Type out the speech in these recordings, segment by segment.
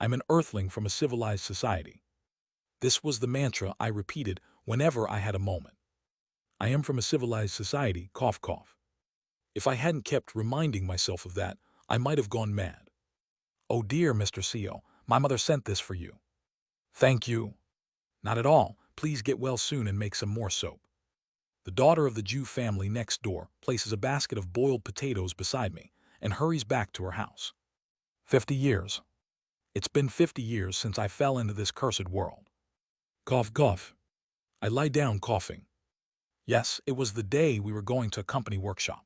I'm an earthling from a civilized society. This was the mantra I repeated whenever I had a moment. I am from a civilized society, cough cough. If I hadn't kept reminding myself of that, I might have gone mad. Oh dear, Mr. CEO, my mother sent this for you. Thank you. Not at all. Please get well soon and make some more soap. The daughter of the Jew family next door places a basket of boiled potatoes beside me and hurries back to her house. 50 years. It's been 50 years since I fell into this cursed world. Cough, cough. I lie down coughing. Yes, it was the day we were going to a company workshop.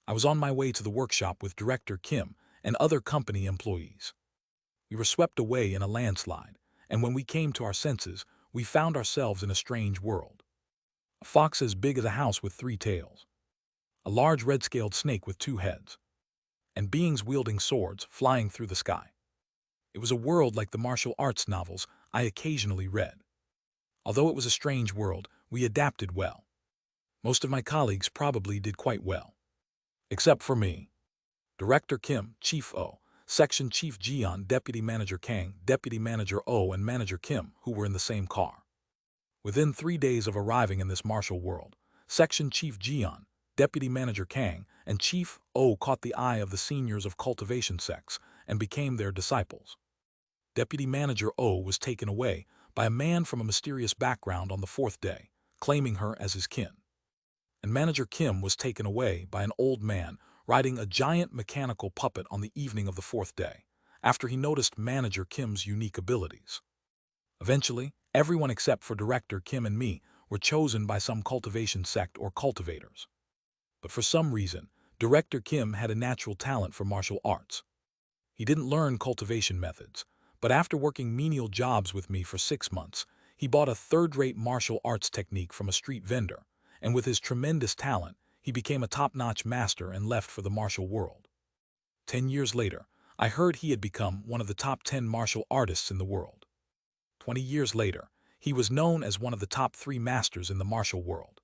I was on my way to the workshop with Director Kim and other company employees. We were swept away in a landslide, and when we came to our senses, we found ourselves in a strange world. A fox as big as a house with 3 tails, a large red-scaled snake with 2 heads, and beings wielding swords flying through the sky. It was a world like the martial arts novels I occasionally read. Although it was a strange world, we adapted well. Most of my colleagues probably did quite well. Except for me. Director Kim, Chief O, Section Chief Jian, Deputy Manager Kang, Deputy Manager O, and Manager Kim, who were in the same car. Within 3 days of arriving in this martial world, Section Chief Jian, Deputy Manager Kang, and Chief O caught the eye of the seniors of Cultivation sects and became their disciples. Deputy Manager O was taken away by a man from a mysterious background on the 4th day, claiming her as his kin. And Manager Kim was taken away by an old man riding a giant mechanical puppet on the evening of the 4th day, after he noticed Manager Kim's unique abilities. Eventually, everyone except for Director Kim and me were chosen by some cultivation sect or cultivators. But for some reason, Director Kim had a natural talent for martial arts. He didn't learn cultivation methods, but after working menial jobs with me for 6 months, he bought a third-rate martial arts technique from a street vendor, and with his tremendous talent, he became a top-notch master and left for the martial world. 10 years later, I heard he had become one of the top 10 martial artists in the world. 20 years later, he was known as one of the top 3 masters in the martial world.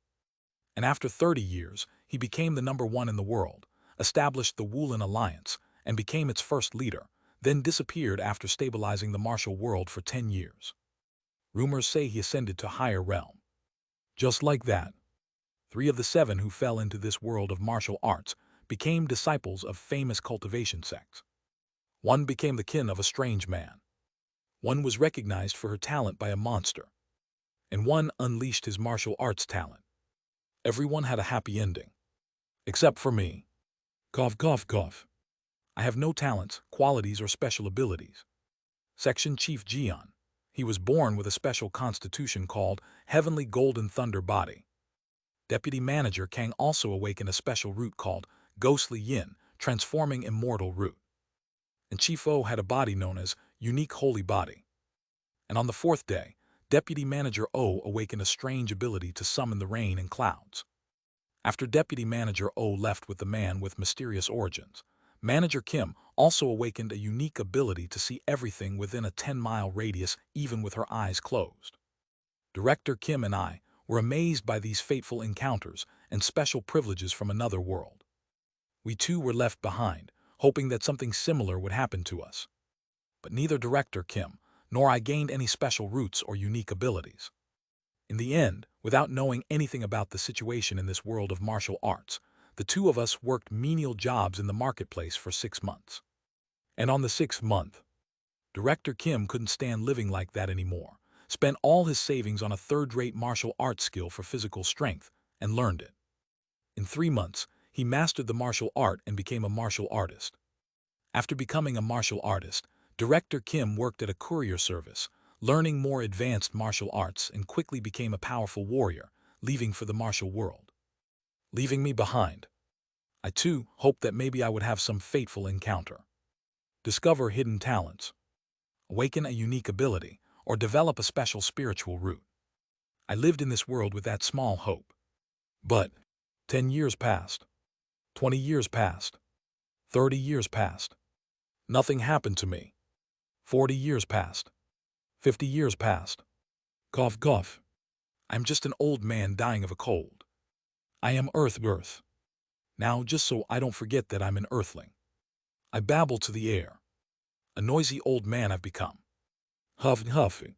And after 30 years, he became the number 1 in the world, established the Wulin Alliance, and became its first leader, then disappeared after stabilizing the martial world for 10 years. Rumors say he ascended to higher realm. Just like that, 3 of the 7 who fell into this world of martial arts became disciples of famous cultivation sects. 1 became the kin of a strange man. 1 was recognized for her talent by a monster. And 1 unleashed his martial arts talent. Everyone had a happy ending. Except for me. Cough, cough, cough. I have no talents, qualities, or special abilities. Section Chief Jian. He was born with a special constitution called Heavenly Golden Thunder Body. Deputy Manager Kang also awakened a special root called Ghostly Yin, transforming immortal root. And Chief O had a body known as Unique Holy Body. And on the 4th day, Deputy Manager O awakened a strange ability to summon the rain and clouds. After Deputy Manager O left with the man with mysterious origins, Manager Kim also awakened a unique ability to see everything within a 10-mile radius even with her eyes closed. Director Kim and I were amazed by these fateful encounters and special privileges from another world. We too were left behind, hoping that something similar would happen to us. But neither Director Kim nor I gained any special roots or unique abilities. In the end, without knowing anything about the situation in this world of martial arts, the 2 of us worked menial jobs in the marketplace for 6 months. And on the 6th month, Director Kim couldn't stand living like that anymore, spent all his savings on a third-rate martial arts skill for physical strength, and learned it. In 3 months, he mastered the martial art and became a martial artist. After becoming a martial artist, Director Kim worked at a courier service, learning more advanced martial arts, and quickly became a powerful warrior, leaving for the martial world. Leaving me behind. I too hoped that maybe I would have some fateful encounter. Discover hidden talents. Awaken a unique ability, or develop a special spiritual root. I lived in this world with that small hope. But 10 years passed. 20 years passed. 30 years passed. Nothing happened to me. 40 years passed. 50 years passed. Cough, cough. I'm just an old man dying of a cold. I am Earth. Now, just so I don't forget that I'm an earthling, I babble to the air. A noisy old man I've become. Huff huffy.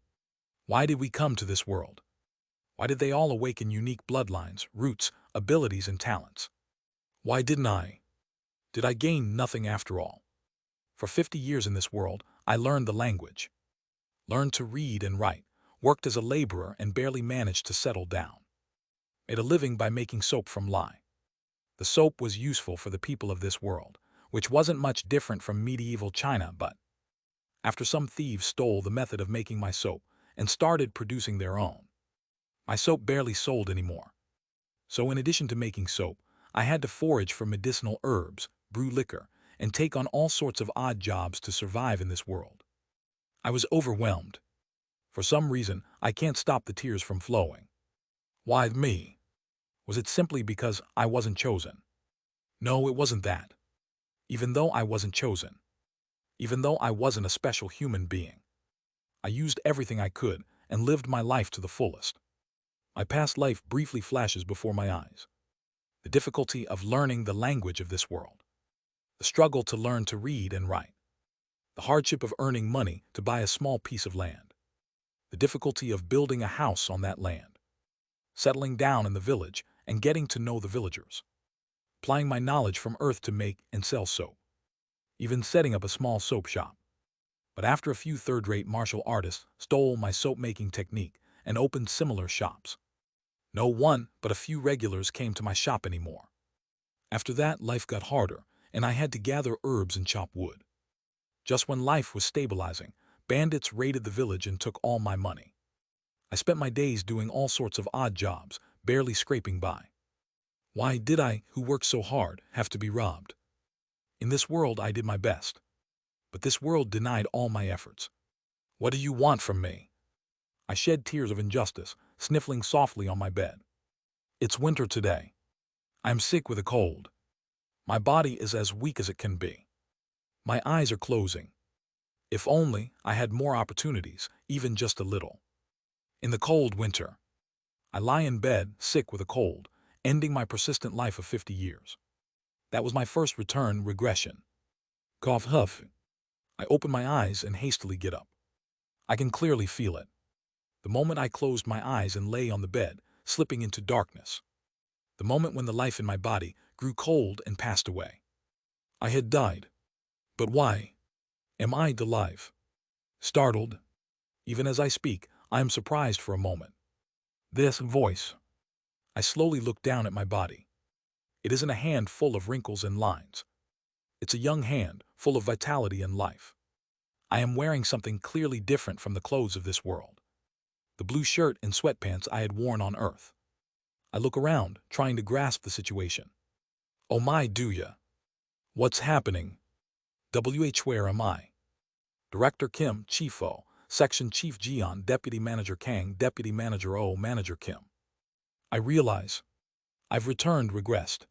Why did we come to this world? Why did they all awaken unique bloodlines, roots, abilities, and talents? Why didn't I? Did I gain nothing after all? For 50 years in this world, I learned the language. Learned to read and write, worked as a laborer and barely managed to settle down. Made a living by making soap from lye. The soap was useful for the people of this world, which wasn't much different from medieval China, but after some thieves stole the method of making my soap and started producing their own, my soap barely sold anymore. So in addition to making soap, I had to forage for medicinal herbs, brew liquor, and take on all sorts of odd jobs to survive in this world. I was overwhelmed. For some reason, I can't stop the tears from flowing. Why me? Was it simply because I wasn't chosen? No, it wasn't that. Even though I wasn't chosen, even though I wasn't a special human being, I used everything I could and lived my life to the fullest. My past life briefly flashes before my eyes. The difficulty of learning the language of this world. The struggle to learn to read and write. The hardship of earning money to buy a small piece of land. The difficulty of building a house on that land. Settling down in the village and getting to know the villagers. Applying my knowledge from earth to make and sell soap. Even setting up a small soap shop. But after a few third-rate martial artists stole my soap-making technique and opened similar shops, no one but a few regulars came to my shop anymore. After that, life got harder, and I had to gather herbs and chop wood. Just when life was stabilizing, bandits raided the village and took all my money. I spent my days doing all sorts of odd jobs, barely scraping by. Why did I, who worked so hard, have to be robbed? In this world I did my best. But this world denied all my efforts. What do you want from me? I shed tears of injustice, sniffling softly on my bed. It's winter today. I'm sick with a cold. My body is as weak as it can be. My eyes are closing. If only I had more opportunities, even just a little. In the cold winter, I lie in bed, sick with a cold, ending my persistent life of 50 years. That was my first return regression. Cough huff. I open my eyes and hastily get up. I can clearly feel it. The moment I closed my eyes and lay on the bed, slipping into darkness. The moment when the life in my body grew cold and passed away. I had died. But why? Am I alive? Startled. Even as I speak, I am surprised for a moment. This voice. I slowly look down at my body. It isn't a hand full of wrinkles and lines. It's a young hand, full of vitality and life. I am wearing something clearly different from the clothes of this world. The blue shirt and sweatpants I had worn on Earth. I look around, trying to grasp the situation. Oh my, do ya? What's happening? Where am I? Director Kim, Chief O, Section Chief Jian, Deputy Manager Kang, Deputy Manager O, Manager Kim. I realize I've returned regressed.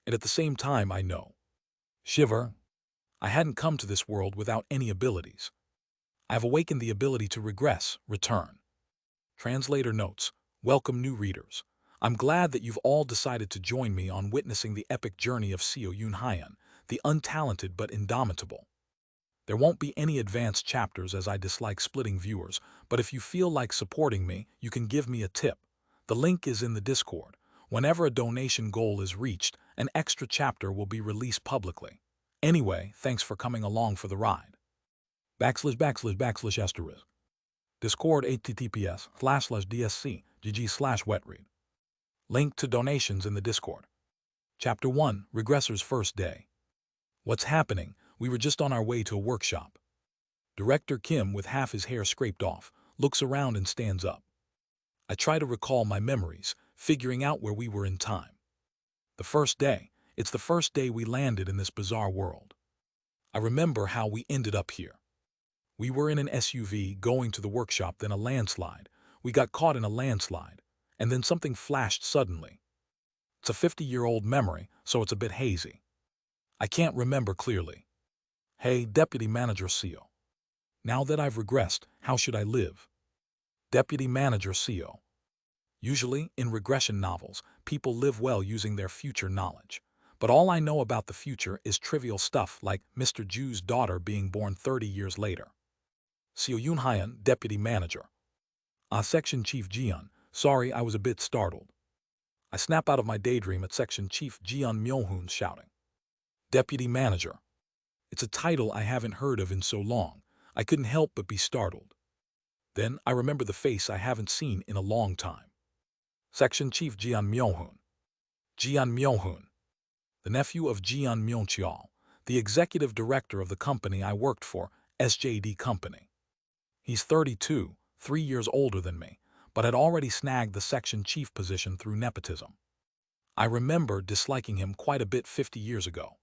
And at the same time I know. Shiver. I hadn't come to this world without any abilities. I have awakened the ability to regress, return. Translator notes, welcome new readers. I'm glad that you've all decided to join me on witnessing the epic journey of Seo Yun Hyan, the untalented but indomitable. There won't be any advanced chapters as I dislike splitting viewers, but if you feel like supporting me, you can give me a tip. The link is in the Discord. Whenever a donation goal is reached, an extra chapter will be released publicly. Anyway, thanks for coming along for the ride. //// Discord https://dsc.gg/wetread. Link to donations in the Discord. Chapter 1, Regressor's First Day. What's happening? We were just on our way to a workshop. Director Kim, with half his hair scraped off, looks around and stands up. I try to recall my memories, figuring out where we were in time. The first day. It's the first day we landed in this bizarre world. I remember how we ended up here. We were in an SUV going to the workshop, then a landslide. We got caught in a landslide, and then something flashed suddenly. It's a 50-year-old memory, so it's a bit hazy. I can't remember clearly. Hey, Deputy Manager Seo. Now that I've regressed, how should I live? Deputy Manager Seo. Usually, in regression novels, people live well using their future knowledge. but all I know about the future is trivial stuff like Mr. Ju's daughter being born 30 years later. Seo Yunhyan, Deputy Manager. Section Chief Jian, sorry I was a bit startled. I snap out of my daydream at Section Chief Jian Myohoon shouting. Deputy Manager. It's a title I haven't heard of in so long, I couldn't help but be startled. Then I remember the face I haven't seen in a long time. Section Chief Jian Myohoon. Jian Myohoon, the nephew of Jian Myeoncheol, the executive director of the company I worked for, SJD Company. He's 32, 3 years older than me, but had already snagged the section chief position through nepotism. I remember disliking him quite a bit 50 years ago.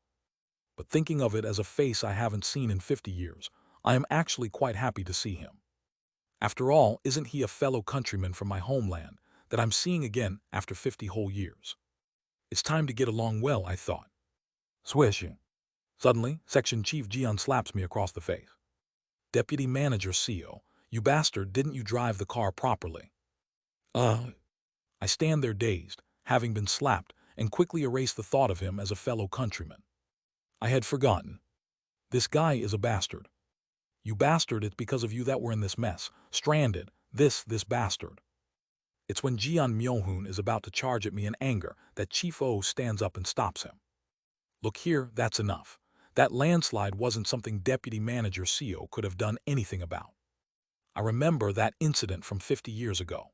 But thinking of it as a face I haven't seen in 50 years, I am actually quite happy to see him. After all, isn't he a fellow countryman from my homeland that I'm seeing again after 50 whole years? It's time to get along well, I thought. Swish. Suddenly, Section Chief Jian slaps me across the face. Deputy Manager Seo, you bastard, didn't you drive the car properly? I stand there dazed, having been slapped, and quickly erase the thought of him as a fellow countryman. I had forgotten. This guy is a bastard. You bastard, it's because of you that we're in this mess. Stranded. This bastard. It's when Jian Myohoon is about to charge at me in anger that Chief O stands up and stops him. Look here, that's enough. That landslide wasn't something Deputy Manager Seo could have done anything about. I remember that incident from 50 years ago.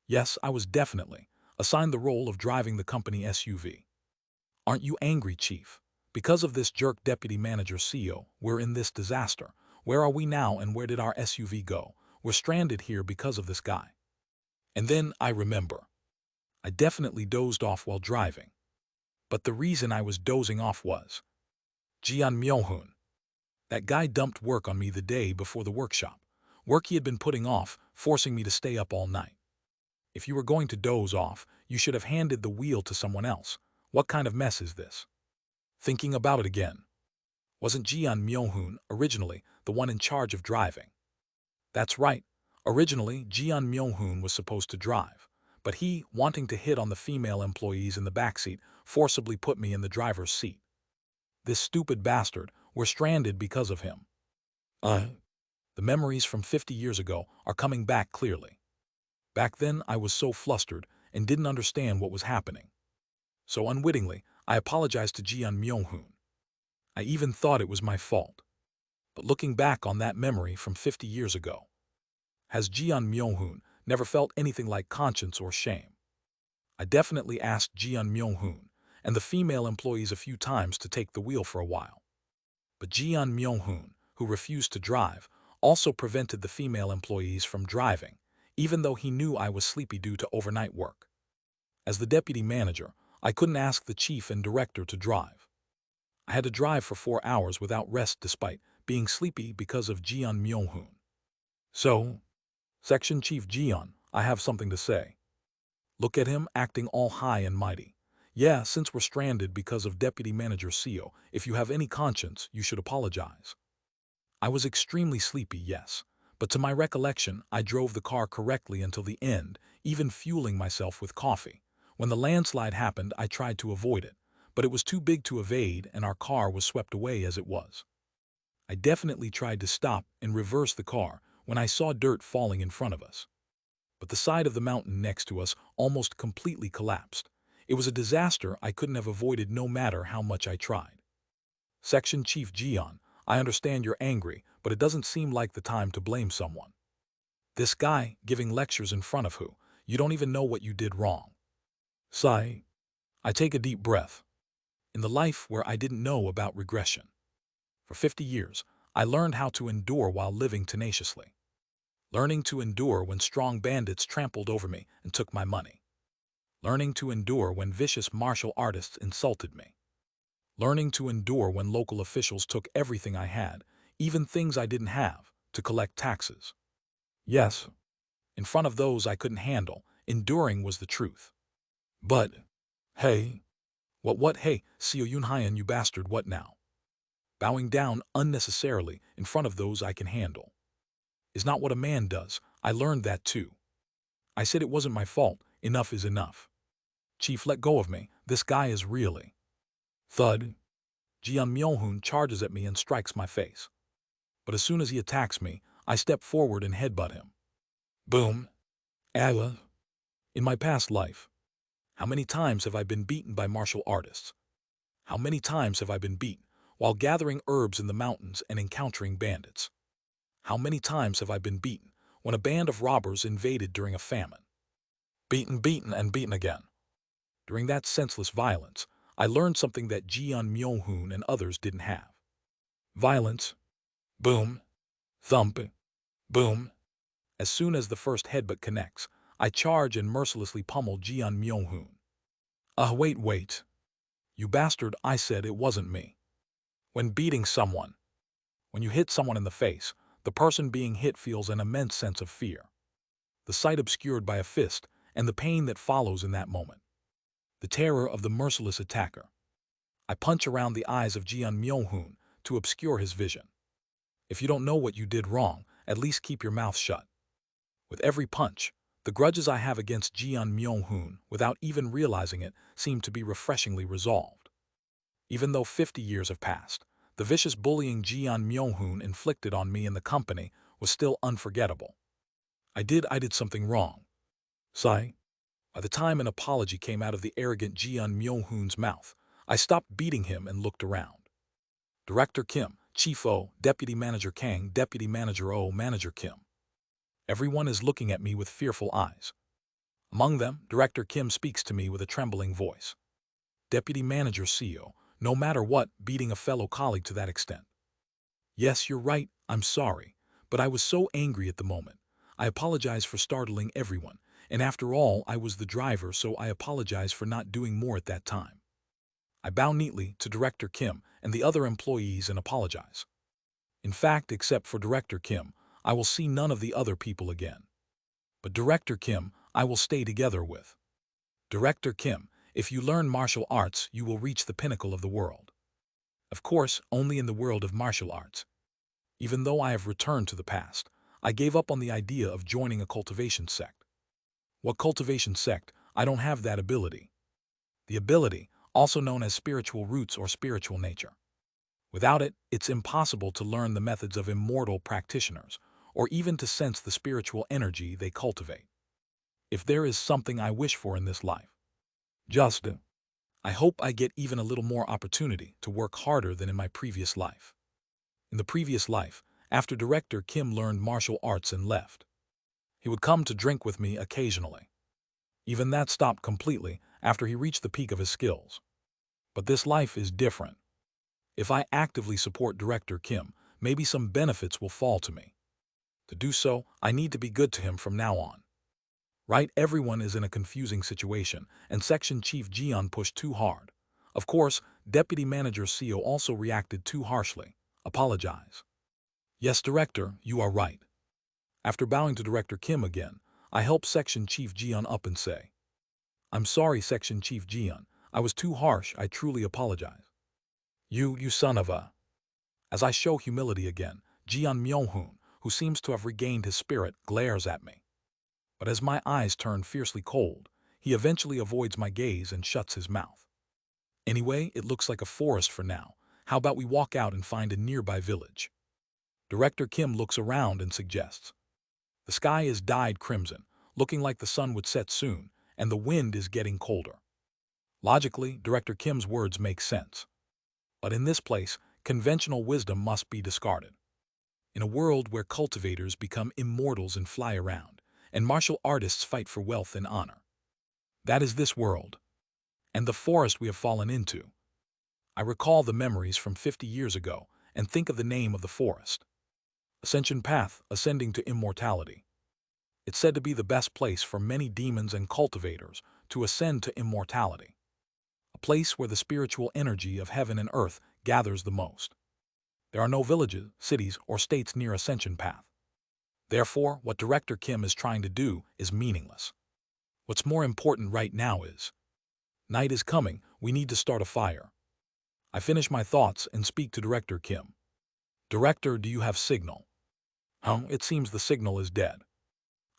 Yes, I was definitely assigned the role of driving the company SUV. Aren't you angry, Chief? Because of this jerk Deputy Manager Seo, we're in this disaster. Where are we now and where did our SUV go? We're stranded here because of this guy. And then I remember. I definitely dozed off while driving. But the reason I was dozing off was Jian Myohoon. That guy dumped work on me the day before the workshop. Work he had been putting off, forcing me to stay up all night. If you were going to doze off, you should have handed the wheel to someone else. What kind of mess is this? Thinking about it again. Wasn't Jian Myohoon originally the one in charge of driving? That's right. Originally, Jian Myohoon was supposed to drive, but he, wanting to hit on the female employees in the backseat, forcibly put me in the driver's seat. This stupid bastard, we're stranded because of him. The memories from 50 years ago are coming back clearly. Back then, I was so flustered and didn't understand what was happening. So unwittingly, I apologized to Jian Myohoon. I even thought it was my fault. But looking back on that memory from 50 years ago, has Jian Myohoon never felt anything like conscience or shame? I definitely asked Jian Myohoon and the female employees a few times to take the wheel for a while. But Jian Myohoon, who refused to drive, also prevented the female employees from driving, even though he knew I was sleepy due to overnight work. As the deputy manager, I couldn't ask the chief and director to drive. I had to drive for 4 hours without rest despite being sleepy because of Jian Myohoon. So, Section Chief Jian, I have something to say. Look at him acting all high and mighty. Yeah, since we're stranded because of Deputy Manager Seo, if you have any conscience, you should apologize. I was extremely sleepy, yes, but to my recollection, I drove the car correctly until the end, even fueling myself with coffee. When the landslide happened, I tried to avoid it, but it was too big to evade and our car was swept away as it was. I definitely tried to stop and reverse the car when I saw dirt falling in front of us. But the side of the mountain next to us almost completely collapsed. It was a disaster I couldn't have avoided no matter how much I tried. Section Chief Jian, I understand you're angry, but it doesn't seem like the time to blame someone. This guy giving lectures in front of who? You don't even know what you did wrong. Sigh. I take a deep breath. In the life where I didn't know about regression. For 50 years, I learned how to endure while living tenaciously. Learning to endure when strong bandits trampled over me and took my money. Learning to endure when vicious martial artists insulted me. Learning to endure when local officials took everything I had, even things I didn't have, to collect taxes. Yes, in front of those I couldn't handle, enduring was the truth. But, hey, hey, Seo Yunhyan, you bastard, what now? Bowing down unnecessarily in front of those I can handle is not what a man does. I learned that too. I said it wasn't my fault. Enough is enough. Chief, let go of me. This guy is really Thud. Jian Myohoon charges at me and strikes my face. But as soon as he attacks me, I step forward and headbutt him. Boom. Allah. In my past life, how many times have I been beaten by martial artists? How many times have I been beaten while gathering herbs in the mountains and encountering bandits? How many times have I been beaten when a band of robbers invaded during a famine? Beaten, beaten, and beaten again. During that senseless violence, I learned something that Jian Myohoon and others didn't have. Violence. Boom. Thump. Boom. As soon as the first headbutt connects, I charge and mercilessly pummel Jian Myohoon. Wait. You bastard, I said it wasn't me. When beating someone, when you hit someone in the face, the person being hit feels an immense sense of fear. The sight obscured by a fist and the pain that follows in that moment. The terror of the merciless attacker. I punch around the eyes of Jian Myohoon to obscure his vision. If you don't know what you did wrong, at least keep your mouth shut. With every punch, the grudges I have against Jian Myohoon, without even realizing it, seem to be refreshingly resolved. Even though 50 years have passed, the vicious bullying Jian Myohoon inflicted on me and the company was still unforgettable. I did something wrong. Sigh. By the time an apology came out of the arrogant Jian Myohoon's mouth, I stopped beating him and looked around. Director Kim, Chief O, Deputy Manager Kang, Deputy Manager O, Manager Kim. Everyone is looking at me with fearful eyes. Among them, Director Kim speaks to me with a trembling voice. Deputy Manager CEO, no matter what, beating a fellow colleague to that extent. Yes, you're right, I'm sorry, but I was so angry at the moment. I apologize for startling everyone, and after all, I was the driver, so I apologize for not doing more at that time. I bow neatly to Director Kim and the other employees and apologize. In fact, except for Director Kim, I will see none of the other people again. But Director Kim, I will stay together with. Director Kim, if you learn martial arts, you will reach the pinnacle of the world. Of course, only in the world of martial arts. Even though I have returned to the past, I gave up on the idea of joining a cultivation sect. What cultivation sect? I don't have that ability. The ability, also known as spiritual roots or spiritual nature. Without it, it's impossible to learn the methods of immortal practitioners, or even to sense the spiritual energy they cultivate. If there is something I wish for in this life, I hope I get even a little more opportunity to work harder than in my previous life. In the previous life, after Director Kim learned martial arts and left, he would come to drink with me occasionally. Even that stopped completely after he reached the peak of his skills. But this life is different. If I actively support Director Kim, maybe some benefits will fall to me. To do so, I need to be good to him from now on. Right, everyone is in a confusing situation, and Section Chief Jian pushed too hard. Of course, Deputy Manager Seo also reacted too harshly. Apologize. Yes, Director, you are right. After bowing to Director Kim again, I help Section Chief Jian up and say, I'm sorry, Section Chief Jian. I was too harsh. I truly apologize. You son of a... As I show humility again, Jian Myohoon, who seems to have regained his spirit, glares at me. But as my eyes turn fiercely cold, he eventually avoids my gaze and shuts his mouth. Anyway, it looks like a forest for now. How about we walk out and find a nearby village? Director Kim looks around and suggests. The sky is dyed crimson, looking like the sun would set soon, and the wind is getting colder. Logically, Director Kim's words make sense. But in this place, conventional wisdom must be discarded. In a world where cultivators become immortals and fly around, and martial artists fight for wealth and honor. That is this world, and the forest we have fallen into. I recall the memories from 50 years ago and think of the name of the forest. Ascension Path, ascending to immortality. It's said to be the best place for many demons and cultivators to ascend to immortality. A place where the spiritual energy of heaven and earth gathers the most. There are no villages, cities, or states near Ascension Path. Therefore, what Director Kim is trying to do is meaningless. What's more important right now is, night is coming, we need to start a fire. I finish my thoughts and speak to Director Kim. Director, do you have signal? It seems the signal is dead.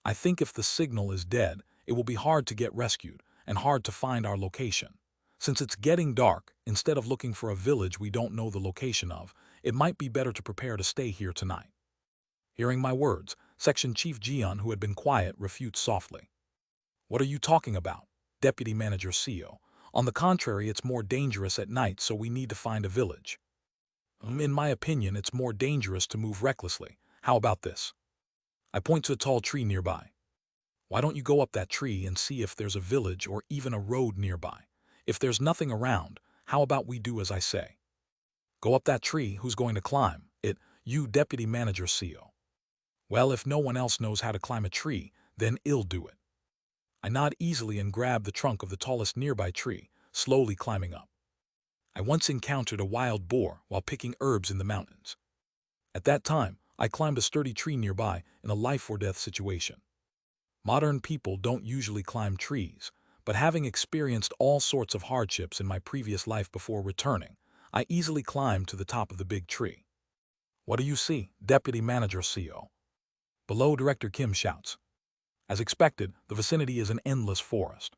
I think if the signal is dead, it will be hard to get rescued and hard to find our location. Since it's getting dark, instead of looking for a village we don't know the location of, it might be better to prepare to stay here tonight. Hearing my words, Section Chief Jian, who had been quiet, refutes softly. What are you talking about, Deputy Manager CEO? On the contrary, it's more dangerous at night, so we need to find a village. In my opinion, it's more dangerous to move recklessly. How about this? I point to a tall tree nearby. Why don't you go up that tree and see if there's a village or even a road nearby? If there's nothing around, how about we do as I say? Go up that tree. Who's going to climb it? You, Deputy Manager CEO. Well, if no one else knows how to climb a tree, then I'll do it. I nod easily and grab the trunk of the tallest nearby tree, slowly climbing up. I once encountered a wild boar while picking herbs in the mountains. At that time, I climbed a sturdy tree nearby in a life-or-death situation. Modern people don't usually climb trees, but having experienced all sorts of hardships in my previous life before returning, I easily climbed to the top of the big tree. What do you see, Deputy Manager CEO? Below, Director Kim shouts. As expected, the vicinity is an endless forest.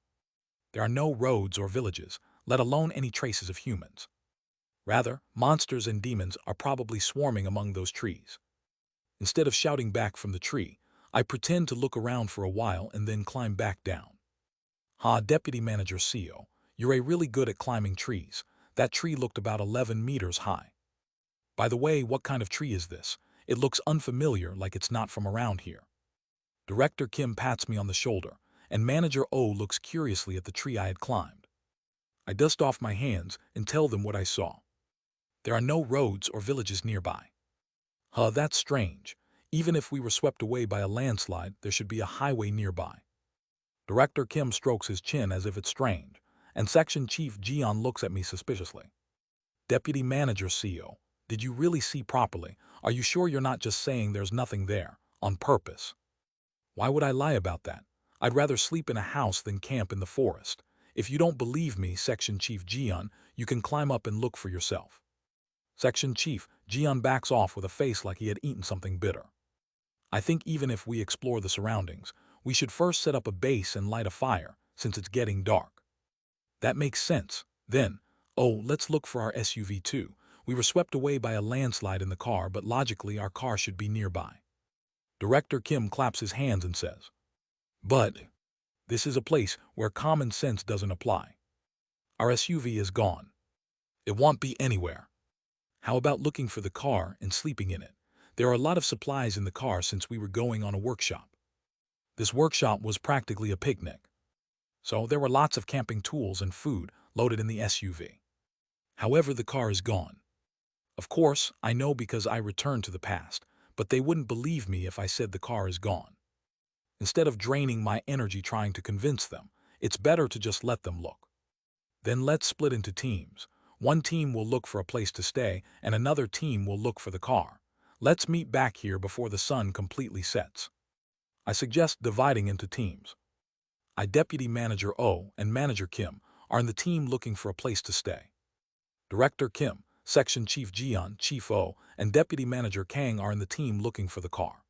There are no roads or villages, let alone any traces of humans. Rather, monsters and demons are probably swarming among those trees. Instead of shouting back from the tree, I pretend to look around for a while and then climb back down. Deputy Manager CEO, you're really good at climbing trees. That tree looked about 11 meters high. By the way, what kind of tree is this? It looks unfamiliar, like it's not from around here. Director Kim pats me on the shoulder, and Manager O looks curiously at the tree I had climbed. I dust off my hands and tell them what I saw. There are no roads or villages nearby. That's strange. Even if we were swept away by a landslide, there should be a highway nearby. Director Kim strokes his chin as if it's strange, and Section Chief Jian looks at me suspiciously. Deputy Manager CEO, did you really see properly? Are you sure you're not just saying there's nothing there, on purpose? Why would I lie about that? I'd rather sleep in a house than camp in the forest. If you don't believe me, Section Chief Jian, you can climb up and look for yourself. Section Chief Jian backs off with a face like he had eaten something bitter. I think even if we explore the surroundings, we should first set up a base and light a fire, since it's getting dark. That makes sense. Then, let's look for our SUV too. We were swept away by a landslide in the car, but logically our car should be nearby. Director Kim claps his hands and says, but this is a place where common sense doesn't apply. Our SUV is gone. It won't be anywhere. How about looking for the car and sleeping in it? There are a lot of supplies in the car since we were going on a workshop. This workshop was practically a picnic. So there were lots of camping tools and food loaded in the SUV. However, the car is gone. Of course, I know because I returned to the past, but they wouldn't believe me if I said the car is gone. Instead of draining my energy trying to convince them, it's better to just let them look. Then let's split into teams. One team will look for a place to stay, and another team will look for the car. Let's meet back here before the sun completely sets. I suggest dividing into teams. Deputy Manager O and Manager Kim are in the team looking for a place to stay. Director Kim, Section Chief Jian, Chief O, and Deputy Manager Kang are in the team looking for the car.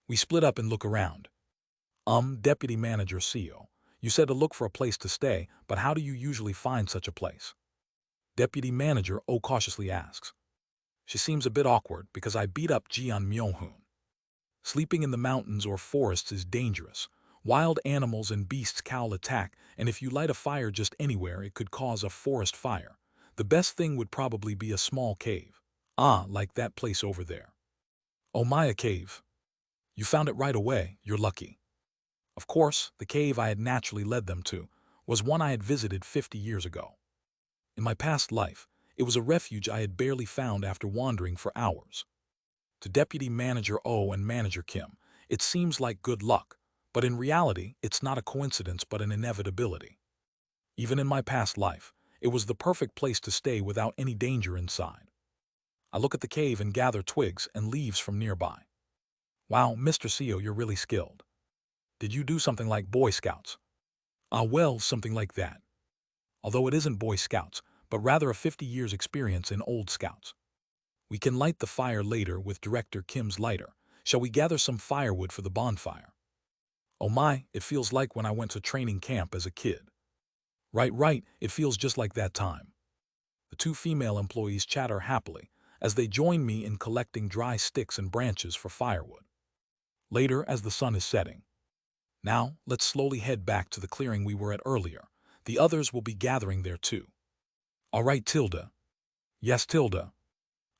We split up and look around. Deputy Manager CEO, you said to look for a place to stay, but how do you usually find such a place? Deputy Manager O cautiously asks. She seems a bit awkward because I beat up Jian Myohoon. Sleeping in the mountains or forests is dangerous. Wild animals and beasts cowl attack, and if you light a fire just anywhere, it could cause a forest fire. The best thing would probably be a small cave. Like that place over there. Oh, Maya Cave. You found it right away, you're lucky. Of course, the cave I had naturally led them to was one I had visited 50 years ago. In my past life, it was a refuge I had barely found after wandering for hours. To Deputy Manager O and Manager Kim, it seems like good luck, but in reality, it's not a coincidence but an inevitability. Even in my past life, it was the perfect place to stay without any danger inside. I look at the cave and gather twigs and leaves from nearby. Wow, Mr. CEO, you're really skilled. Did you do something like Boy Scouts? Well, something like that. Although it isn't Boy Scouts, but rather a 50 years experience in Old Scouts. We can light the fire later with Director Kim's lighter. Shall we gather some firewood for the bonfire? Oh my, it feels like when I went to training camp as a kid. Right, it feels just like that time. The two female employees chatter happily as they join me in collecting dry sticks and branches for firewood. Later, as the sun is setting. Now, let's slowly head back to the clearing we were at earlier. The others will be gathering there too. All right, Tilda. Yes, Tilda.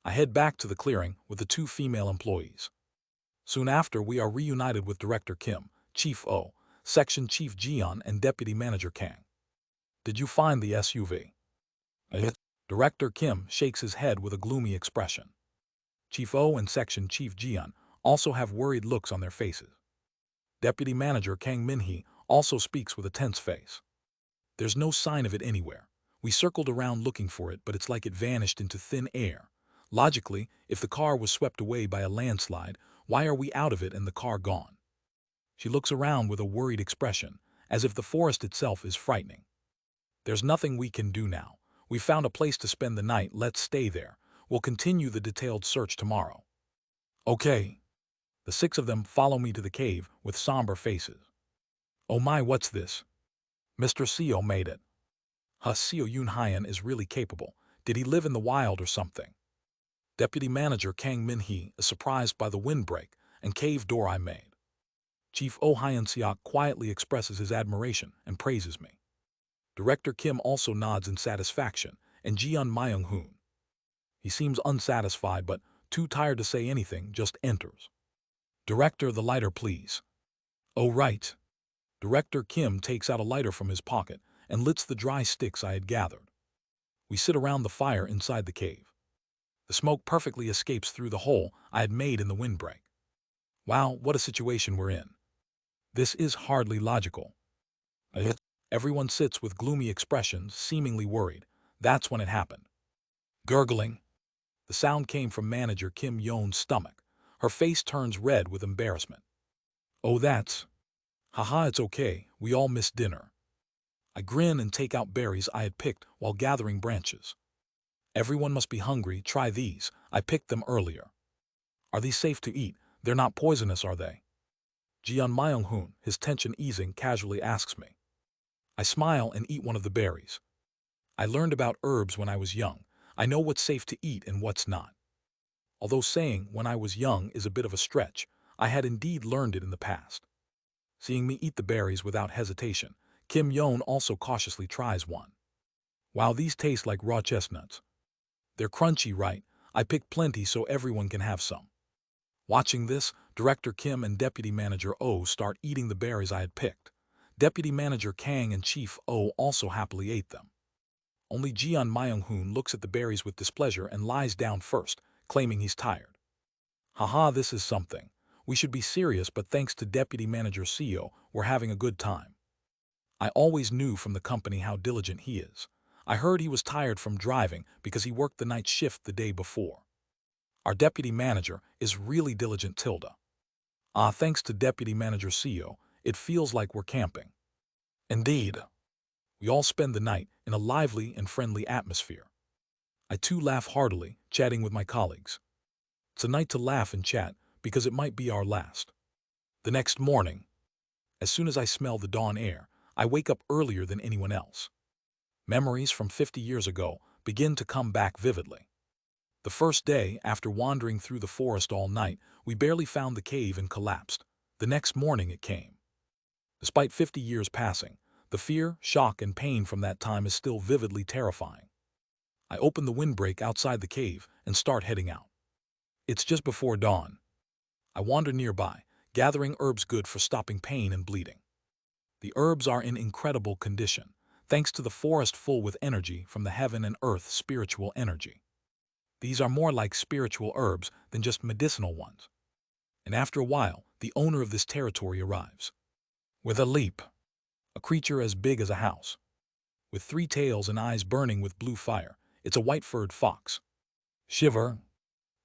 I head back to the clearing with the two female employees. Soon after, we are reunited with Director Kim, Chief O, Section Chief Jian, and Deputy Manager Kang. Did you find the SUV? Director Kim shakes his head with a gloomy expression. Chief O and Section Chief Jian also have worried looks on their faces. Deputy Manager Kang Minhee also speaks with a tense face. There's no sign of it anywhere. We circled around looking for it, but it's like it vanished into thin air. Logically, if the car was swept away by a landslide, why are we out of it and the car gone? She looks around with a worried expression, as if the forest itself is frightening. There's nothing we can do now. We found a place to spend the night, let's stay there. We'll continue the detailed search tomorrow. Okay. The six of them follow me to the cave with somber faces. Oh my, what's this? Mr. Seo made it. Seo Yun-hyan is really capable. Did he live in the wild or something? Deputy Manager Kang Min-hee is surprised by the windbreak and cave door I made. Chief Oh Hyun-seok quietly expresses his admiration and praises me. Director Kim also nods in satisfaction, and Jian Myung-hoon. He seems unsatisfied but too tired to say anything, just enters. Director, the lighter, please. Oh, right. Director Kim takes out a lighter from his pocket and lights the dry sticks I had gathered. We sit around the fire inside the cave. The smoke perfectly escapes through the hole I had made in the windbreak. Wow, what a situation we're in. This is hardly logical. Everyone sits with gloomy expressions, seemingly worried. That's when it happened. Gurgling. The sound came from Manager Kim Yeon's stomach. Her face turns red with embarrassment. Oh, that's... Haha, it's okay, we all missed dinner. I grin and take out berries I had picked while gathering branches. Everyone must be hungry, try these, I picked them earlier. Are these safe to eat? They're not poisonous, are they? Jian Myung-hoon, his tension easing, casually asks me. I smile and eat one of the berries. I learned about herbs when I was young. I know what's safe to eat and what's not. Although saying when I was young is a bit of a stretch, I had indeed learned it in the past. Seeing me eat the berries without hesitation, Kim Yeon also cautiously tries one. Wow, these taste like raw chestnuts. They're crunchy, right? I picked plenty so everyone can have some. Watching this, Director Kim and Deputy Manager Oh start eating the berries I had picked. Deputy Manager Kang and Chief Oh also happily ate them. Only Jian Myung-hoon looks at the berries with displeasure and lies down first, claiming he's tired. Haha, this is something. We should be serious, but thanks to Deputy Manager Seo, we're having a good time. I always knew from the company how diligent he is. I heard he was tired from driving because he worked the night shift the day before. Our deputy manager is really diligent, Tilda. Thanks to Deputy Manager Seo, it feels like we're camping. Indeed. We all spend the night in a lively and friendly atmosphere. I too laugh heartily, chatting with my colleagues. It's a night to laugh and chat because it might be our last. The next morning, as soon as I smell the dawn air, I wake up earlier than anyone else. Memories from 50 years ago begin to come back vividly. The first day, after wandering through the forest all night, we barely found the cave and collapsed. The next morning it came. Despite 50 years passing, the fear, shock, and pain from that time is still vividly terrifying. I open the windbreak outside the cave and start heading out. It's just before dawn. I wander nearby, gathering herbs good for stopping pain and bleeding. The herbs are in incredible condition, thanks to the forest full with energy from the heaven and earth spiritual energy. These are more like spiritual herbs than just medicinal ones. And after a while, the owner of this territory arrives. With a leap, a creature as big as a house. With 3 tails and eyes burning with blue fire, it's a white-furred fox. Shiver.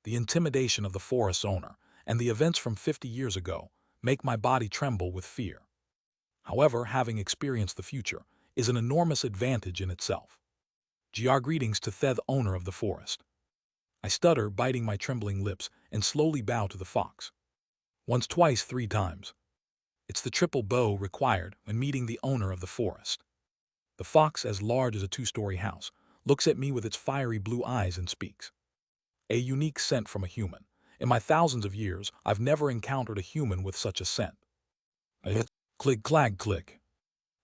The intimidation of the forest's owner and the events from 50 years ago make my body tremble with fear. However, having experienced the future is an enormous advantage in itself. GR greetings to the owner of the forest. I stutter, biting my trembling lips, and slowly bow to the fox. Once, twice, 3 times. It's the triple bow required when meeting the owner of the forest. The fox, as large as a two-story house, looks at me with its fiery blue eyes and speaks. A unique scent from a human. In my thousands of years, I've never encountered a human with such a scent. I hit click, clag, click.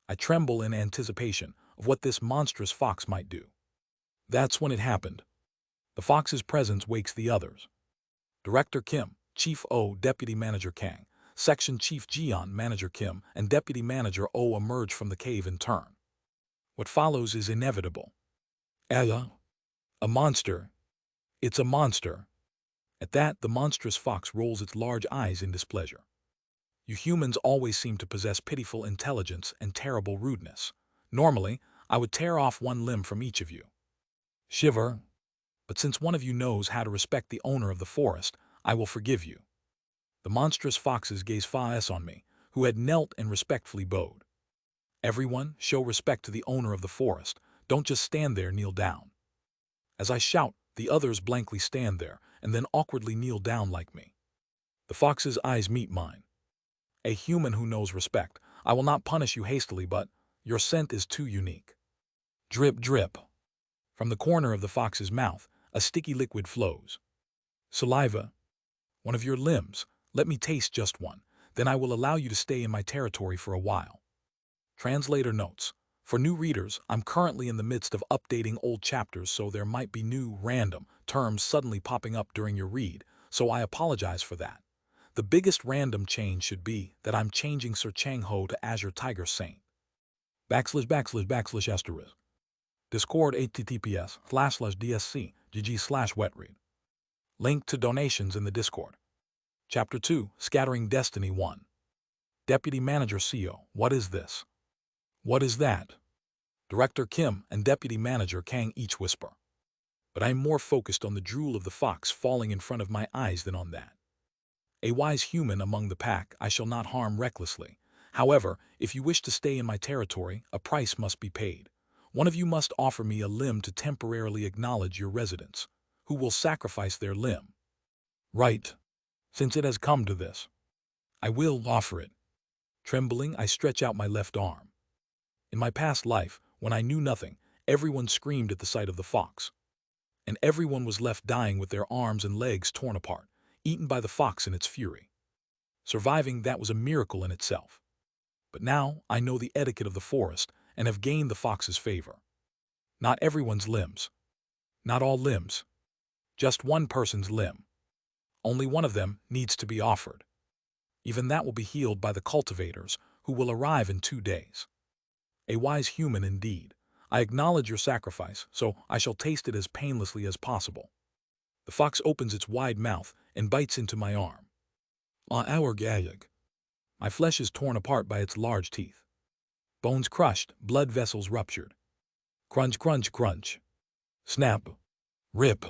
I tremble in anticipation of what this monstrous fox might do. That's when it happened. The fox's presence wakes the others. Director Kim, Chief O, Deputy Manager Kang, Section Chief Jian, Manager Kim, and Deputy Manager O emerge from the cave in turn. What follows is inevitable. Ella? A monster. It's a monster. At that, the monstrous fox rolls its large eyes in displeasure. You humans always seem to possess pitiful intelligence and terrible rudeness. Normally, I would tear off one limb from each of you. Shiver. But since one of you knows how to respect the owner of the forest, I will forgive you. The monstrous foxes gazed fierce on me, who had knelt and respectfully bowed. Everyone, show respect to the owner of the forest. Don't just stand there, kneel down. As I shout, the others blankly stand there, and then awkwardly kneel down like me. The fox's eyes meet mine. A human who knows respect. I will not punish you hastily, but your scent is too unique. Drip, drip. From the corner of the fox's mouth, a sticky liquid flows. Saliva. One of your limbs. Let me taste just one. Then I will allow you to stay in my territory for a while. Translator notes. For new readers, I'm currently in the midst of updating old chapters, so there might be new, random terms suddenly popping up during your read, so I apologize for that. The biggest random change should be that I'm changing Sir Chang Ho to Azure Tiger Saint. / */ Discord https://dsc.gg/wetread. Link to donations in the Discord. Chapter 2, Scattering Destiny 1. Deputy Manager CO, what is this? What is that? Director Kim and Deputy Manager Kang each whisper. But I'm more focused on the drool of the fox falling in front of my eyes than on that. A wise human among the pack, I shall not harm recklessly. However, if you wish to stay in my territory, a price must be paid. One of you must offer me a limb to temporarily acknowledge your residence. Who will sacrifice their limb? Right. Since it has come to this, I will offer it. Trembling, I stretch out my left arm. In my past life, when I knew nothing, everyone screamed at the sight of the fox. And everyone was left dying with their arms and legs torn apart, eaten by the fox in its fury. Surviving, that was a miracle in itself. But now I know the etiquette of the forest and have gained the fox's favor. Not everyone's limbs. Not all limbs. Just one person's limb. Only one of them needs to be offered. Even that will be healed by the cultivators, who will arrive in 2 days. A wise human indeed. I acknowledge your sacrifice, so I shall taste it as painlessly as possible. The fox opens its wide mouth and bites into my arm. Our gag. My flesh is torn apart by its large teeth. Bones crushed, blood vessels ruptured. Crunch, crunch, crunch. Snap. Rip.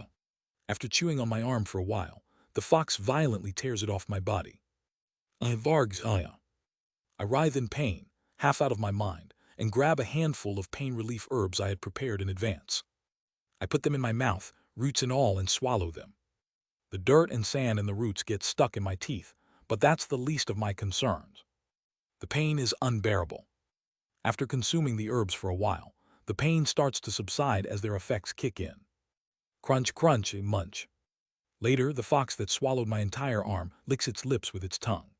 After chewing on my arm for a while, the fox violently tears it off my body. I writhe in pain, half out of my mind, and grab a handful of pain relief herbs I had prepared in advance. I put them in my mouth, roots and all, and swallow them. The dirt and sand in the roots get stuck in my teeth, but that's the least of my concerns. The pain is unbearable. After consuming the herbs for a while, the pain starts to subside as their effects kick in. Crunch, crunch, munch. Later, the fox that swallowed my entire arm licks its lips with its tongue.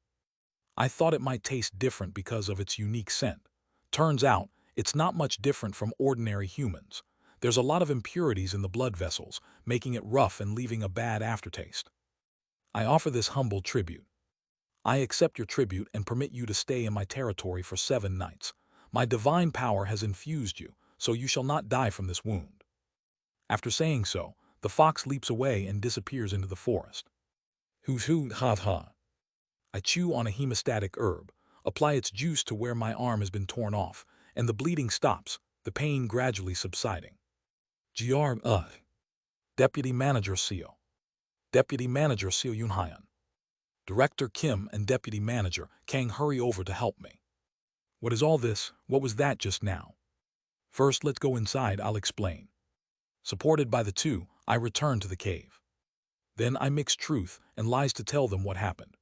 I thought it might taste different because of its unique scent. Turns out, it's not much different from ordinary humans. There's a lot of impurities in the blood vessels, making it rough and leaving a bad aftertaste. I offer this humble tribute. I accept your tribute and permit you to stay in my territory for 7 nights. My divine power has infused you, so you shall not die from this wound. After saying so, the fox leaps away and disappears into the forest. Hoot hoot ha ha. I chew on a hemostatic herb, apply its juice to where my arm has been torn off, and the bleeding stops, the pain gradually subsiding. Deputy Manager Seo. Deputy Manager Seo Yunhyan. Director Kim and Deputy Manager Kang hurry over to help me. What is all this? What was that just now? First, let's go inside, I'll explain. Supported by the two, I return to the cave. Then I mix truth and lies to tell them what happened.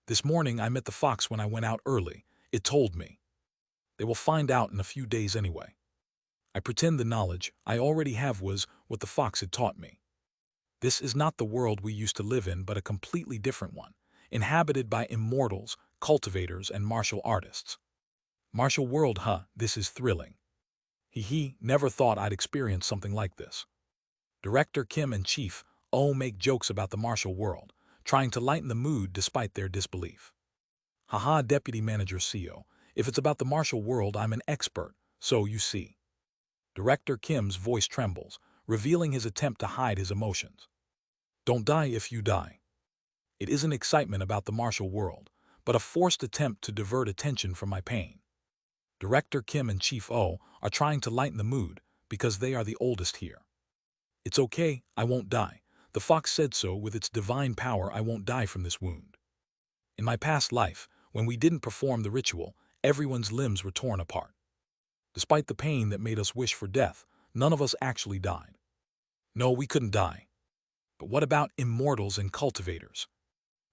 This morning I met the fox when I went out early. It told me. They will find out in a few days anyway. I pretend the knowledge I already have was what the fox had taught me. This is not the world we used to live in, but a completely different one, inhabited by immortals, cultivators, and martial artists. Martial world, huh? This is thrilling. Never thought I'd experience something like this. Director Kim and Chief O make jokes about the martial world, trying to lighten the mood despite their disbelief. Haha, Deputy Manager CO, if it's about the martial world, I'm an expert, so you see. Director Kim's voice trembles, revealing his attempt to hide his emotions. Don't die if you die. It isn't excitement about the martial world, but a forced attempt to divert attention from my pain. Director Kim and Chief O are trying to lighten the mood because they are the oldest here. It's okay, I won't die. The fox said so. With its divine power, I won't die from this wound. In my past life, when we didn't perform the ritual, everyone's limbs were torn apart. Despite the pain that made us wish for death, none of us actually died. No, we couldn't die. But what about immortals and cultivators?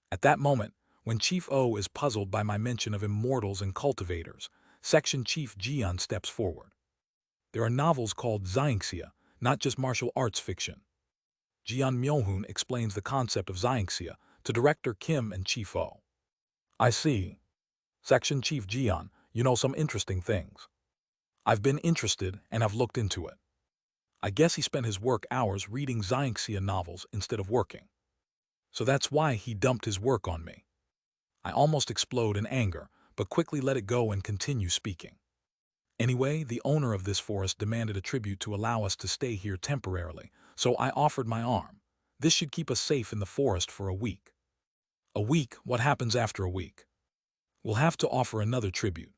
At that moment, when Chief O is puzzled by my mention of immortals and cultivators, Section Chief Jian steps forward. There are novels called Xianxia, not just martial arts fiction. Jian Myohoon explains the concept of Xianxia to Director Kim and Chief O. I see. Section Chief Jian, you know some interesting things. I've been interested and have looked into it. I guess he spent his work hours reading Xianxia novels instead of working. So that's why he dumped his work on me. I almost explode in anger, but quickly let it go and continue speaking. Anyway, the owner of this forest demanded a tribute to allow us to stay here temporarily, so I offered my arm. This should keep us safe in the forest for a week. A week? What happens after a week? We'll have to offer another tribute.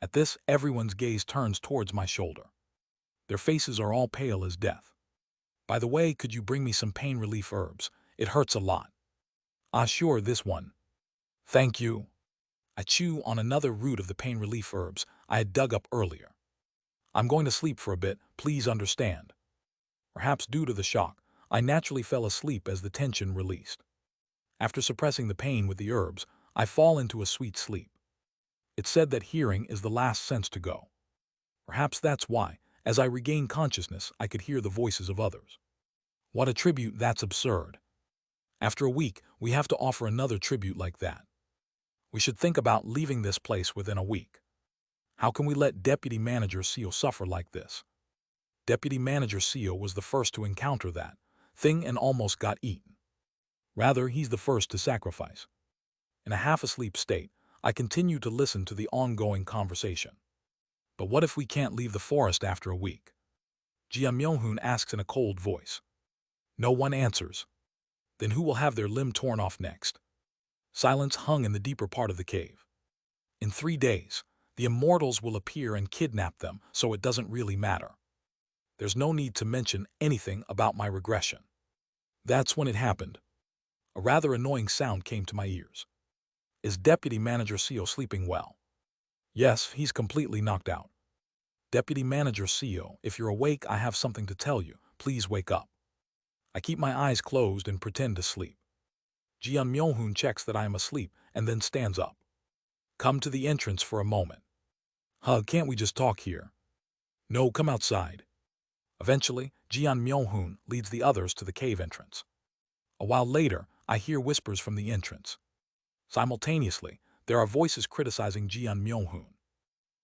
At this, everyone's gaze turns towards my shoulder. Their faces are all pale as death. By the way, could you bring me some pain relief herbs? It hurts a lot. Ah, sure, this one. Thank you. I chew on another root of the pain relief herbs I had dug up earlier. I'm going to sleep for a bit, please understand. Perhaps due to the shock, I naturally fell asleep as the tension released. After suppressing the pain with the herbs, I fall into a sweet sleep. It's said that hearing is the last sense to go. Perhaps that's why, as I regained consciousness, I could hear the voices of others. What a tribute, that's absurd. After a week, we have to offer another tribute like that. We should think about leaving this place within a week. How can we let Deputy Manager CO suffer like this? Deputy Manager CO was the first to encounter that thing and almost got eaten. Rather, he's the first to sacrifice. In a half-asleep state, I continue to listen to the ongoing conversation. But what if we can't leave the forest after a week? Jia Myohoon asks in a cold voice. No one answers. Then who will have their limb torn off next? Silence hung in the deeper part of the cave. In 3 days, the immortals will appear and kidnap them, so it doesn't really matter. There's no need to mention anything about my regression. That's when it happened. A rather annoying sound came to my ears. Is Deputy Manager CO sleeping well? Yes, he's completely knocked out. Deputy Manager CO, if you're awake, I have something to tell you. Please wake up. I keep my eyes closed and pretend to sleep. Jian Myohoon checks that I am asleep and then stands up. Come to the entrance for a moment. Can't we just talk here? No, come outside. Eventually, Jian Myohoon leads the others to the cave entrance. A while later, I hear whispers from the entrance. Simultaneously, there are voices criticizing Jian Myohoon.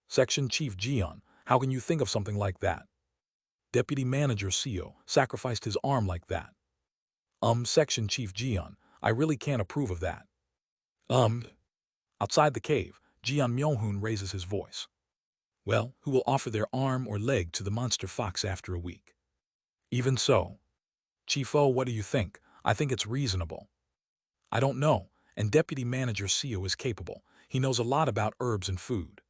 Section Chief Jian, how can you think of something like that? Deputy Manager CO sacrificed his arm like that. Section Chief Jian, I really can't approve of that. Outside the cave, Jian Myohoon raises his voice. Well, who will offer their arm or leg to the monster fox after a week? Even so. Chief O, what do you think? I think it's reasonable. I don't know, and Deputy Manager CO is capable. He knows a lot about herbs and food.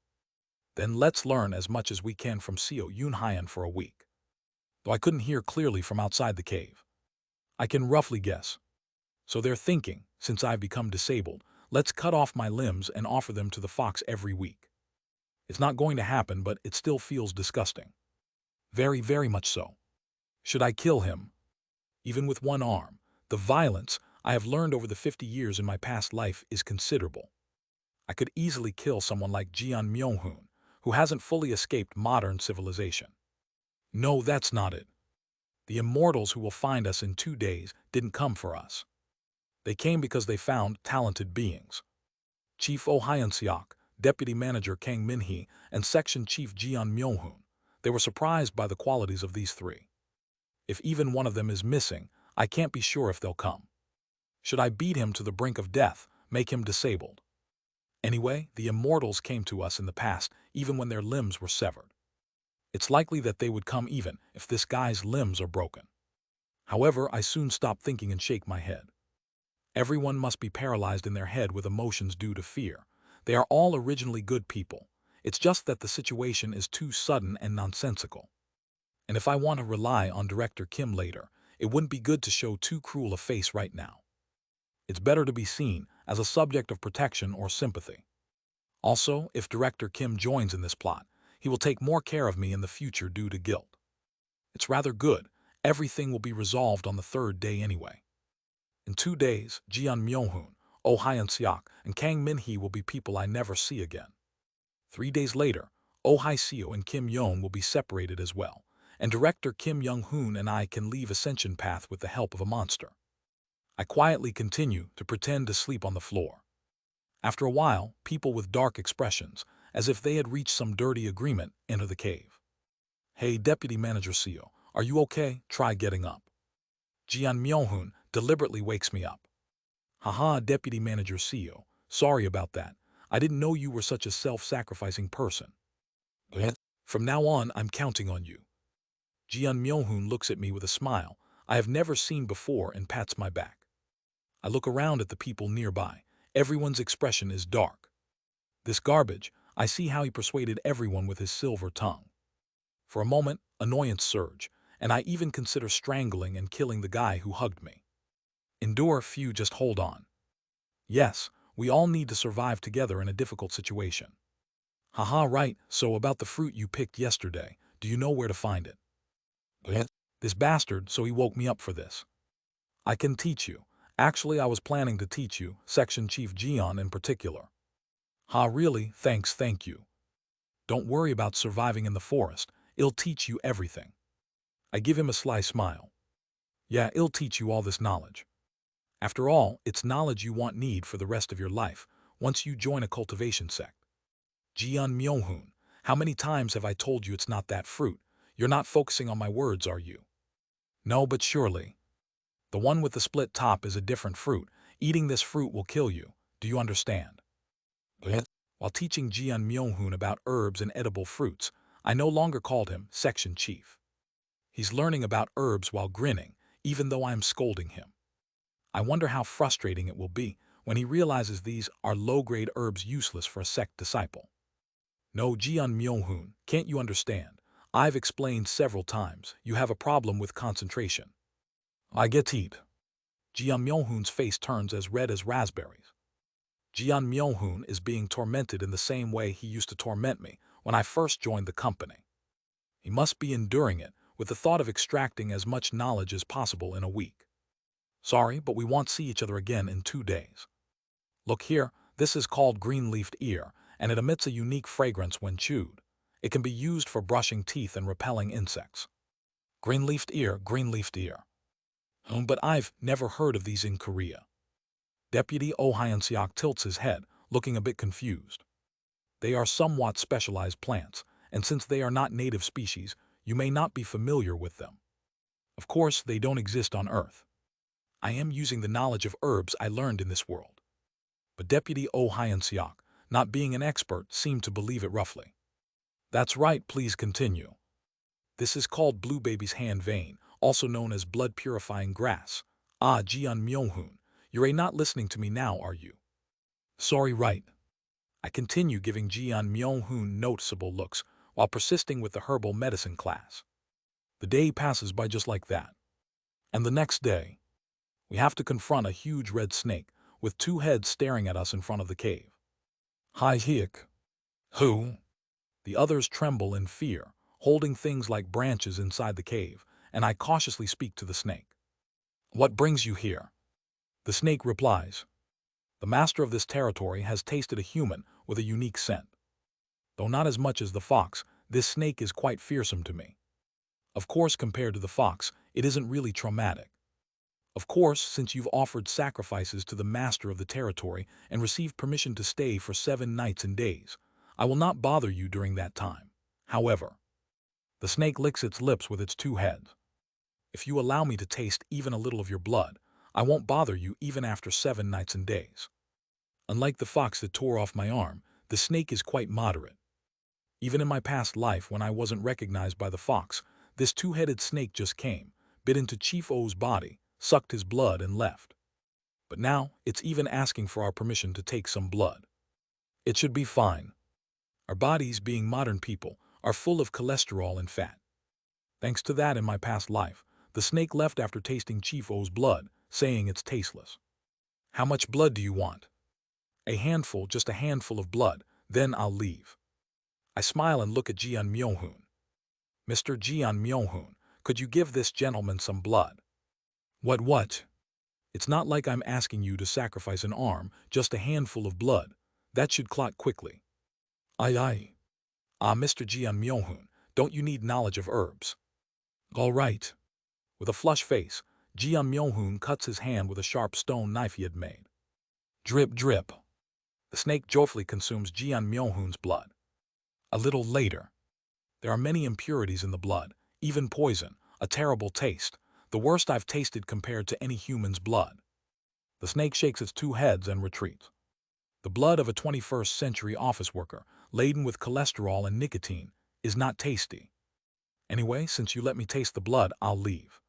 Then let's learn as much as we can from CO Yunhyan for a week. Though I couldn't hear clearly from outside the cave. I can roughly guess. So they're thinking, since I've become disabled, let's cut off my limbs and offer them to the fox every week. It's not going to happen, but it still feels disgusting. Very, very much so. Should I kill him? Even with one arm, the violence I have learned over the 50 years in my past life is considerable. I could easily kill someone like Jian Myohoon, who hasn't fully escaped modern civilization. No, that's not it. The immortals who will find us in 2 days didn't come for us. They came because they found talented beings. Chief Oh Hyun-seok, Deputy Manager Kang Min-hee, and Section Chief Jeon Myo-hoon. They were surprised by the qualities of these three. If even one of them is missing, I can't be sure if they'll come. Should I beat him to the brink of death, make him disabled? Anyway, the immortals came to us in the past, even when their limbs were severed. It's likely that they would come even if this guy's limbs are broken. However, I soon stop thinking and shake my head. Everyone must be paralyzed in their head with emotions due to fear. They are all originally good people. It's just that the situation is too sudden and nonsensical. And if I want to rely on Director Kim later, it wouldn't be good to show too cruel a face right now. It's better to be seen as a subject of protection or sympathy. Also, if Director Kim joins in this plot, he will take more care of me in the future due to guilt. It's rather good. Everything will be resolved on the third day anyway. In 2 days, Jeon Myo-hoon, Oh Hyun-seok, and Kang Min-hee will be people I never see again. 3 days later, Oh Hye-seo and Kim Yeon will be separated as well, and Director Kim Young-hoon and I can leave Ascension Path with the help of a monster. I quietly continue to pretend to sleep on the floor. After a while, people with dark expressions, as if they had reached some dirty agreement, enter the cave. Hey, Deputy Manager Seo, are you okay? Try getting up. Jeon Myo-hoon deliberately wakes me up. Haha, Deputy Manager Seo, sorry about that. I didn't know you were such a self-sacrificing person. From now on, I'm counting on you. Jeon Myo-hoon looks at me with a smile I have never seen before and pats my back. I look around at the people nearby. Everyone's expression is dark. This garbage, I see how he persuaded everyone with his silver tongue. For a moment, annoyance surge, and I even consider strangling and killing the guy who hugged me. Endure, few, just hold on. Yes, we all need to survive together in a difficult situation. Haha, right, so about the fruit you picked yesterday, do you know where to find it? This bastard, so he woke me up for this. I can teach you. Actually, I was planning to teach you, Section Chief Jeon in particular. Ha, really, thanks, thank you. Don't worry about surviving in the forest, it'll teach you everything. I give him a sly smile. Yeah, it'll teach you all this knowledge. After all, it's knowledge you need for the rest of your life, once you join a cultivation sect. Jeon Myo-hoon, how many times have I told you it's not that fruit? You're not focusing on my words, are you? No, but surely. The one with the split top is a different fruit. Eating this fruit will kill you. Do you understand? While teaching Jeon Myo-hoon about herbs and edible fruits, I no longer called him Section Chief. He's learning about herbs while grinning, even though I am scolding him. I wonder how frustrating it will be when he realizes these are low-grade herbs useless for a sect disciple. No, Jeon Myo-hoon, can't you understand? I've explained several times, you have a problem with concentration. I get it. Jeon Myo-hoon's face turns as red as raspberries. Jeon Myo-hoon is being tormented in the same way he used to torment me when I first joined the company. He must be enduring it with the thought of extracting as much knowledge as possible in a week. Sorry, but we won't see each other again in 2 days. Look here, this is called green-leafed ear, and it emits a unique fragrance when chewed. It can be used for brushing teeth and repelling insects. Green-leafed ear, green-leafed ear. But I've never heard of these in Korea. Deputy Oh Hyun-seok tilts his head, looking a bit confused. They are somewhat specialized plants, and since they are not native species, you may not be familiar with them. Of course, they don't exist on Earth. I am using the knowledge of herbs I learned in this world. But Deputy Oh Hyun-seok, not being an expert, seemed to believe it roughly. That's right, please continue. This is called blue baby's hand vein, also known as blood-purifying grass. Ah, Jeon Myo-hoon, you're not listening to me now, are you? Sorry, right. I continue giving Jeon Myo-hoon noticeable looks while persisting with the herbal medicine class. The day passes by just like that. And the next day, we have to confront a huge red snake with 2 heads staring at us in front of the cave. Hi, hick. Who? The others tremble in fear, holding things like branches inside the cave, and I cautiously speak to the snake. What brings you here? The snake replies. The master of this territory has tasted a human with a unique scent. Though not as much as the fox, this snake is quite fearsome to me. Of course, compared to the fox, it isn't really traumatic. Of course, since you've offered sacrifices to the master of the territory and received permission to stay for 7 nights and days, I will not bother you during that time. However, the snake licks its lips with its 2 heads. If you allow me to taste even a little of your blood, I won't bother you even after 7 nights and days. Unlike the fox that tore off my arm, the snake is quite moderate. Even in my past life when I wasn't recognized by the fox, this 2-headed snake just came, bit into Chief O's body, sucked his blood and left. But now, it's even asking for our permission to take some blood. It should be fine. Our bodies, being modern people, are full of cholesterol and fat. Thanks to that in my past life, the snake left after tasting Chief O's blood, saying it's tasteless. How much blood do you want? A handful, just a handful of blood, then I'll leave. I smile and look at Jian Myohoon. Mr. Jian Myohoon, could you give this gentleman some blood? What? It's not like I'm asking you to sacrifice an arm, just a handful of blood. That should clot quickly. Aye. Mr. Jian Myohoon, don't you need knowledge of herbs? All right. With a flushed face, Jian Myohoon cuts his hand with a sharp stone knife he had made. Drip, drip. The snake joyfully consumes Jian Myohoon's blood. A little later, there are many impurities in the blood, even poison, a terrible taste, the worst I've tasted compared to any human's blood. The snake shakes its 2 heads and retreats. The blood of a 21st century office worker, laden with cholesterol and nicotine, is not tasty. Anyway, since you let me taste the blood, I'll leave.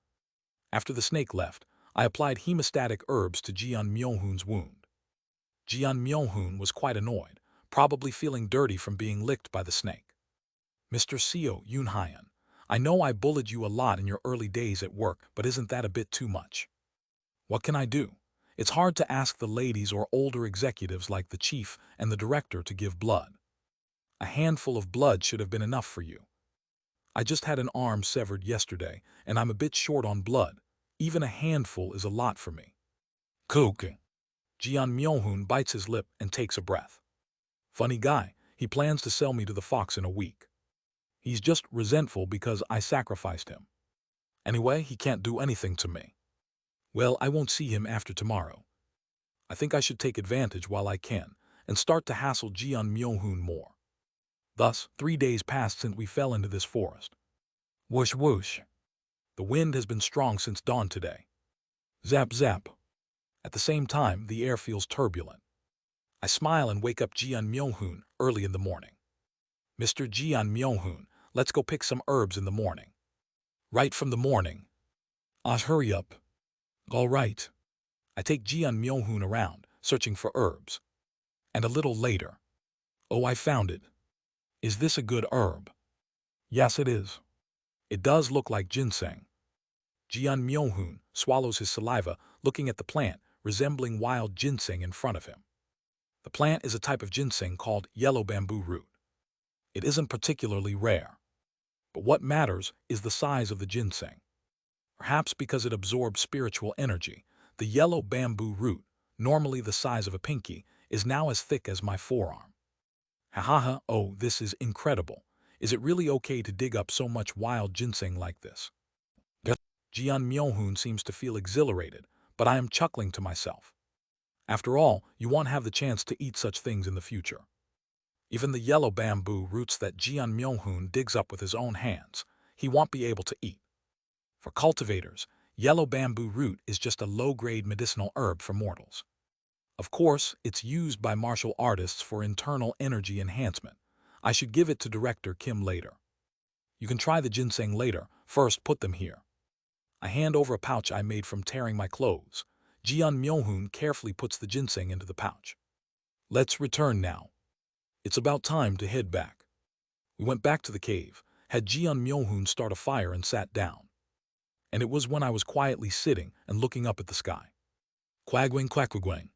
After the snake left, I applied hemostatic herbs to Jian Myohoon's wound. Jian Myohoon was quite annoyed, probably feeling dirty from being licked by the snake. Mr. Seo Yunhyan, I know I bullied you a lot in your early days at work, but isn't that a bit too much? What can I do? It's hard to ask the ladies or older executives like the chief and the director to give blood. A handful of blood should have been enough for you. I just had an arm severed yesterday, and I'm a bit short on blood. Even a handful is a lot for me. Koke. Jian Myohoon bites his lip and takes a breath. Funny guy, he plans to sell me to the fox in a week. He's just resentful because I sacrificed him. Anyway, he can't do anything to me. Well, I won't see him after tomorrow. I think I should take advantage while I can and start to hassle Jian Myohoon more. Thus, 3 days passed since we fell into this forest. Whoosh whoosh. The wind has been strong since dawn today. Zap zap. At the same time, the air feels turbulent. I smile and wake up Jian Myohoon early in the morning. Mr. Jian Myohoon, let's go pick some herbs in the morning. Right from the morning. Hurry up. All right. I take Jian Myohoon around, searching for herbs. And a little later. Oh, I found it. Is this a good herb? Yes, it is. It does look like ginseng. Jian Myohoon swallows his saliva, looking at the plant, resembling wild ginseng in front of him. The plant is a type of ginseng called yellow bamboo root. It isn't particularly rare. But what matters is the size of the ginseng. Perhaps because it absorbs spiritual energy, the yellow bamboo root, normally the size of a pinky, is now as thick as my forearm. Ha, oh, this is incredible. Is it really okay to dig up so much wild ginseng like this? Jian Myohoon seems to feel exhilarated, but I am chuckling to myself. After all, you won't have the chance to eat such things in the future. Even the yellow bamboo roots that Jian Myohoon digs up with his own hands, he won't be able to eat. For cultivators, yellow bamboo root is just a low-grade medicinal herb for mortals. Of course, it's used by martial artists for internal energy enhancement. I should give it to Director Kim later. You can try the ginseng later. First, put them here. I hand over a pouch I made from tearing my clothes. Jian Myohoon carefully puts the ginseng into the pouch. Let's return now. It's about time to head back. We went back to the cave, had Jian Myohoon start a fire and sat down. And it was when I was quietly sitting and looking up at the sky. Quagwing quackquagwing.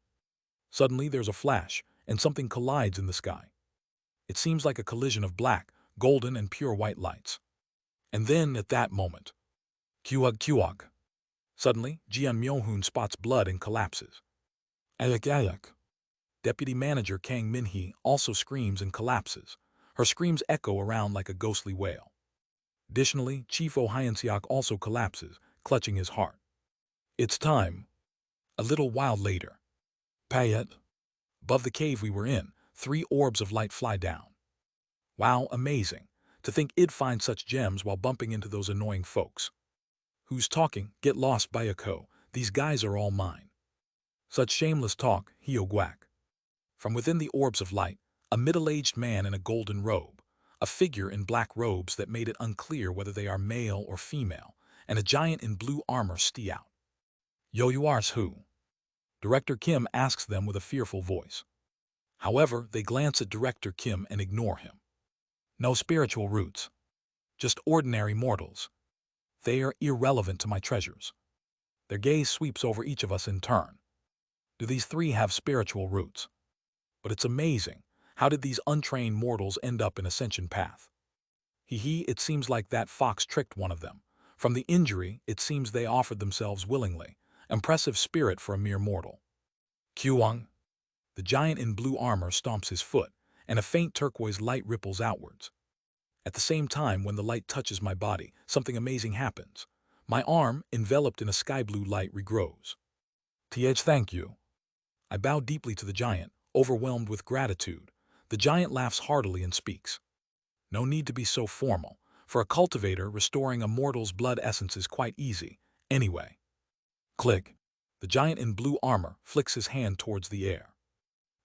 Suddenly there's a flash, and something collides in the sky. It seems like a collision of black, golden, and pure white lights. And then, at that moment, Kuog Kuog. Suddenly, Jian Myohoon spots blood and collapses. Ayak ayak. Deputy Manager Kang Minhee also screams and collapses. Her screams echo around like a ghostly wail. Additionally, Chief Ohyunseok also collapses, clutching his heart. It's time. A little while later. Payet. Above the cave we were in, 3 orbs of light fly down. Wow, amazing. To think I'd find such gems while bumping into those annoying folks. Who's talking? Get lost, Bayako. These guys are all mine. Such shameless talk, Hyogwak. From within the orbs of light, a middle-aged man in a golden robe, a figure in black robes that made it unclear whether they are male or female, and a giant in blue armor stee out. Yo, you are's who? Director Kim asks them with a fearful voice. However, they glance at Director Kim and ignore him. No spiritual roots. Just ordinary mortals. They are irrelevant to my treasures. Their gaze sweeps over each of us in turn. Do these 3 have spiritual roots? But it's amazing. How did these untrained mortals end up in Ascension Path? It seems like that fox tricked one of them. From the injury, it seems they offered themselves willingly. Impressive spirit for a mere mortal. Kyuang. The giant in blue armor stomps his foot, and a faint turquoise light ripples outwards. At the same time, when the light touches my body, something amazing happens. My arm, enveloped in a sky blue light, regrows. Thank you. I bow deeply to the giant, overwhelmed with gratitude. The giant laughs heartily and speaks. No need to be so formal. For a cultivator, restoring a mortal's blood essence is quite easy. Anyway. Click. The giant in blue armor flicks his hand towards the air.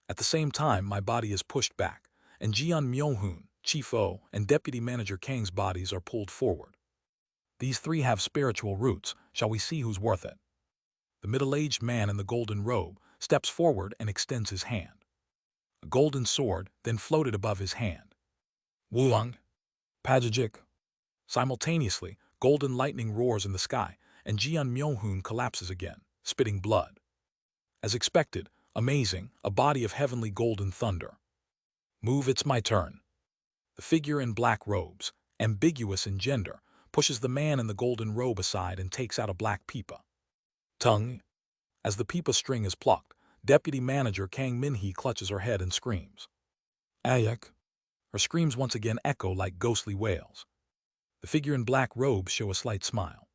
At the same time, my body is pushed back, and Jeon Myohoon, Chief O, and Deputy Manager Kang's bodies are pulled forward. These 3 have spiritual roots. Shall we see who's worth it? The middle-aged man in the golden robe steps forward and extends his hand. A golden sword then floated above his hand. Wuang. Pajajik. Simultaneously, golden lightning roars in the sky, and Jeon Myohoon collapses again, spitting blood. As expected, amazing, a body of heavenly golden thunder. Move, it's my turn. The figure in black robes, ambiguous in gender, pushes the man in the golden robe aside and takes out a black pipa. Tongue. As the pipa string is plucked, Deputy Manager Kang Minhee clutches her head and screams. Ayak. Her screams once again echo like ghostly wails. The figure in black robes show a slight smile.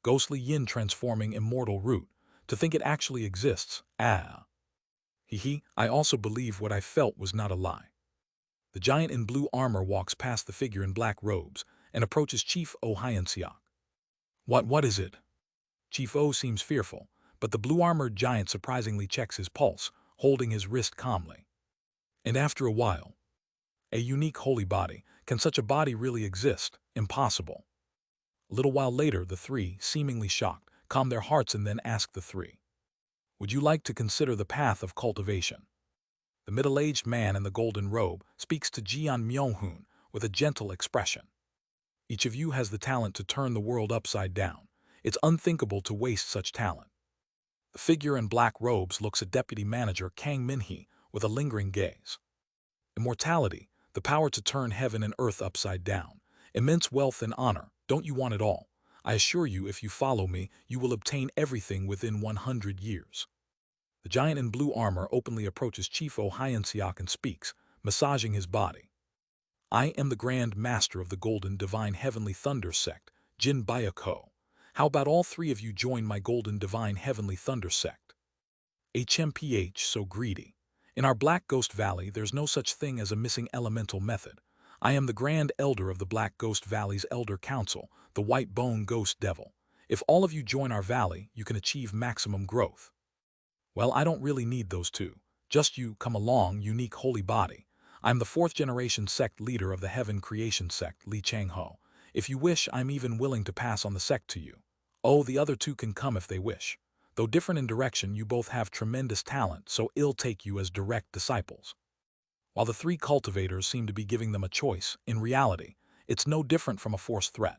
Ghostly yin transforming immortal root. To think it actually exists. I also believe what I felt was not a lie. The giant in blue armor walks past the figure in black robes and approaches Chief Ohyunseok. What is it? Chief O seems fearful, but the blue-armored giant surprisingly checks his pulse, holding his wrist calmly. And after a while, a unique holy body. Can such a body really exist? Impossible. A little while later, the 3, seemingly shocked, calm their hearts and then ask the 3. Would you like to consider the path of cultivation? The middle-aged man in the golden robe speaks to Jeon Myohoon with a gentle expression. Each of you has the talent to turn the world upside down. It's unthinkable to waste such talent. The figure in black robes looks at Deputy Manager Kang Minhee with a lingering gaze. Immortality, the power to turn heaven and earth upside down. Immense wealth and honor, don't you want it all? I assure you, if you follow me, you will obtain everything within 100 years. The giant in blue armor openly approaches Chief Ohyunseok and speaks, massaging his body. I am the Grand Master of the Golden Divine Heavenly Thunder Sect, Jin Bayako. How about all 3 of you join my Golden Divine Heavenly Thunder Sect? HMPH, so greedy. In our Black Ghost Valley, there's no such thing as a missing elemental method. I am the Grand Elder of the Black Ghost Valley's Elder Council, the White Bone Ghost Devil. If all of you join our valley, you can achieve maximum growth. Well, I don't really need those 2. Just you, come along, unique holy body. I'm the 4th generation sect leader of the Heaven Creation Sect, Li Chang-ho. If you wish, I'm even willing to pass on the sect to you. Oh, the other 2 can come if they wish. Though different in direction, you both have tremendous talent, so I'll take you as direct disciples. While the 3 cultivators seem to be giving them a choice, in reality, it's no different from a forced threat.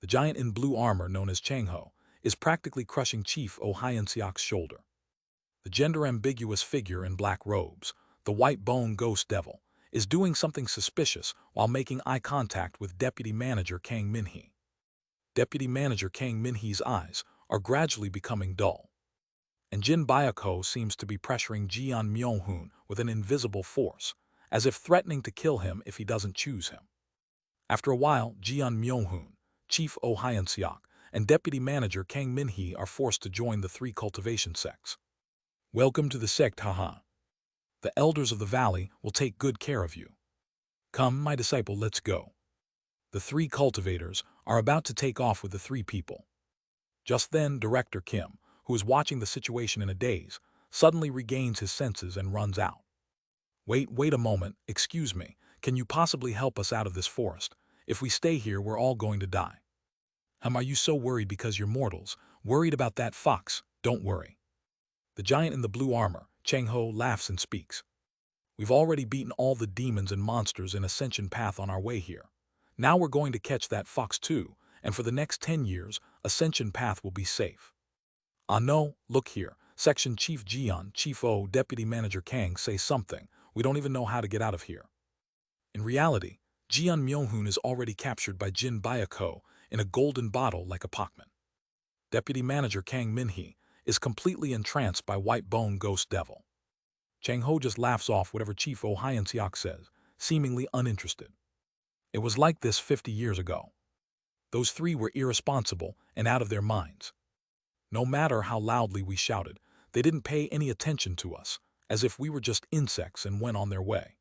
The giant in blue armor, known as Chang-ho, is practically crushing Chief Ohyunseok's shoulder. The gender-ambiguous figure in black robes, the white bone ghost devil, is doing something suspicious while making eye contact with Deputy Manager Kang Minhee. Deputy Manager Kang Minhee's eyes are gradually becoming dull. And Jin Bayako seems to be pressuring Jeon Myohoon with an invisible force, as if threatening to kill him if he doesn't choose him. After a while, Jeon Myohoon, Chief Oh Hyun-seok, and Deputy Manager Kang Min-hee are forced to join the 3 cultivation sects. Welcome to the sect, haha. The elders of the valley will take good care of you. Come, my disciple, let's go. The 3 cultivators are about to take off with the 3 people. Just then, Director Kim, who is watching the situation in a daze, suddenly regains his senses and runs out. Wait a moment, excuse me, can you possibly help us out of this forest? If we stay here, we're all going to die. Are you so worried because you're mortals? Worried about that fox? Don't worry. The giant in the blue armor, Chang Ho, laughs and speaks. We've already beaten all the demons and monsters in Ascension Path on our way here. Now we're going to catch that fox too, and for the next 10 years, Ascension Path will be safe. No, look here, Section Chief Jeon, Chief O, Deputy Manager Kang say something. We don't even know how to get out of here. In reality, Jeon Myohoon is already captured by Jin Byako in a golden bottle like a Pokemon. Deputy Manager Kang Min-hee is completely entranced by White Bone Ghost Devil. Chang Ho just laughs off whatever Chief Oh Hyun-seok says, seemingly uninterested. It was like this 50 years ago. Those 3 were irresponsible and out of their minds. No matter how loudly we shouted, they didn't pay any attention to us, as if we were just insects and went on their way.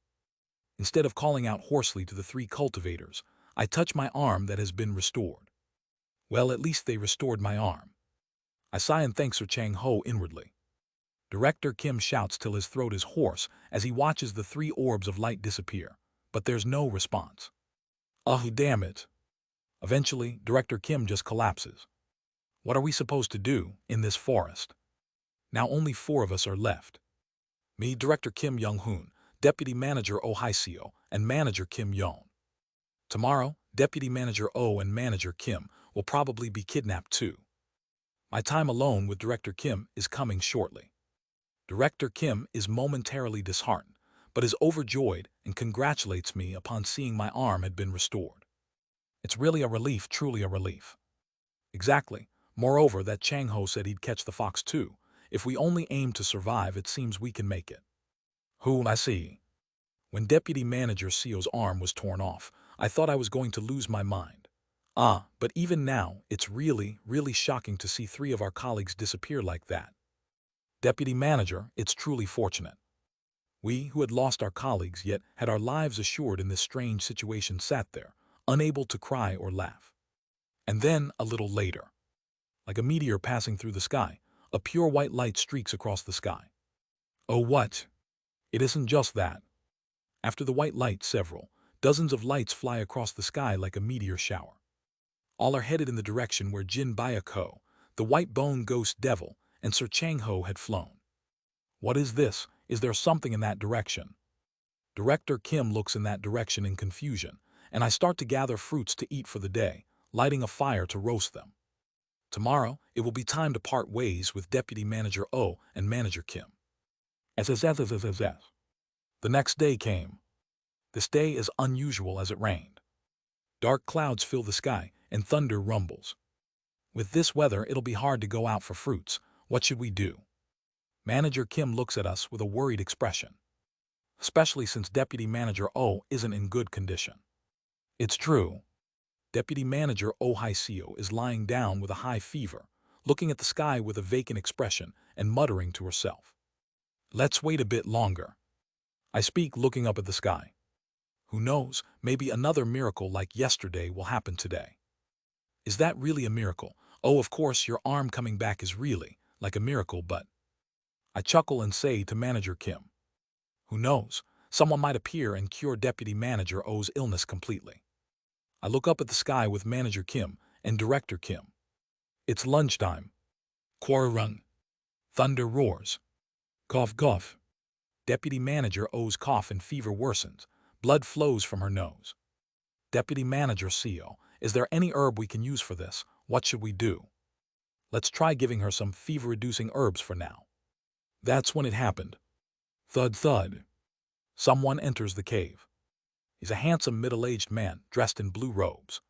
Instead of calling out hoarsely to the 3 cultivators, I touch my arm that has been restored. Well, at least they restored my arm. I sigh and thank Sir Chang Ho inwardly. Director Kim shouts till his throat is hoarse as he watches the 3 orbs of light disappear, but there's no response. Oh, damn it. Eventually, Director Kim just collapses. What are we supposed to do in this forest? Now only 4 of us are left. Me, Director Kim Young-hoon, Deputy Manager Oh Hai-seo, and Manager Kim Yeon. Tomorrow, Deputy Manager Oh and Manager Kim will probably be kidnapped too. My time alone with Director Kim is coming shortly. Director Kim is momentarily disheartened, but is overjoyed and congratulates me upon seeing my arm had been restored. It's really a relief, truly a relief. Exactly. Moreover, that Chang Ho said he'd catch the fox too. If we only aim to survive, it seems we can make it. I see. When Deputy Manager Seo's arm was torn off, I thought I was going to lose my mind. But even now, it's really shocking to see 3 of our colleagues disappear like that. Deputy Manager, it's truly fortunate. We, who had lost our colleagues yet had our lives assured in this strange situation, sat there, unable to cry or laugh. And then, a little later, like a meteor passing through the sky, a pure white light streaks across the sky. Oh, what? It isn't just that. After the white light, dozens of lights fly across the sky like a meteor shower. All are headed in the direction where Jin Byako, the White Bone Ghost Devil, and Sir Chang Ho had flown. What is this? Is there something in that direction? Director Kim looks in that direction in confusion, and I start to gather fruits to eat for the day, lighting a fire to roast them. Tomorrow, it will be time to part ways with Deputy Manager Oh and Manager Kim. The next day came. This day is unusual as it rained. Dark clouds fill the sky, and thunder rumbles. With this weather, it'll be hard to go out for fruits. What should we do? Manager Kim looks at us with a worried expression. Especially since Deputy Manager Oh isn't in good condition. It's true. Deputy Manager Oh Hai-seo is lying down with a high fever, looking at the sky with a vacant expression and muttering to herself. Let's wait a bit longer. I speak, looking up at the sky. Who knows, maybe another miracle like yesterday will happen today. Is that really a miracle? Oh, of course, your arm coming back is really like a miracle, but... I chuckle and say to Manager Kim. Who knows, someone might appear and cure Deputy Manager Oh's illness completely. I look up at the sky with Manager Kim and Director Kim. It's lunchtime. Quarrung. Thunder roars. Cough, cough. Deputy Manager Oh's cough and fever worsens. Blood flows from her nose. Deputy Manager Seo, is there any herb we can use for this? What should we do? Let's try giving her some fever-reducing herbs for now. That's when it happened. Thud, thud. Someone enters the cave. He's a handsome middle-aged man dressed in blue robes.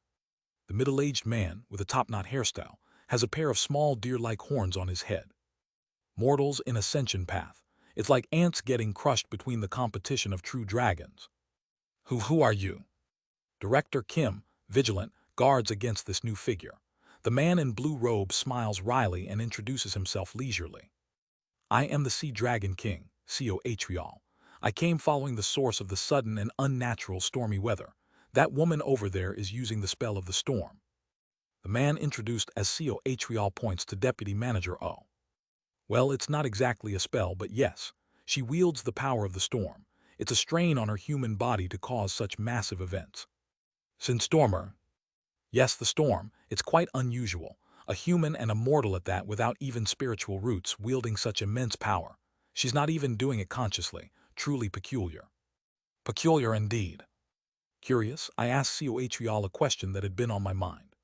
The middle-aged man, with a top-knot hairstyle, has a pair of small deer-like horns on his head. Mortals in Ascension Path. It's like ants getting crushed between the competition of true dragons. Who are you? Director Kim, vigilant, guards against this new figure. The man in blue robe smiles wryly and introduces himself leisurely. I am the Sea Dragon King, Coatreal. I came following the source of the sudden and unnatural stormy weather. That woman over there is using the spell of the storm. The man introduced as Coatreal points to Deputy Manager O. Well, it's not exactly a spell, but yes, she wields the power of the storm. It's a strain on her human body to cause such massive events. Since Stormer, yes, the storm, it's quite unusual. A human and a mortal at that without even spiritual roots wielding such immense power. She's not even doing it consciously. Truly peculiar. Peculiar indeed. Curious, I asked Coatreal a question that had been on my mind.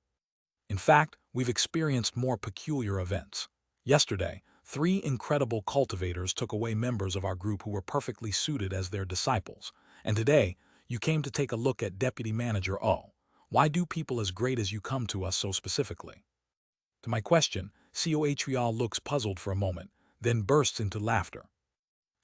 In fact, we've experienced more peculiar events. Yesterday, 3 incredible cultivators took away members of our group who were perfectly suited as their disciples. And today, you came to take a look at Deputy Manager O. Why do people as great as you come to us so specifically? To my question, Coatreal looks puzzled for a moment, then bursts into laughter.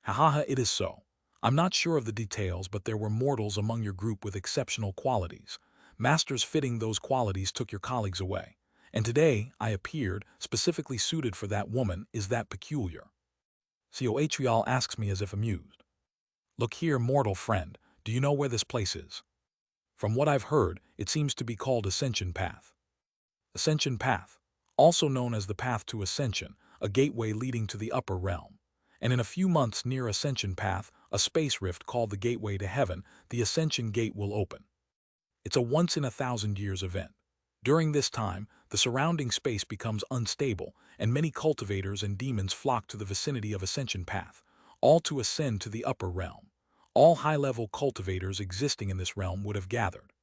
Ha ha ha, it is so. I'm not sure of the details, but there were mortals among your group with exceptional qualities. Masters fitting those qualities took your colleagues away. And today, I appeared, specifically suited for that woman. Is that peculiar? Coatreal asks me as if amused. Look here, mortal friend, do you know where this place is? From what I've heard, it seems to be called Ascension Path. Ascension Path, also known as the Path to Ascension, a gateway leading to the upper realm. And in a few months near Ascension Path, a space rift called the Gateway to Heaven, the Ascension Gate will open. It's a once-in-a-thousand-years event. During this time, the surrounding space becomes unstable, and many cultivators and demons flock to the vicinity of Ascension Path, all to ascend to the upper realm. All high-level cultivators existing in this realm would have gathered.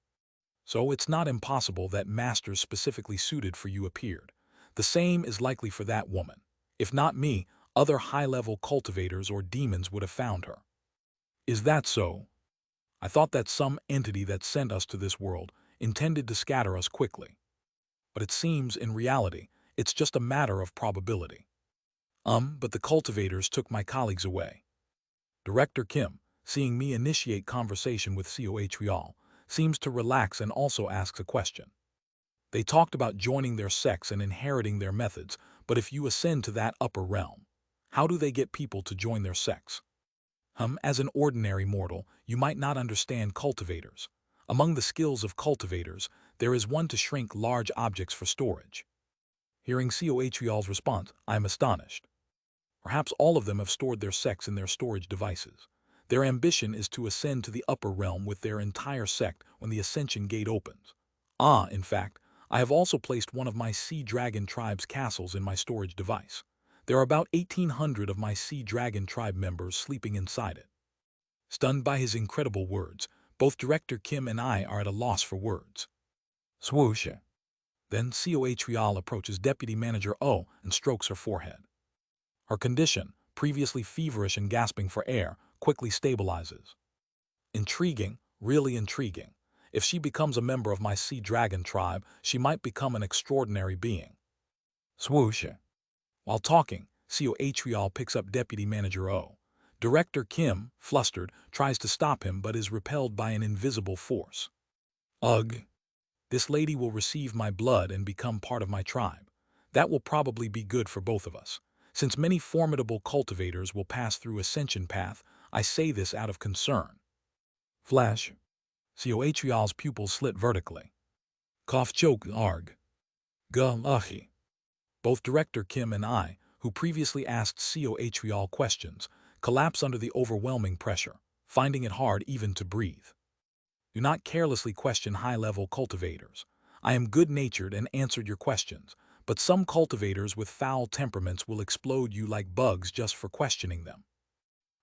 So it's not impossible that masters specifically suited for you appeared. The same is likely for that woman. If not me, other high-level cultivators or demons would have found her. Is that so? I thought that some entity that sent us to this world intended to scatter us quickly. But it seems, in reality, it's just a matter of probability. But the cultivators took my colleagues away. Director Kim, seeing me initiate conversation with Coatreal, seems to relax and also asks a question. They talked about joining their sects and inheriting their methods, but if you ascend to that upper realm, how do they get people to join their sects? As an ordinary mortal, you might not understand cultivators. Among the skills of cultivators, there is one to shrink large objects for storage. Hearing Coatreal's response, I am astonished. Perhaps all of them have stored their sects in their storage devices. Their ambition is to ascend to the upper realm with their entire sect when the Ascension Gate opens. In fact, I have also placed one of my Sea Dragon tribe's castles in my storage device. There are about 1,800 of my Sea Dragon tribe members sleeping inside it. Stunned by his incredible words, both Director Kim and I are at a loss for words. Swoosh. Then Coatreal approaches Deputy Manager O and strokes her forehead. Her condition, previously feverish and gasping for air, quickly stabilizes. Intriguing, really intriguing. If she becomes a member of my Sea Dragon tribe, she might become an extraordinary being. Swoosh. While talking, Coatreal picks up Deputy Manager O. Director Kim, flustered, tries to stop him but is repelled by an invisible force. Ugh. This lady will receive my blood and become part of my tribe. That will probably be good for both of us. Since many formidable cultivators will pass through Ascension Path, I say this out of concern. Flash. Coatreal's pupils slit vertically. Cough choke arg. Gah-ahi. Both Director Kim and I, who previously asked Coatreal questions, collapse under the overwhelming pressure, finding it hard even to breathe. Do not carelessly question high-level cultivators. I am good-natured and answered your questions, but some cultivators with foul temperaments will explode you like bugs just for questioning them.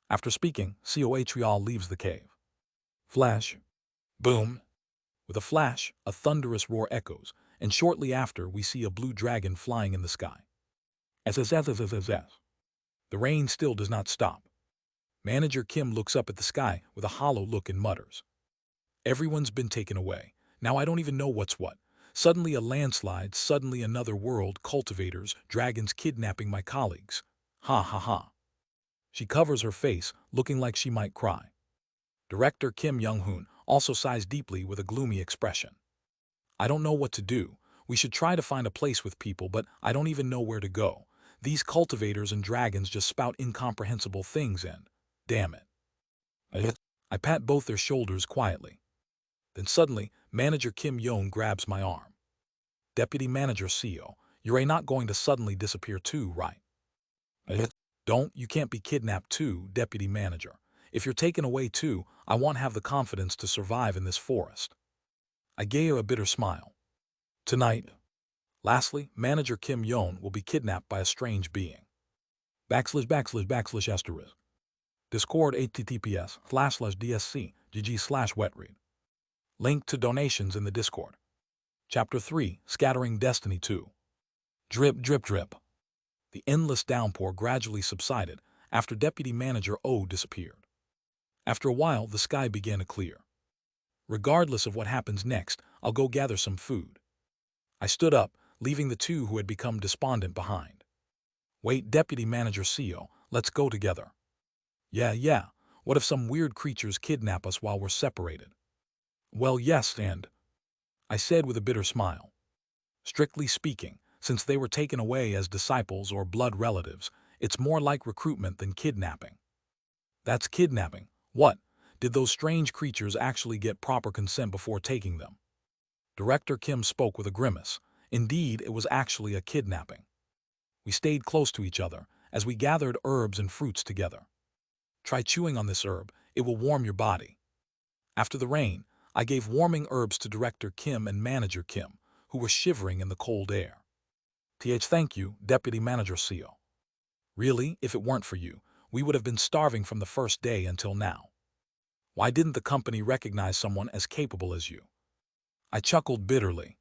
After speaking, Coatreal leaves the cave. Flash. Boom. With a flash, a thunderous roar echoes, and shortly after we see a blue dragon flying in the sky. The rain still does not stop. Manager Kim looks up at the sky with a hollow look and mutters. Everyone's been taken away. Now I don't even know what's what. Suddenly a landslide, suddenly another world, cultivators, dragons kidnapping my colleagues. Ha ha ha. She covers her face, looking like she might cry. Director Kim Young-hoon, also sighs deeply with a gloomy expression. I don't know what to do. We should try to find a place with people, but I don't even know where to go. These cultivators and dragons just spout incomprehensible things and, damn it. I pat both their shoulders quietly. Then suddenly, Manager Kim Yoon grabs my arm. Deputy Manager CEO, you're not going to suddenly disappear too, right? You can't be kidnapped too, Deputy Manager. If you're taken away too, I won't have the confidence to survive in this forest. I gave a bitter smile. Tonight, lastly, Manager Kim Yoon will be kidnapped by a strange being. // Discord https://dsc.gg/wetread. Link to donations in the Discord. Chapter 3, Scattering Destiny 2. Drip, drip, drip. The endless downpour gradually subsided after Deputy Manager O disappeared. After a while, the sky began to clear. Regardless of what happens next, I'll go gather some food. I stood up, leaving the two who had become despondent behind. Wait, Deputy Manager CEO, let's go together. Yeah. What if some weird creatures kidnap us while we're separated? Well, yes, and I said with a bitter smile. Strictly speaking, since they were taken away as disciples or blood relatives, it's more like recruitment than kidnapping. That's kidnapping. What? Did those strange creatures actually get proper consent before taking them? Director Kim spoke with a grimace. Indeed, it was actually a kidnapping. We stayed close to each other as we gathered herbs and fruits together. Try chewing on this herb, it will warm your body. After the rain, I gave warming herbs to Director Kim and Manager Kim, who were shivering in the cold air. Thank you, Deputy Manager CEO. Really, if it weren't for you, we would have been starving from the first day until now. Why didn't the company recognize someone as capable as you? I chuckled bitterly.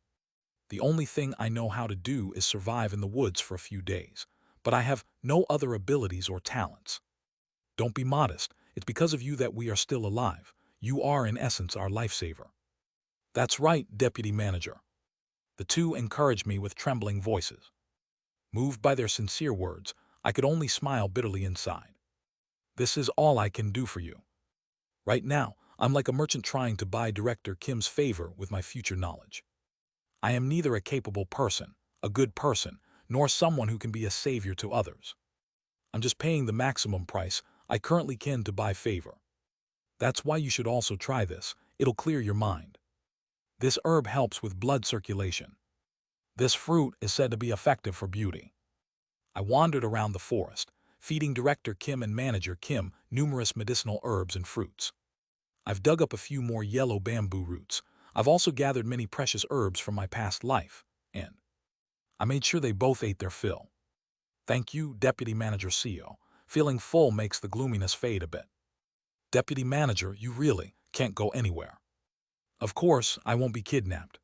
The only thing I know how to do is survive in the woods for a few days, but I have no other abilities or talents. Don't be modest. It's because of you that we are still alive. You are, in essence, our lifesaver. That's right, Deputy Manager. The two encouraged me with trembling voices. Moved by their sincere words, I could only smile bitterly inside. This is all I can do for you. Right now, I'm like a merchant trying to buy Director Kim's favor with my future knowledge. I am neither a capable person, a good person, nor someone who can be a savior to others. I'm just paying the maximum price I currently can to buy favor. That's why you should also try this. It'll clear your mind. This herb helps with blood circulation. This fruit is said to be effective for beauty. I wandered around the forest, feeding Director Kim and Manager Kim numerous medicinal herbs and fruits. I've dug up a few more yellow bamboo roots. I've also gathered many precious herbs from my past life, and I made sure they both ate their fill. Thank you, Deputy Manager CEO. Feeling full makes the gloominess fade a bit. Deputy Manager, you really can't go anywhere. Of course, I won't be kidnapped.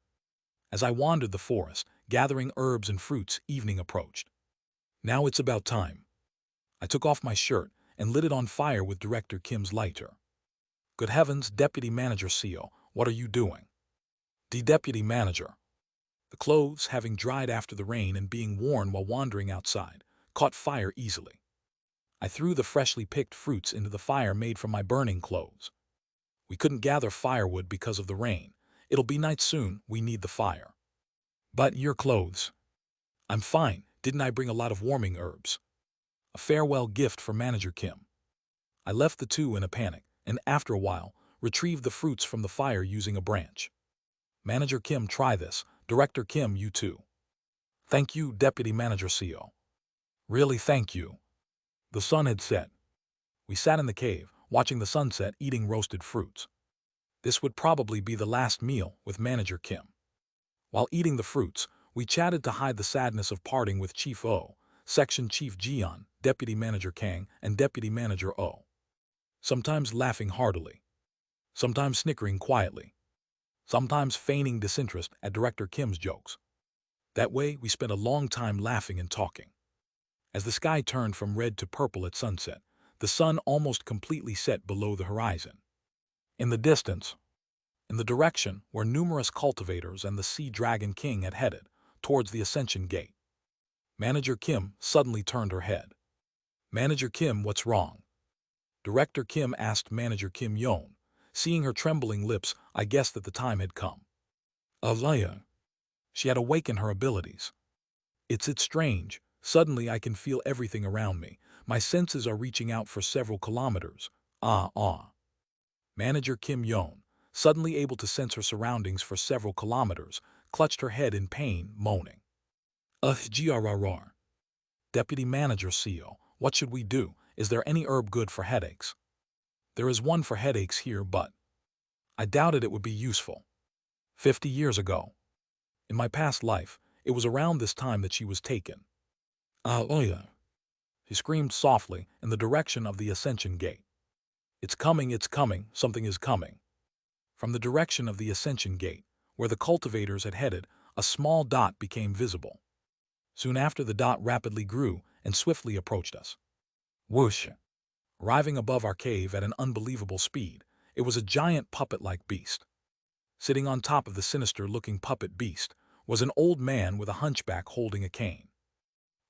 As I wandered the forest, gathering herbs and fruits, evening approached. Now it's about time. I took off my shirt and lit it on fire with Director Kim's lighter. Good heavens, Deputy Manager CEO, what are you doing? Deputy Manager. The clothes, having dried after the rain and being worn while wandering outside, caught fire easily. I threw the freshly picked fruits into the fire made from my burning clothes. We couldn't gather firewood because of the rain. It'll be night soon, we need the fire. But your clothes. I'm fine, didn't I bring a lot of warming herbs? A farewell gift for Manager Kim. I left the two in a panic, and after a while, retrieved the fruits from the fire using a branch. Manager Kim, try this. Director Kim, you too. Thank you, Deputy Manager CEO. Really, thank you. The sun had set. We sat in the cave, watching the sunset, eating roasted fruits. This would probably be the last meal with Manager Kim. While eating the fruits, we chatted to hide the sadness of parting with Chief O, Section Chief Jian, Deputy Manager Kang, and Deputy Manager O. Sometimes laughing heartily. Sometimes snickering quietly. Sometimes feigning disinterest at Director Kim's jokes. That way, we spent a long time laughing and talking. As the sky turned from red to purple at sunset, the sun almost completely set below the horizon. In the distance, in the direction where numerous cultivators and the Sea Dragon King had headed, towards the Ascension Gate. Manager Kim suddenly turned her head. Manager Kim, what's wrong? Director Kim asked Manager Kim Yoon. Seeing her trembling lips, I guessed that the time had come. Alaya. She had awakened her abilities. It's strange. Suddenly I can feel everything around me. My senses are reaching out for several kilometers. Ah. Manager Kim Yeon, suddenly able to sense her surroundings for several kilometers, clutched her head in pain, moaning. Grrr. Deputy Manager CEO, what should we do? Is there any herb good for headaches? There is one for headaches here, but I doubted it would be useful. 50 years ago. In my past life, it was around this time that she was taken. Yeah. She screamed softly in the direction of the Ascension Gate. It's coming, something is coming. From the direction of the Ascension Gate, where the cultivators had headed, a small dot became visible. Soon after, the dot rapidly grew and swiftly approached us. Whoosh! Arriving above our cave at an unbelievable speed, it was a giant puppet-like beast. Sitting on top of the sinister-looking puppet beast was an old man with a hunchback holding a cane.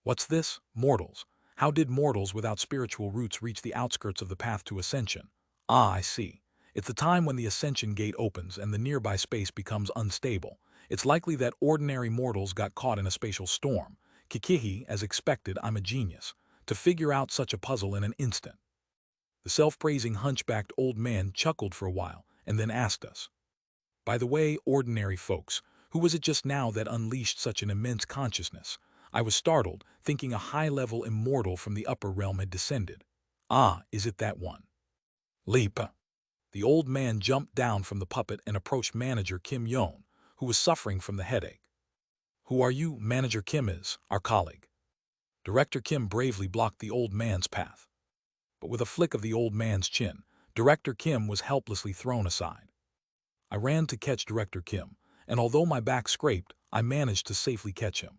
What's this? Mortals. How did mortals without spiritual roots reach the outskirts of the path to ascension? Ah, I see. It's the time when the Ascension Gate opens and the nearby space becomes unstable. It's likely that ordinary mortals got caught in a spatial storm. Kikihi, as expected, I'm a genius. To figure out such a puzzle in an instant. The self-praising hunchbacked old man chuckled for a while and then asked us. By the way, ordinary folks, who was it just now that unleashed such an immense consciousness? I was startled, thinking a high-level immortal from the upper realm had descended. Ah, is it that one? Leap. The old man jumped down from the puppet and approached Manager Kim Yeon, who was suffering from the headache. Who are you? Manager Kim is our colleague. Director Kim bravely blocked the old man's path. But with a flick of the old man's chin, Director Kim was helplessly thrown aside. I ran to catch Director Kim, and although my back scraped, I managed to safely catch him.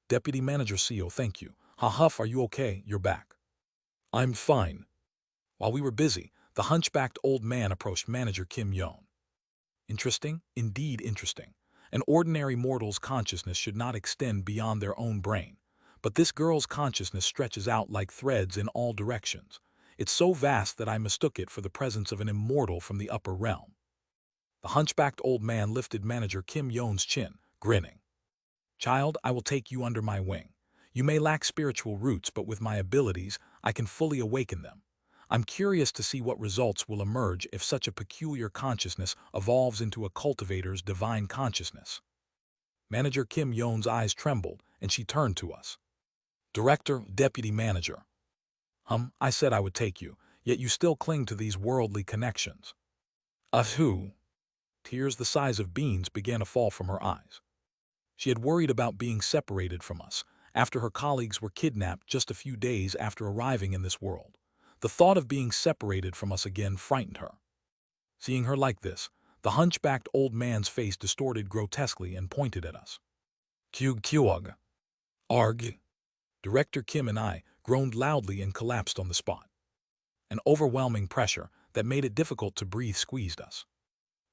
Deputy Manager CEO, thank you. Huff, are you okay? You're back. I'm fine. While we were busy, the hunchbacked old man approached Manager Kim Yeon. Interesting? Indeed interesting. An ordinary mortal's consciousness should not extend beyond their own brain. But this girl's consciousness stretches out like threads in all directions. It's so vast that I mistook it for the presence of an immortal from the upper realm. The hunchbacked old man lifted Manager Kim Yeon's chin, grinning. Child, I will take you under my wing. You may lack spiritual roots, but with my abilities, I can fully awaken them. I'm curious to see what results will emerge if such a peculiar consciousness evolves into a cultivator's divine consciousness. Manager Kim Yeon's eyes trembled, and she turned to us. Director, Deputy Manager. I said I would take you, yet you still cling to these worldly connections. Who? Tears the size of beans began to fall from her eyes. She had worried about being separated from us after her colleagues were kidnapped just a few days after arriving in this world. The thought of being separated from us again frightened her. Seeing her like this, the hunchbacked old man's face distorted grotesquely and pointed at us. Kyug. Arg. Director Kim and I groaned loudly and collapsed on the spot. An overwhelming pressure that made it difficult to breathe squeezed us.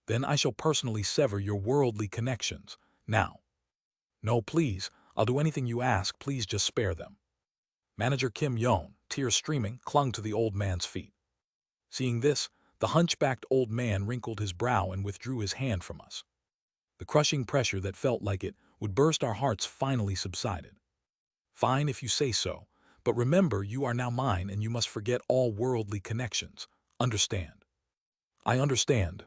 Then I shall personally sever your worldly connections, now. No, please, I'll do anything you ask, please just spare them. Manager Kim Yeon, tears streaming, clung to the old man's feet. Seeing this, the hunchbacked old man wrinkled his brow and withdrew his hand from us. The crushing pressure that felt like it would burst our hearts finally subsided. Fine if you say so, but remember you are now mine and you must forget all worldly connections. Understand? I understand.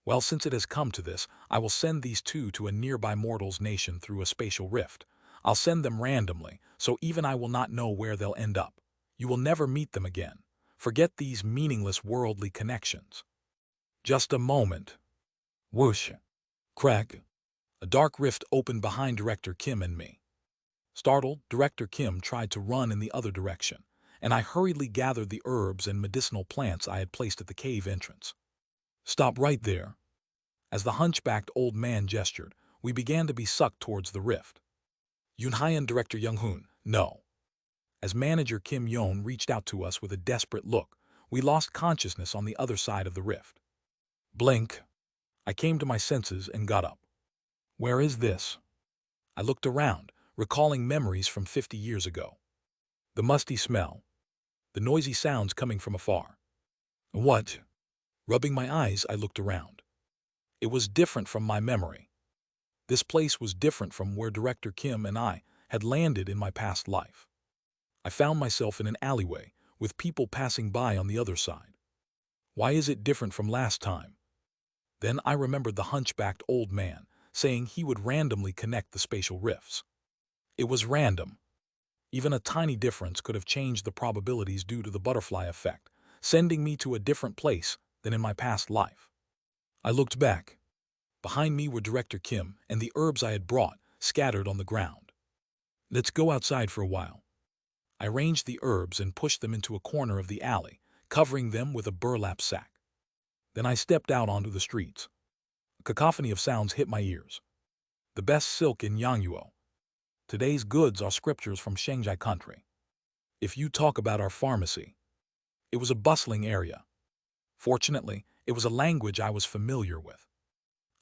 Well, since it has come to this, I will send these two to a nearby mortal's nation through a spatial rift. I'll send them randomly, so even I will not know where they'll end up. You will never meet them again. Forget these meaningless worldly connections. Just a moment. Whoosh. Crack. A dark rift opened behind Director Kim and me. Startled, Director Kim tried to run in the other direction, and I hurriedly gathered the herbs and medicinal plants I had placed at the cave entrance. Stop right there. As the hunchbacked old man gestured, we began to be sucked towards the rift. Yunhyan, Director Young-hoon, no. As Manager Kim Yeon reached out to us with a desperate look, we lost consciousness on the other side of the rift. Blink. I came to my senses and got up. Where is this? I looked around, recalling memories from 50 years ago. The musty smell. The noisy sounds coming from afar. What? Rubbing my eyes, I looked around. It was different from my memory. This place was different from where Director Kim and I had landed in my past life. I found myself in an alleyway, with people passing by on the other side. Why is it different from last time? Then I remembered the hunchbacked old man saying he would randomly connect the spatial rifts. It was random. Even a tiny difference could have changed the probabilities due to the butterfly effect, sending me to a different place than in my past life. I looked back. Behind me were Director Kim and the herbs I had brought scattered on the ground. Let's go outside for a while. I arranged the herbs and pushed them into a corner of the alley, covering them with a burlap sack. Then I stepped out onto the streets. A cacophony of sounds hit my ears. The best silk in Yangguo. Today's goods are scriptures from Shanghai country. If you talk about our pharmacy, it was a bustling area. Fortunately, it was a language I was familiar with.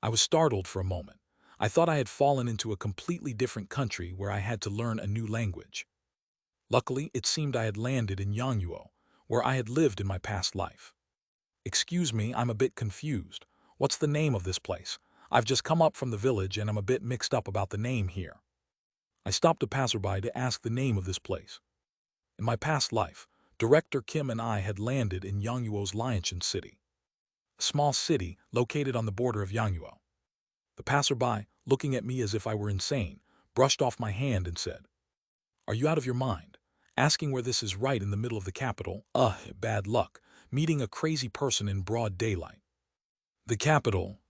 I was startled for a moment. I thought I had fallen into a completely different country where I had to learn a new language. Luckily, it seemed I had landed in Yangguo, where I had lived in my past life. Excuse me, I'm a bit confused. What's the name of this place? I've just come up from the village and I'm a bit mixed up about the name here. I stopped a passerby to ask the name of this place. In my past life, Director Kim and I had landed in Yangguo's Lianshan City, a small city located on the border of Yangguo. The passerby, looking at me as if I were insane, brushed off my hand and said, "Are you out of your mind? Asking where this is right in the middle of the capital? Bad luck, meeting a crazy person in broad daylight." The capital.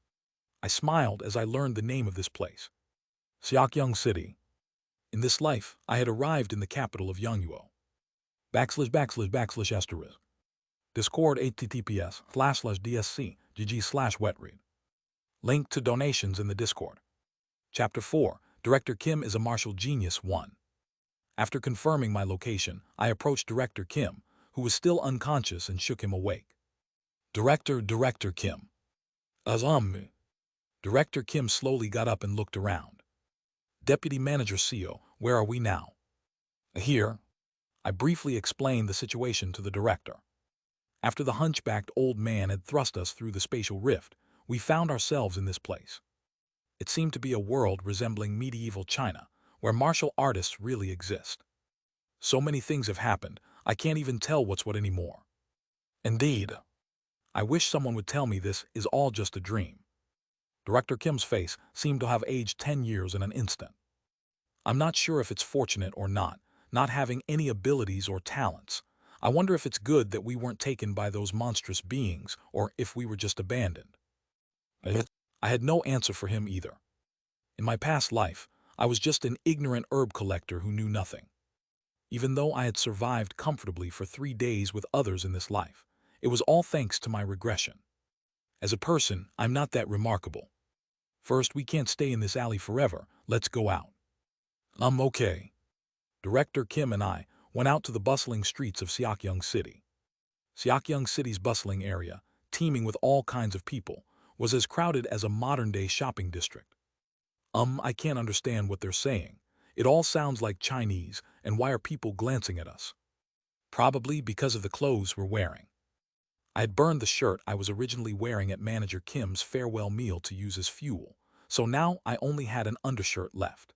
I smiled as I learned the name of this place. Xiaokyung City. In this life, I had arrived in the capital of Yangguo. \\\\\. Discord https://dsc.gg/wetread. Link to donations in the Discord. Chapter 4. Director Kim is a martial genius 1. After confirming my location, I approached Director Kim, who was still unconscious, and shook him awake. Director Kim. Director Kim slowly got up and looked around. Deputy Manager CEO, where are we now? Here. I briefly explained the situation to the director. After the hunchbacked old man had thrust us through the spatial rift, we found ourselves in this place. It seemed to be a world resembling medieval China, where martial artists really exist. So many things have happened, I can't even tell what's what anymore. Indeed. I wish someone would tell me this is all just a dream. Director Kim's face seemed to have aged 10 years in an instant. I'm not sure if it's fortunate or not having any abilities or talents. I wonder if it's good that we weren't taken by those monstrous beings, or if we were just abandoned. I had no answer for him either. In my past life, I was just an ignorant herb collector who knew nothing. Even though I had survived comfortably for 3 days with others in this life, it was all thanks to my regression. As a person, I'm not that remarkable. First, we can't stay in this alley forever. Let's go out. Okay. Director Kim and I went out to the bustling streets of Xiaokyung City. Xiaokyung City's bustling area, teeming with all kinds of people, was as crowded as a modern-day shopping district. I can't understand what they're saying. It all sounds like Chinese, and why are people glancing at us? Probably because of the clothes we're wearing. I had burned the shirt I was originally wearing at Manager Kim's farewell meal to use as fuel, so now I only had an undershirt left.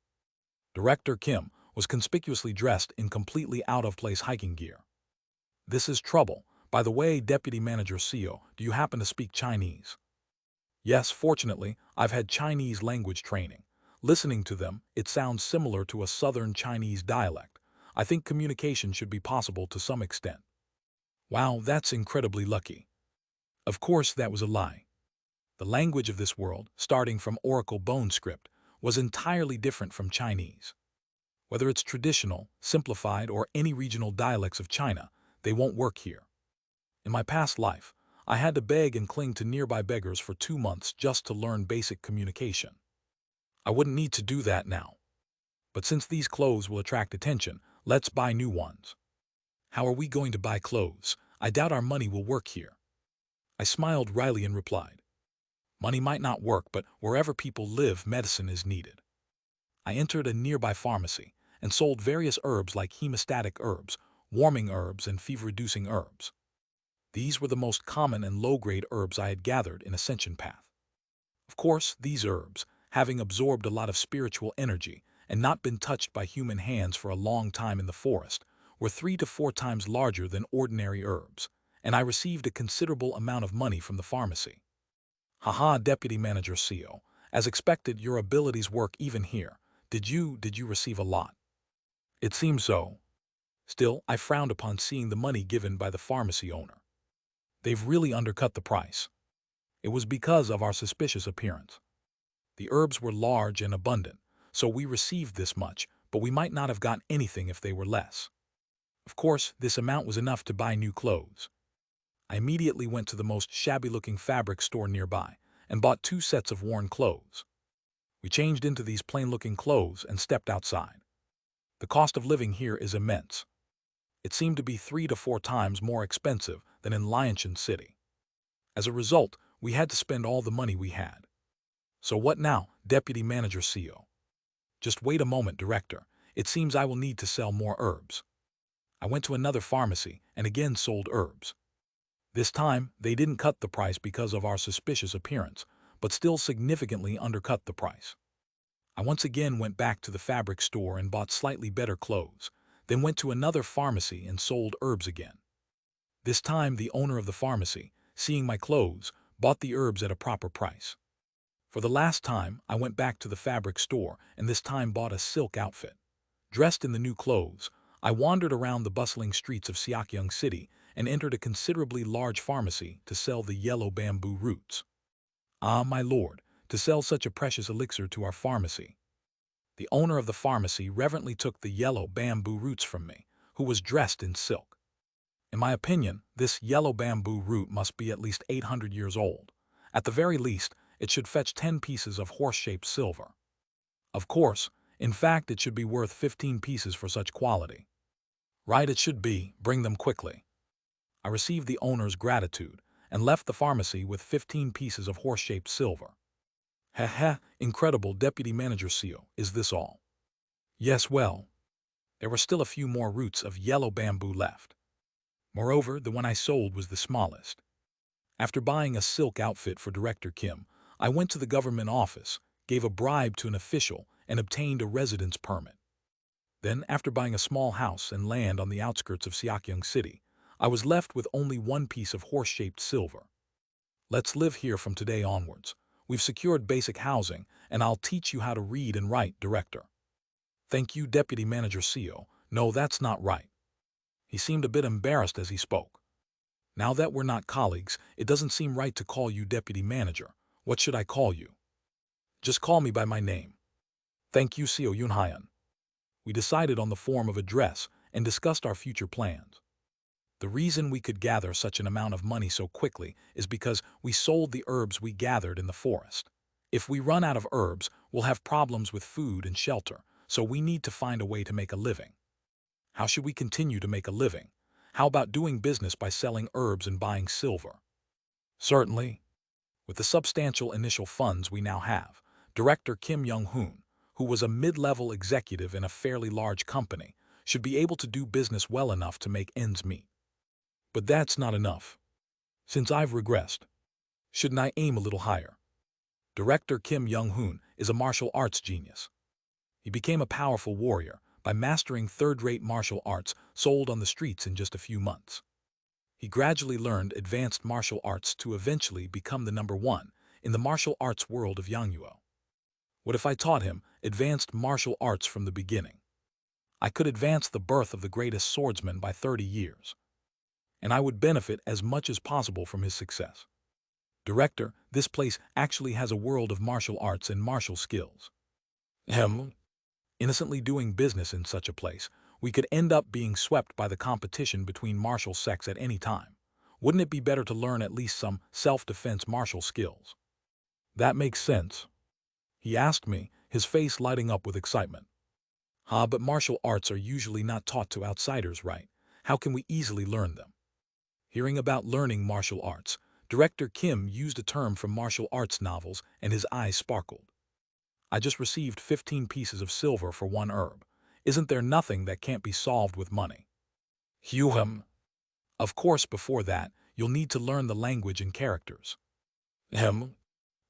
Director Kim was conspicuously dressed in completely out-of-place hiking gear. This is trouble. By the way, Deputy Manager CEO, do you happen to speak Chinese? Yes, fortunately, I've had Chinese language training. Listening to them, it sounds similar to a southern Chinese dialect. I think communication should be possible to some extent. Wow, that's incredibly lucky. Of course, that was a lie. The language of this world, starting from Oracle Bone script, was entirely different from Chinese. Whether it's traditional, simplified, or any regional dialects of China, they won't work here. In my past life, I had to beg and cling to nearby beggars for 2 months just to learn basic communication. I wouldn't need to do that now. But since these clothes will attract attention, let's buy new ones. How are we going to buy clothes? I doubt our money will work here. I smiled wryly and replied, money might not work, but wherever people live, medicine is needed. I entered a nearby pharmacy and sold various herbs like hemostatic herbs, warming herbs, and fever-reducing herbs. These were the most common and low-grade herbs I had gathered in Ascension Path. Of course, these herbs, having absorbed a lot of spiritual energy and not been touched by human hands for a long time in the forest, were 3 to 4 times larger than ordinary herbs, and I received a considerable amount of money from the pharmacy. Haha, Deputy Manager CO. As expected, your abilities work even here. Did you receive a lot? It seems so. Still, I frowned upon seeing the money given by the pharmacy owner. They've really undercut the price. It was because of our suspicious appearance. The herbs were large and abundant, so we received this much, but we might not have gotten anything if they were less. Of course, this amount was enough to buy new clothes. I immediately went to the most shabby-looking fabric store nearby and bought 2 sets of worn clothes. We changed into these plain-looking clothes and stepped outside. The cost of living here is immense. It seemed to be 3 to 4 times more expensive than in Lianshan City. As a result, we had to spend all the money we had. So what now, Deputy Manager CO? Just wait a moment, Director. It seems I will need to sell more herbs. I went to another pharmacy and again sold herbs. This time, they didn't cut the price because of our suspicious appearance, but still significantly undercut the price. I once again went back to the fabric store and bought slightly better clothes, then went to another pharmacy and sold herbs again. This time, the owner of the pharmacy, seeing my clothes, bought the herbs at a proper price. For the last time, I went back to the fabric store and this time bought a silk outfit. Dressed in the new clothes, I wandered around the bustling streets of Siakyung City and entered a considerably large pharmacy to sell the yellow bamboo roots. Ah, my lord, to sell such a precious elixir to our pharmacy. The owner of the pharmacy reverently took the yellow bamboo roots from me, who was dressed in silk. In my opinion, this yellow bamboo root must be at least 800 years old. At the very least, it should fetch 10 pieces of horse-shaped silver. Of course, in fact, it should be worth 15 pieces for such quality. Right, it should be. Bring them quickly. I received the owner's gratitude and left the pharmacy with 15 pieces of horse-shaped silver. Heh, incredible, Deputy Manager CO. Is this all? Yes, well, there were still a few more roots of yellow bamboo left. Moreover, the one I sold was the smallest. After buying a silk outfit for Director Kim, I went to the government office, gave a bribe to an official, and obtained a residence permit. Then, after buying a small house and land on the outskirts of Siakyung City, I was left with only 1 piece of horse-shaped silver. Let's live here from today onwards. We've secured basic housing, and I'll teach you how to read and write, Director. Thank you, Deputy Manager CO. No, that's not right. He seemed a bit embarrassed as he spoke. Now that we're not colleagues, it doesn't seem right to call you Deputy Manager. What should I call you? Just call me by my name. Thank you, CO Yunhyan. We decided on the form of address and discussed our future plans. The reason we could gather such an amount of money so quickly is because we sold the herbs we gathered in the forest. If we run out of herbs, we'll have problems with food and shelter, so we need to find a way to make a living. How should we continue to make a living? How about doing business by selling herbs and buying silver? Certainly. With the substantial initial funds we now have, Director Kim Young-hoon, who was a mid-level executive in a fairly large company, should be able to do business well enough to make ends meet. But that's not enough. Since I've regressed, shouldn't I aim a little higher? Director Kim Young-hoon is a martial arts genius. He became a powerful warrior by mastering third-rate martial arts sold on the streets in just a few months. He gradually learned advanced martial arts to eventually become the #1 in the martial arts world of Yangnuo. What if I taught him advanced martial arts from the beginning? I could advance the birth of the greatest swordsman by 30 years. And I would benefit as much as possible from his success. Director, this place actually has a world of martial arts and martial skills. Innocently doing business in such a place, we could end up being swept by the competition between martial sects at any time. Wouldn't it be better to learn at least some self-defense martial skills? That makes sense. He asked me, his face lighting up with excitement. But martial arts are usually not taught to outsiders, right? How can we easily learn them? Hearing about learning martial arts, Director Kim used a term from martial arts novels and his eyes sparkled. I just received 15 pieces of silver for 1 herb. Isn't there nothing that can't be solved with money? Of course, before that, you'll need to learn the language and characters. Ahem.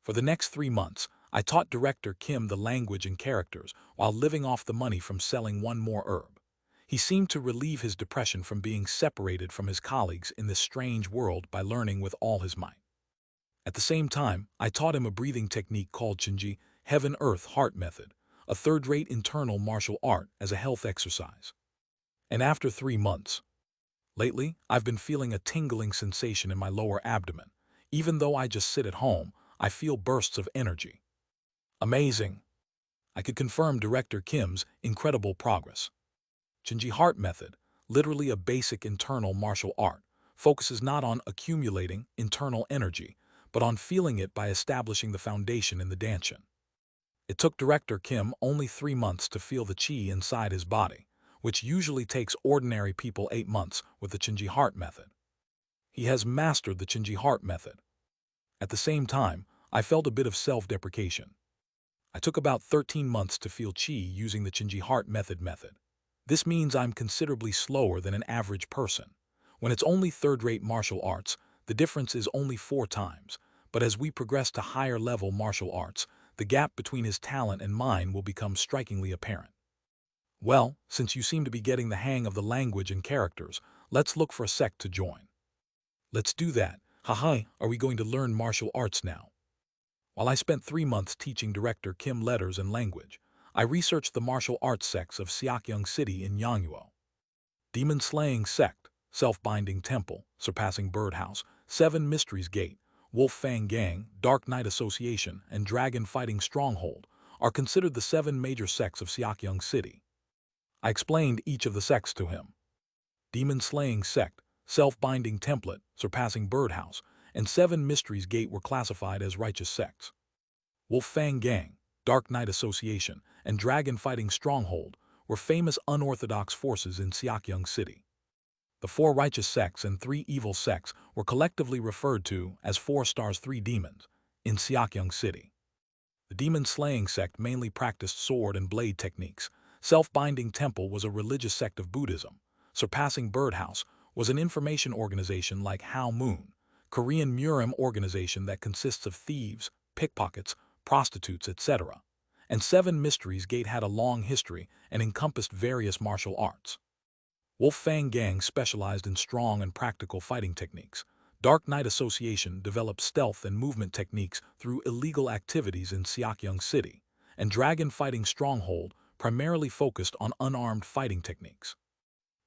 For the next 3 months, I taught Director Kim the language and characters while living off the money from selling one more herb. He seemed to relieve his depression from being separated from his colleagues in this strange world by learning with all his might. At the same time, I taught him a breathing technique called Chinji, Heaven-Earth Heart Method, a third-rate internal martial art as a health exercise. And after 3 months, lately, I've been feeling a tingling sensation in my lower abdomen. Even though I just sit at home, I feel bursts of energy. Amazing! I could confirm Director Kim's incredible progress. Chinji Heart Method, literally a basic internal martial art, focuses not on accumulating internal energy, but on feeling it by establishing the foundation in the danshin. It took Director Kim only 3 months to feel the chi inside his body, which usually takes ordinary people 8 months with the Chinji Heart Method. He has mastered the Chinji Heart Method. At the same time, I felt a bit of self-deprecation. I took about 13 months to feel chi using the Chinji Heart Method. This means I'm considerably slower than an average person. When it's only third-rate martial arts, the difference is only 4 times, but as we progress to higher-level martial arts, the gap between his talent and mine will become strikingly apparent. Well, since you seem to be getting the hang of the language and characters, let's look for a sect to join. Let's do that. Haha, are we going to learn martial arts now? While I spent 3 months teaching Director Kim letters and language, I researched the martial arts sects of Seokyung City in Yangwoo. Demon-slaying sect, self-binding temple, surpassing birdhouse, 7 mysteries gate, wolf fang gang, dark night association, and dragon-fighting stronghold are considered the 7 major sects of Seokyung City. I explained each of the sects to him. Demon-slaying sect, self-binding template, surpassing birdhouse, and 7 mysteries gate were classified as righteous sects. Wolf fang gang, dark night association, and dragon-fighting stronghold were famous unorthodox forces in Seokyung City. The 4 righteous sects and 3 evil sects were collectively referred to as 4 stars 3 demons in Seokyung City. The demon-slaying sect mainly practiced sword and blade techniques. Self-binding temple was a religious sect of Buddhism. Surpassing birdhouse was an information organization like How Moon, Korean Murim organization that consists of thieves, pickpockets, prostitutes, etc. And 7 Mysteries Gate had a long history and encompassed various martial arts. Wolf Fang Gang specialized in strong and practical fighting techniques. Dark Night Association developed stealth and movement techniques through illegal activities in Seokyung City, and Dragon Fighting Stronghold primarily focused on unarmed fighting techniques.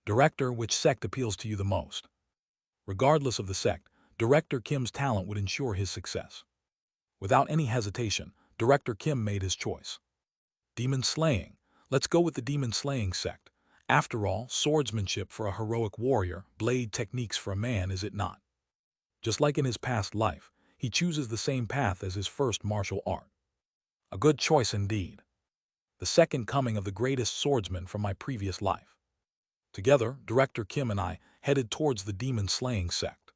Director, which sect appeals to you the most? Regardless of the sect, Director Kim's talent would ensure his success. Without any hesitation, Director Kim made his choice. Demon Slaying. Let's go with the Demon Slaying sect. After all, swordsmanship for a heroic warrior, blade techniques for a man, is it not? Just like in his past life, he chooses the same path as his first martial art. A good choice indeed. The second coming of the greatest swordsman from my previous life. Together, Director Kim and I headed towards the Demon Slaying sect.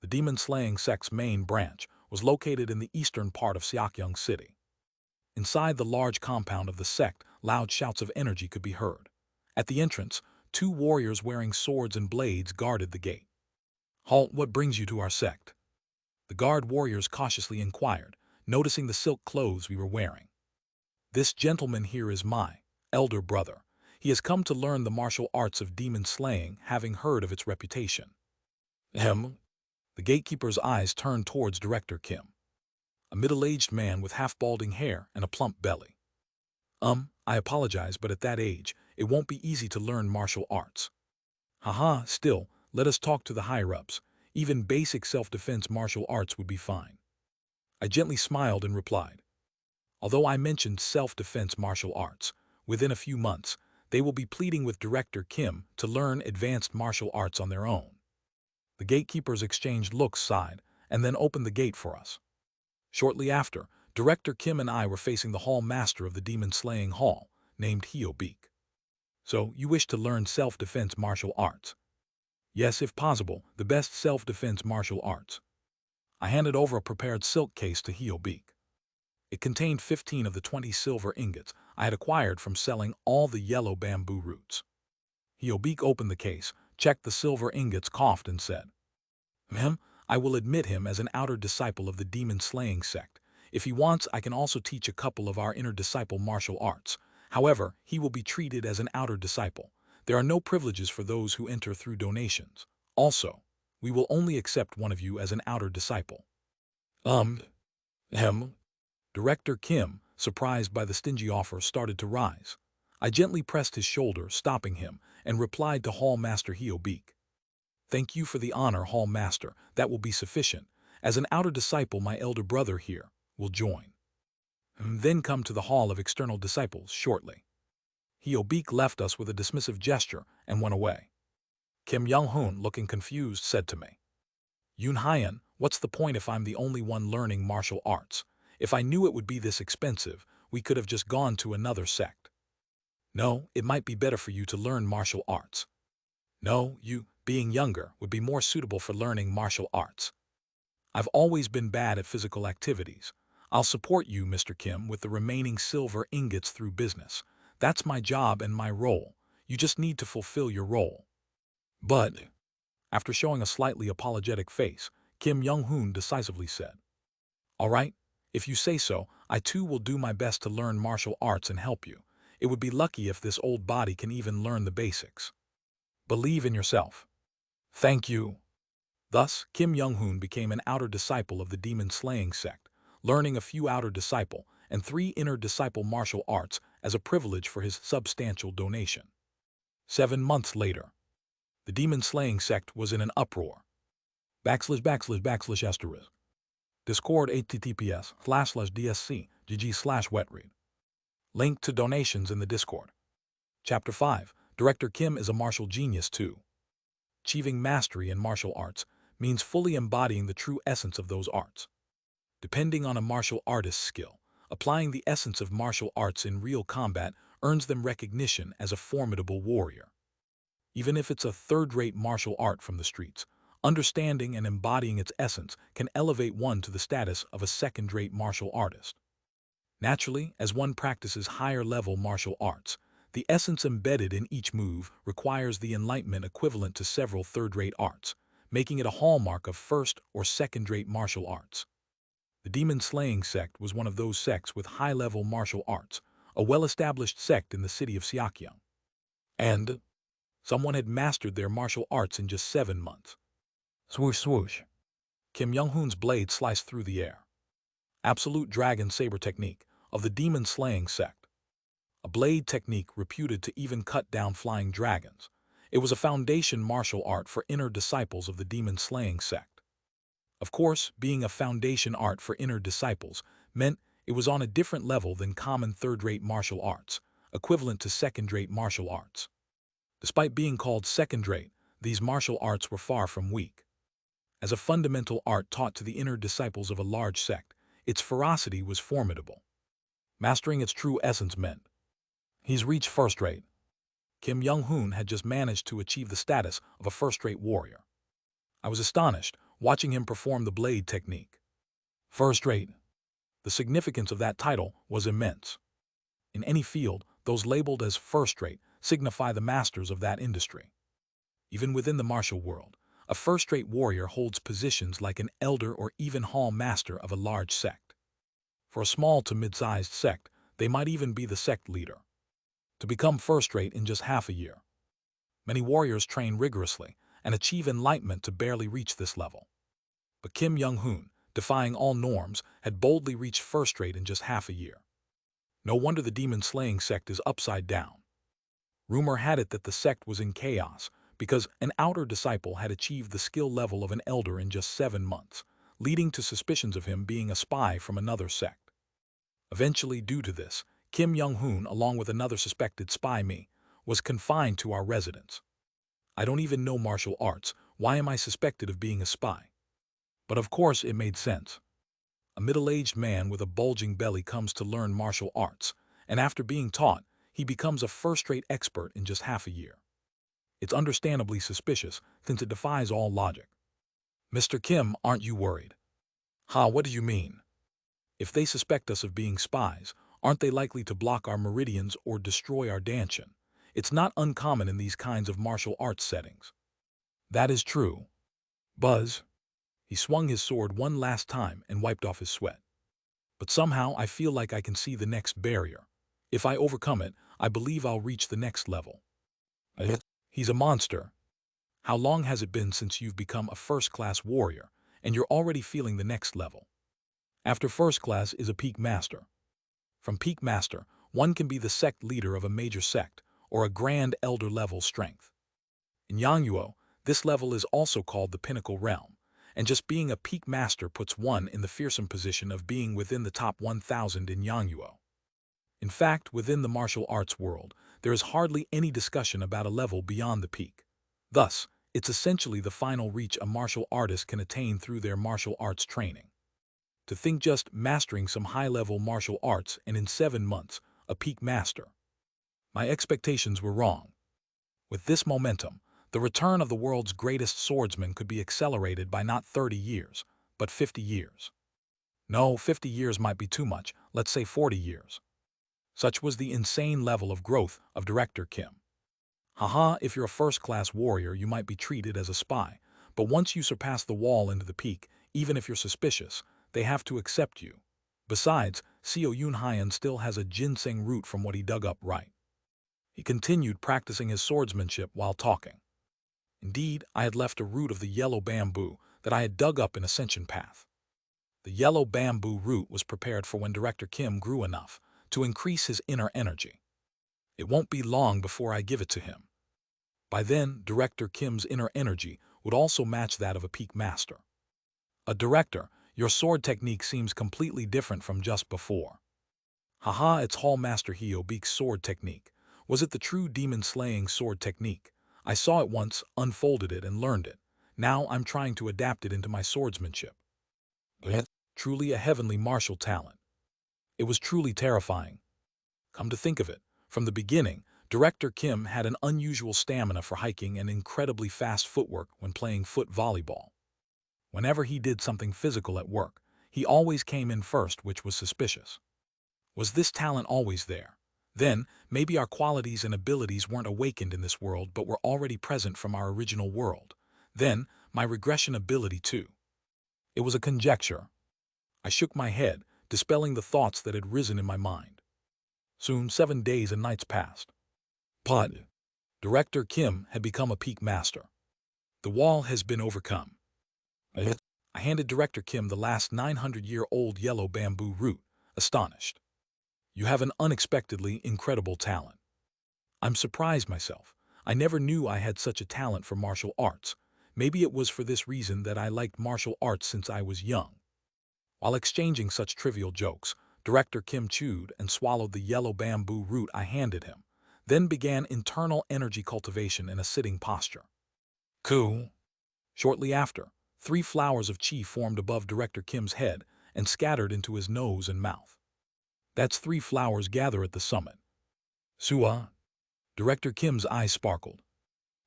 The Demon Slaying sect's main branch was located in the eastern part of Seokyung City. Inside the large compound of the sect, loud shouts of energy could be heard. At the entrance, 2 warriors wearing swords and blades guarded the gate. "Halt, what brings you to our sect?" The guard warriors cautiously inquired, noticing the silk clothes we were wearing. "This gentleman here is my elder brother. He has come to learn the martial arts of demon slaying, having heard of its reputation." Ahem. The gatekeeper's eyes turned towards Director Kim, a middle-aged man with half-balding hair and a plump belly. I apologize, but at that age, it won't be easy to learn martial arts." "Haha, still, let us talk to the higher-ups. Even basic self-defense martial arts would be fine." I gently smiled and replied, "Although I mentioned self-defense martial arts, within a few months, they will be pleading with Director Kim to learn advanced martial arts on their own." The gatekeepers exchanged looks, sighed, and then opened the gate for us. Shortly after, Director Kim and I were facing the hall master of the demon-slaying hall, named Hyo-beek. "So, you wish to learn self-defense martial arts?" "Yes, if possible, the best self-defense martial arts." I handed over a prepared silk case to Hyo-beek. It contained 15 of the 20 silver ingots I had acquired from selling all the yellow bamboo roots. Hyo-beek opened the case, checked the silver ingots, coughed, and said, Him, I will admit him as an outer disciple of the demon-slaying sect. If he wants, I can also teach a couple of our inner disciple martial arts. However, he will be treated as an outer disciple. There are no privileges for those who enter through donations. Also, we will only accept one of you as an outer disciple. Him. Director Kim, surprised by the stingy offer, started to rise. I gently pressed his shoulder, stopping him, and replied to Hall Master Hiobeek. Thank you for the honor, Hall Master. That will be sufficient. As an outer disciple, my elder brother here will join. Then come to the Hall of External Disciples shortly. Hiobeek left us with a dismissive gesture and went away. Kim Young-hoon, looking confused, said to me, Yoon Hyan, what's the point if I'm the only one learning martial arts? If I knew it would be this expensive, we could have just gone to another sect. No, it might be better for you to learn martial arts. No, you, being younger, would be more suitable for learning martial arts. I've always been bad at physical activities. I'll support you, Mr. Kim, with the remaining silver ingots through business. That's my job and my role. You just need to fulfill your role. But, after showing a slightly apologetic face, Kim Young-hoon decisively said, All right, if you say so, I too will do my best to learn martial arts and help you. It would be lucky if this old body can even learn the basics. Believe in yourself. Thank you. Thus, Kim Young-hoon became an outer disciple of the demon-slaying sect, learning a few outer disciple and 3 inner disciple martial arts as a privilege for his substantial donation. 7 months later, the demon-slaying sect was in an uproar. // Discord https://dsc/gg/wetread. Link to donations in the Discord. Chapter 5. Director Kim is a martial genius too. Achieving mastery in martial arts means fully embodying the true essence of those arts. Depending on a martial artist's skill, applying the essence of martial arts in real combat earns them recognition as a formidable warrior. Even if it's a third-rate martial art from the streets, understanding and embodying its essence can elevate one to the status of a second-rate martial artist. Naturally, as one practices higher-level martial arts, the essence embedded in each move requires the enlightenment equivalent to several third-rate arts, making it a hallmark of first- or second-rate martial arts. The demon-slaying sect was one of those sects with high-level martial arts, a well-established sect in the city of Seokyeong. And someone had mastered their martial arts in just 7 months. Swoosh swoosh. Kim Young-hoon's blade sliced through the air. Absolute dragon saber technique of the demon-slaying sect. A blade technique reputed to even cut down flying dragons. It was a foundation martial art for inner disciples of the demon-slaying sect. Of course, being a foundation art for inner disciples meant it was on a different level than common third-rate martial arts, equivalent to second-rate martial arts. Despite being called second-rate, these martial arts were far from weak. As a fundamental art taught to the inner disciples of a large sect, its ferocity was formidable. Mastering its true essence meant he's reached first-rate. Kim Young-hoon had just managed to achieve the status of a first-rate warrior. I was astonished, watching him perform the blade technique. First-rate. The significance of that title was immense. In any field, those labeled as first-rate signify the masters of that industry. Even within the martial world, a first-rate warrior holds positions like an elder or even hall master of a large sect. For a small to mid-sized sect, they might even be the sect leader. To become first-rate in just half a year. Many warriors train rigorously and achieve enlightenment to barely reach this level. But Kim Young-hoon, defying all norms, had boldly reached first-rate in just half a year. No wonder the demon-slaying sect is upside down. Rumor had it that the sect was in chaos because an outer disciple had achieved the skill level of an elder in just 7 months, leading to suspicions of him being a spy from another sect. Eventually, due to this, Kim Young-hoon, along with another suspected spy, was confined to our residence. I don't even know martial arts. Why am I suspected of being a spy? But of course it made sense. A middle-aged man with a bulging belly comes to learn martial arts, and after being taught, he becomes a first-rate expert in just half a year. It's understandably suspicious, since it defies all logic. Mr. Kim, aren't you worried? What do you mean? If they suspect us of being spies, aren't they likely to block our meridians or destroy our danshin? It's not uncommon in these kinds of martial arts settings. That is true. Buzz. He swung his sword one last time and wiped off his sweat. But somehow I feel like I can see the next barrier. If I overcome it, I believe I'll reach the next level. He's a monster. How long has it been since you've become a first-class warrior, and you're already feeling the next level? After first class is a peak master. From peak master, one can be the sect leader of a major sect, or a grand elder level strength. In Yangyuo, this level is also called the pinnacle realm, and just being a peak master puts one in the fearsome position of being within the top 1,000 in Yangyuo. In fact, within the martial arts world, there is hardly any discussion about a level beyond the peak. Thus, it's essentially the final reach a martial artist can attain through their martial arts training. To think just mastering some high-level martial arts and in 7 months, a peak master. My expectations were wrong. With this momentum, the return of the world's greatest swordsman could be accelerated by not 30 years, but 50 years. No, 50 years might be too much, let's say 40 years. Such was the insane level of growth of Director Kim. Haha, if you're a first-class warrior, you might be treated as a spy, but once you surpass the wall into the peak, even if you're suspicious, they have to accept you. Besides, Seo Yunhyan still has a ginseng root from what he dug up right. He continued practicing his swordsmanship while talking. Indeed, I had left a root of the yellow bamboo that I had dug up in Ascension Path. The yellow bamboo root was prepared for when Director Kim grew enough to increase his inner energy. It won't be long before I give it to him. By then, Director Kim's inner energy would also match that of a peak master. A director, your sword technique seems completely different from just before. Haha, it's Hall Master Hyobeek's sword technique. Was it the true demon-slaying sword technique? I saw it once, unfolded it, and learned it. Now I'm trying to adapt it into my swordsmanship. Truly a heavenly martial talent. It was truly terrifying. Come to think of it, from the beginning, Director Kim had an unusual stamina for hiking and incredibly fast footwork when playing foot volleyball. Whenever he did something physical at work, he always came in first, which was suspicious. Was this talent always there? Then, maybe our qualities and abilities weren't awakened in this world but were already present from our original world. Then, my regression ability too. It was a conjecture. I shook my head, dispelling the thoughts that had risen in my mind. Soon 7 days and nights passed. Pod. Director Kim had become a peak master. The wall has been overcome. I handed Director Kim the last 900-year-old yellow bamboo root, astonished. You have an unexpectedly incredible talent. I'm surprised myself. I never knew I had such a talent for martial arts. Maybe it was for this reason that I liked martial arts since I was young. While exchanging such trivial jokes, Director Kim chewed and swallowed the yellow bamboo root I handed him, then began internal energy cultivation in a sitting posture. Cool. Shortly after, 3 flowers of chi formed above Director Kim's head and scattered into his nose and mouth. That's 3 flowers gather at the summit. Sua. Director Kim's eyes sparkled.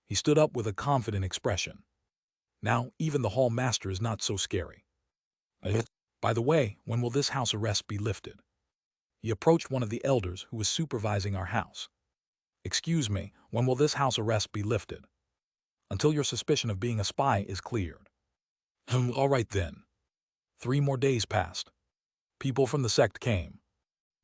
He stood up with a confident expression. Now, even the hall master is not so scary. By the way, when will this house arrest be lifted? He approached one of the elders who was supervising our house. Excuse me, when will this house arrest be lifted? Until your suspicion of being a spy is cleared. All right then. 3 more days passed. People from the sect came.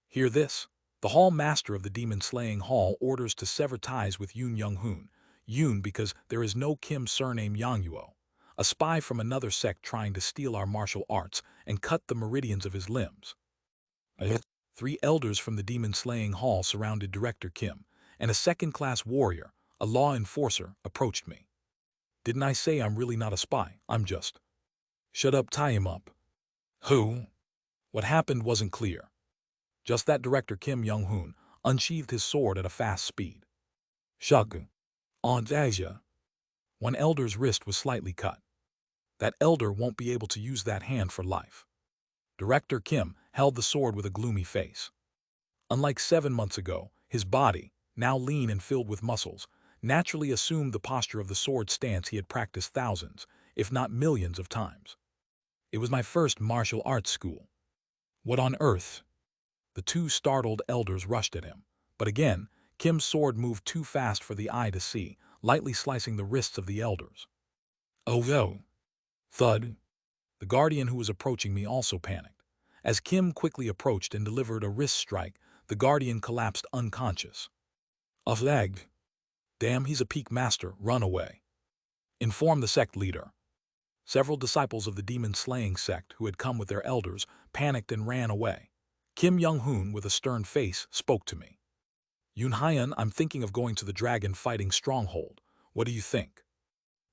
Hear this? The hall master of the demon-slaying hall orders to sever ties with Yoon Young-hoon. Yoon because there is no Kim surname Yangyuo, a spy from another sect trying to steal our martial arts and cut the meridians of his limbs. 3 elders from the demon-slaying hall surrounded Director Kim, and a second-class warrior, a law enforcer, approached me. Didn't I say I'm really not a spy? I'm just... Shut up, tie him up. Who? What happened wasn't clear. Just that Director Kim Young-hoon unsheathed his sword at a fast speed. Shug. Aunt Asia. One elder's wrist was slightly cut. That elder won't be able to use that hand for life. Director Kim held the sword with a gloomy face. Unlike 7 months ago, his body, now lean and filled with muscles, naturally assumed the posture of the sword stance he had practiced thousands, if not millions of times. It was my first martial arts school. What on earth? The 2 startled elders rushed at him, but again, Kim's sword moved too fast for the eye to see, lightly slicing the wrists of the elders. Oh no! Thud! The guardian who was approaching me also panicked. As Kim quickly approached and delivered a wrist strike, the guardian collapsed unconscious. A flag. Damn, he's a peak master, run away. Informed the sect leader. Several disciples of the demon-slaying sect who had come with their elders panicked and ran away. Kim Young-hoon, with a stern face, spoke to me. Yoon-hyun, I'm thinking of going to the dragon-fighting stronghold. What do you think?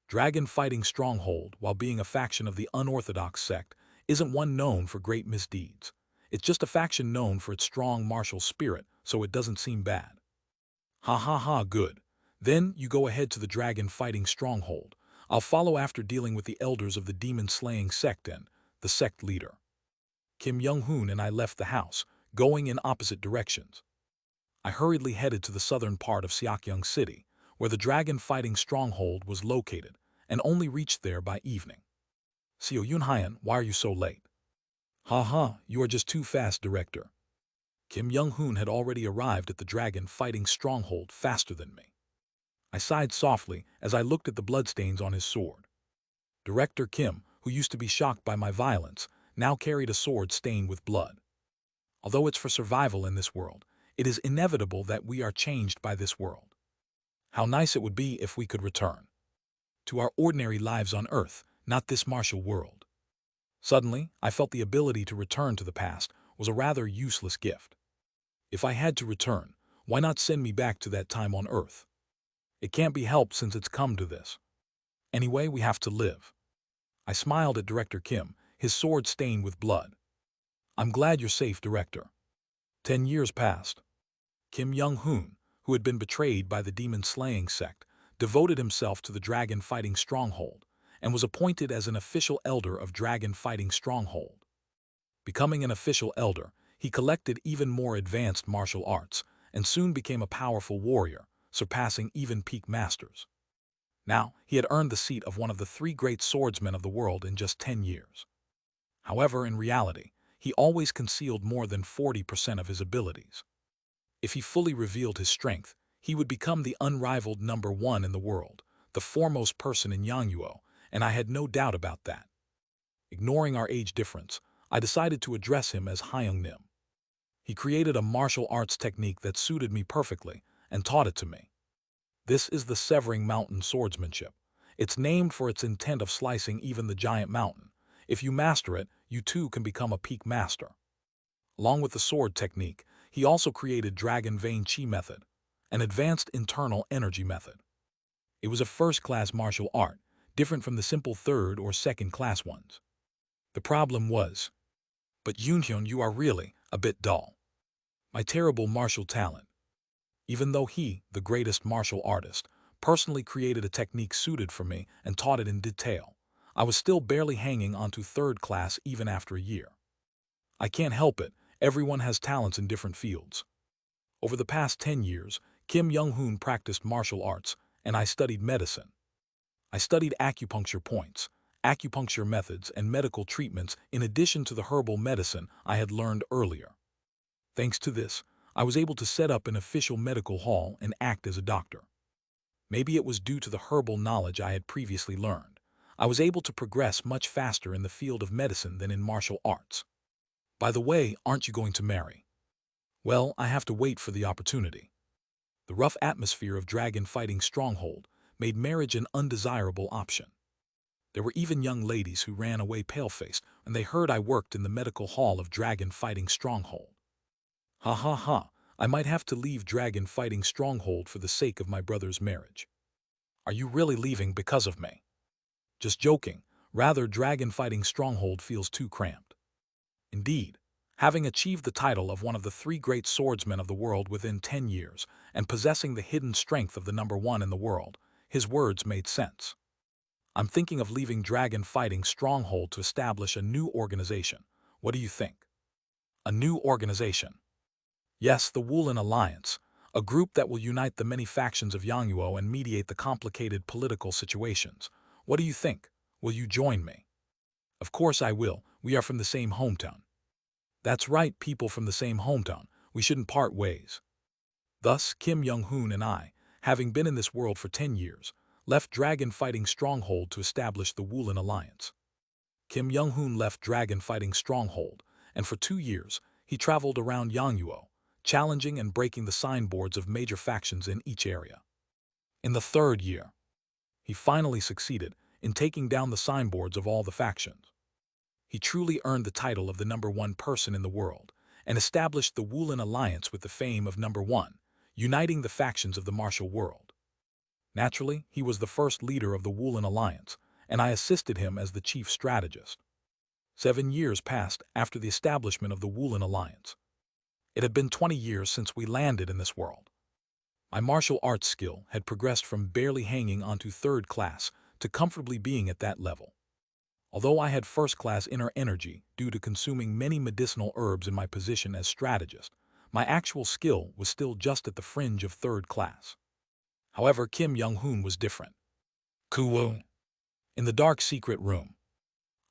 Dragon-fighting stronghold, while being a faction of the unorthodox sect, isn't one known for great misdeeds. It's just a faction known for its strong martial spirit, so it doesn't seem bad. Ha ha ha, good. Then you go ahead to the dragon-fighting stronghold. I'll follow after dealing with the elders of the demon-slaying sect and the sect leader. Kim Young-hoon and I left the house, going in opposite directions. I hurriedly headed to the southern part of Seokyeong City, where the dragon-fighting stronghold was located, and only reached there by evening. Seo Yoon-hyun, why are you so late? Ha ha, you are just too fast, director. Kim Young-hoon had already arrived at the dragon-fighting stronghold faster than me. I sighed softly as I looked at the bloodstains on his sword. Director Kim, who used to be shocked by my violence, now carried a sword stained with blood. Although it's for survival in this world, it is inevitable that we are changed by this world. How nice it would be if we could return to our ordinary lives on Earth, not this martial world. Suddenly, I felt the ability to return to the past was a rather useless gift. If I had to return, why not send me back to that time on Earth? It can't be helped since it's come to this. Anyway, we have to live. I smiled at Director Kim, his sword stained with blood. I'm glad you're safe, Director. 10 years passed. Kim Young-hoon, who had been betrayed by the demon-slaying sect, devoted himself to the dragon-fighting stronghold and was appointed as an official elder of dragon-fighting stronghold. Becoming an official elder, he collected even more advanced martial arts and soon became a powerful warrior, surpassing even peak masters. Now, he had earned the seat of one of the 3 great swordsmen of the world in just 10 years. However, in reality, he always concealed more than 40% of his abilities. If he fully revealed his strength, he would become the unrivaled #1 in the world, the foremost person in Yangyo, and I had no doubt about that. Ignoring our age difference, I decided to address him as Hyung-nim. He created a martial arts technique that suited me perfectly and taught it to me. This is the severing mountain swordsmanship. It's named for its intent of slicing even the giant mountain. If you master it, you too can become a peak master. Along with the sword technique, he also created Dragon Vein Chi method, an advanced internal energy method. It was a first-class martial art, different from the simple third or second-class ones. The problem was, but Yoon-hyun, you are really a bit dull. My terrible martial talent. Even though he, the greatest martial artist, personally created a technique suited for me and taught it in detail, I was still barely hanging onto third class even after a year. I can't help it, everyone has talents in different fields. Over the past 10 years, Kim Young-hoon practiced martial arts, and I studied medicine. I studied acupuncture points, acupuncture methods, and medical treatments in addition to the herbal medicine I had learned earlier. Thanks to this, I was able to set up an official medical hall and act as a doctor. Maybe it was due to the herbal knowledge I had previously learned. I was able to progress much faster in the field of medicine than in martial arts. By the way, aren't you going to marry? Well, I have to wait for the opportunity. The rough atmosphere of dragon-fighting stronghold made marriage an undesirable option. There were even young ladies who ran away pale-faced when they heard I worked in the medical hall of dragon-fighting stronghold. Ha ha ha, I might have to leave dragon-fighting stronghold for the sake of my brother's marriage. Are you really leaving because of me? Just joking, rather dragon-fighting stronghold feels too cramped. Indeed, having achieved the title of one of the 3 great swordsmen of the world within 10 years and possessing the hidden strength of the #1 in the world, his words made sense. I'm thinking of leaving dragon-fighting stronghold to establish a new organization. What do you think? A new organization? Yes, the Woolen Alliance, a group that will unite the many factions of Yangyo and mediate the complicated political situations. What do you think? Will you join me? Of course I will. We are from the same hometown. That's right, people from the same hometown. We shouldn't part ways. Thus, Kim Young-hoon and I, having been in this world for 10 years, left dragon-fighting stronghold to establish the Woolen Alliance. Kim Young-hoon left dragon-fighting stronghold, and for 2 years, he traveled around Yangwoo, challenging and breaking the signboards of major factions in each area. In the third year, he finally succeeded in taking down the signboards of all the factions. He truly earned the title of the #1 person in the world and established the Woolen Alliance with the fame of #1, uniting the factions of the martial world. Naturally, he was the first leader of the Woolen Alliance, and I assisted him as the chief strategist. 7 years passed after the establishment of the Woolen Alliance. It had been 20 years since we landed in this world. My martial arts skill had progressed from barely hanging onto 3rd class to comfortably being at that level. Although I had first-class inner energy due to consuming many medicinal herbs in my position as strategist, my actual skill was still just at the fringe of 3rd class. However, Kim Young-hoon was different. Kuwo. In the dark secret room,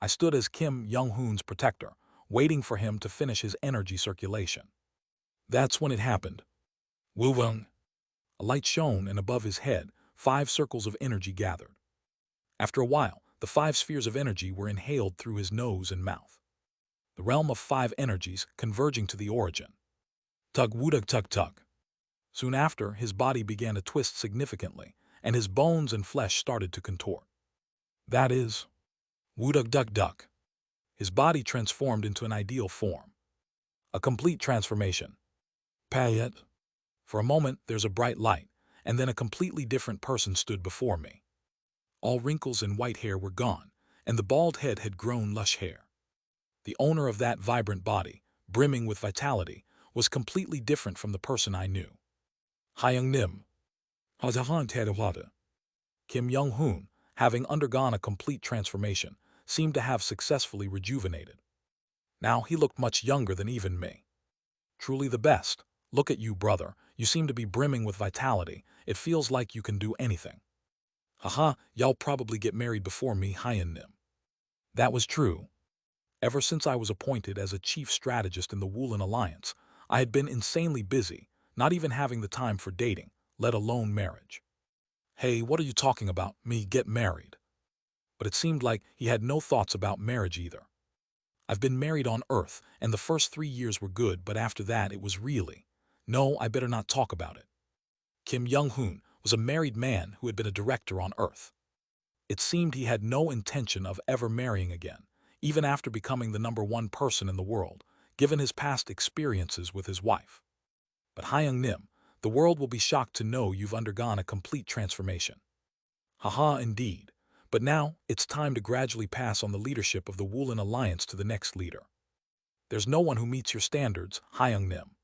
I stood as Kim Young-hoon's protector, waiting for him to finish his energy circulation. That's when it happened. Woo-wung. A light shone, and above his head, 5 circles of energy gathered. After a while, the 5 spheres of energy were inhaled through his nose and mouth. The realm of 5 energies converging to the origin. Tug-woodug tug-tug. Soon after, his body began to twist significantly, and his bones and flesh started to contort. That is, woodug-duck-duck. His body transformed into an ideal form. A complete transformation. Payet. For a moment, there's a bright light, and then a completely different person stood before me. All wrinkles and white hair were gone, and the bald head had grown lush hair. The owner of that vibrant body, brimming with vitality, was completely different from the person I knew. Hyung-nim. Kim Young-hoon, having undergone a complete transformation, seemed to have successfully rejuvenated. Now he looked much younger than even me. Truly the best. Look at you, brother. You seem to be brimming with vitality. It feels like you can do anything. Haha, y'all probably get married before me, Hyun-nim. That was true. Ever since I was appointed as a chief strategist in the Woolen Alliance, I had been insanely busy, not even having the time for dating, let alone marriage. Hey, what are you talking about? Me get married? But it seemed like he had no thoughts about marriage either. I've been married on Earth, and the first 3 years were good, but after that it was really, no, I better not talk about it. Kim Young-hoon was a married man who had been a director on Earth. It seemed he had no intention of ever marrying again, even after becoming the #1 person in the world, given his past experiences with his wife. But Hyung-nim, the world will be shocked to know you've undergone a complete transformation. Haha, indeed. But now, it's time to gradually pass on the leadership of the Woolen Alliance to the next leader. There's no one who meets your standards, Hyung-nim.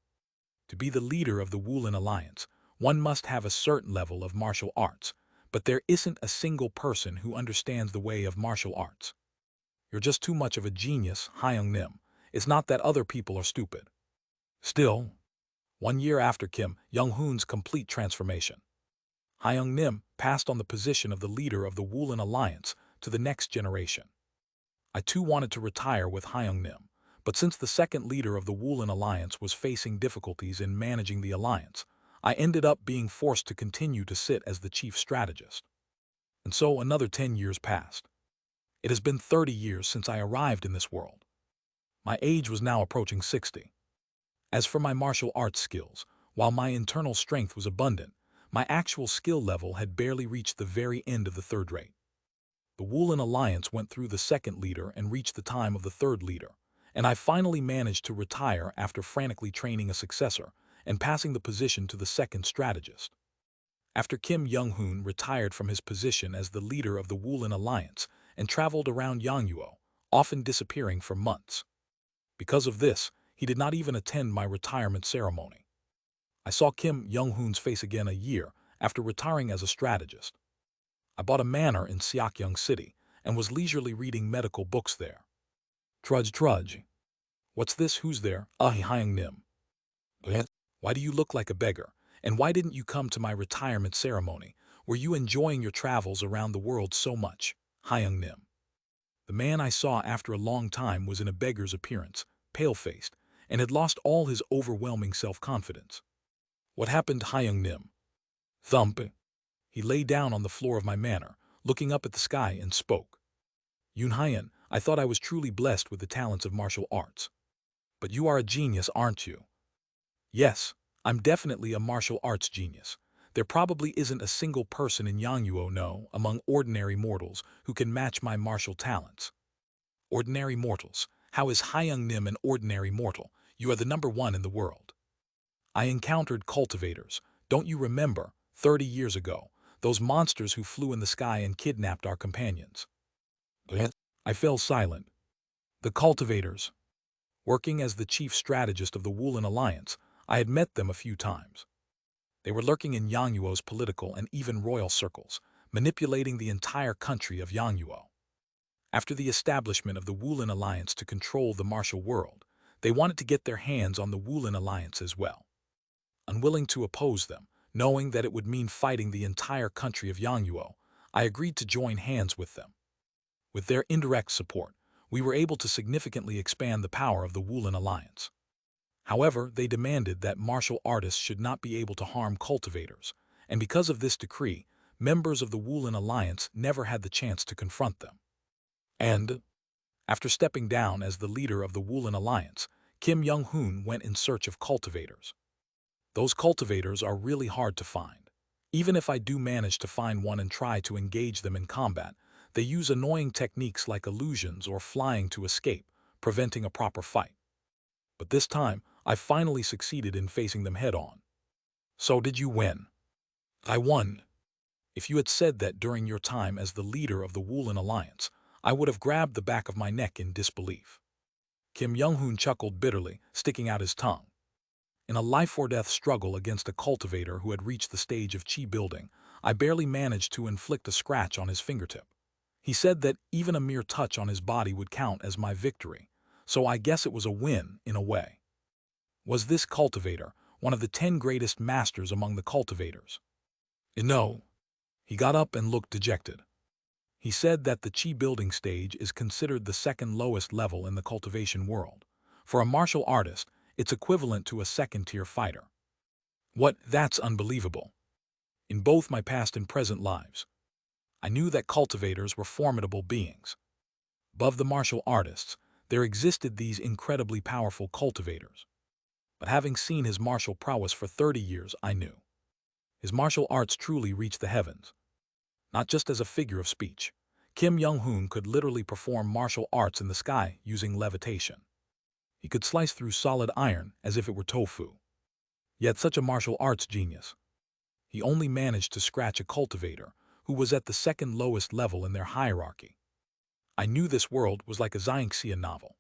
To be the leader of the Woolen Alliance, one must have a certain level of martial arts, but there isn't a single person who understands the way of martial arts. You're just too much of a genius, Hyung-nim. It's not that other people are stupid. Still, 1 year after Kim Young-hoon's complete transformation, Hyung-nim passed on the position of the leader of the Woolen Alliance to the next generation. I too wanted to retire with Hyung-nim, but since the second leader of the Woolen Alliance was facing difficulties in managing the alliance, I ended up being forced to continue to sit as the chief strategist. And so another 10 years passed. It has been 30 years since I arrived in this world. My age was now approaching 60. As for my martial arts skills, while my internal strength was abundant, my actual skill level had barely reached the very end of the 3rd rate. The Woolen Alliance went through the 2nd leader and reached the time of the 3rd leader, and I finally managed to retire after frantically training a successor and passing the position to the 2nd strategist. After Kim Young-hoon retired from his position as the leader of the Woolen Alliance and traveled around Yangwoo, often disappearing for months. Because of this, he did not even attend my retirement ceremony. I saw Kim Young-hoon's face again a year after retiring as a strategist. I bought a manor in Seokyeong City and was leisurely reading medical books there. Trudge. What's this? Who's there? Hyung-nim. Why do you look like a beggar? And why didn't you come to my retirement ceremony? Were you enjoying your travels around the world so much? Hyung-nim. The man I saw after a long time was in a beggar's appearance, pale-faced, and had lost all his overwhelming self-confidence. What happened, Hyung-nim? Thump. He lay down on the floor of my manor, looking up at the sky, and spoke. Yoon-hyun, I thought I was truly blessed with the talents of martial arts. But you are a genius, aren't you? Yes, I'm definitely a martial arts genius. There probably isn't a single person in Yangyuo, no, among ordinary mortals, who can match my martial talents. Ordinary mortals. How is Hyung Nim an ordinary mortal? You are the number one in the world. I encountered cultivators. Don't you remember, 30 years ago, those monsters who flew in the sky and kidnapped our companions? I fell silent. The cultivators. Working as the chief strategist of the Woolen Alliance, I had met them a few times. They were lurking in Yangyuo's political and even royal circles, manipulating the entire country of Yangyuo. After the establishment of the Woolen Alliance to control the martial world, they wanted to get their hands on the Woolen Alliance as well. Unwilling to oppose them, knowing that it would mean fighting the entire country of Yangyuo, I agreed to join hands with them. With their indirect support, we were able to significantly expand the power of the Woolen Alliance. However, they demanded that martial artists should not be able to harm cultivators, and because of this decree, members of the Woolen Alliance never had the chance to confront them. And, after stepping down as the leader of the Woolen Alliance, Kim Young-hoon went in search of cultivators. Those cultivators are really hard to find. Even if I do manage to find one and try to engage them in combat, they use annoying techniques like illusions or flying to escape, preventing a proper fight. But this time, I finally succeeded in facing them head-on. So did you win? I won. If you had said that during your time as the leader of the Woolen Alliance, I would have grabbed the back of my neck in disbelief. Kim Young-hoon chuckled bitterly, sticking out his tongue. In a life-or-death struggle against a cultivator who had reached the stage of chi building, I barely managed to inflict a scratch on his fingertip. He said that even a mere touch on his body would count as my victory, so I guess it was a win in a way. Was this cultivator one of the 10 greatest masters among the cultivators? No. He got up and looked dejected. He said that the chi building stage is considered the second lowest level in the cultivation world. For a martial artist, it's equivalent to a second-tier fighter. What? That's unbelievable. In both my past and present lives, I knew that cultivators were formidable beings. Above the martial artists, there existed these incredibly powerful cultivators. But having seen his martial prowess for 30 years, I knew. His martial arts truly reached the heavens. Not just as a figure of speech, Kim Young-hoon could literally perform martial arts in the sky using levitation. He could slice through solid iron as if it were tofu. Yet such a martial arts genius. He only managed to scratch a cultivator who was at the second lowest level in their hierarchy. I knew this world was like a Xianxia novel.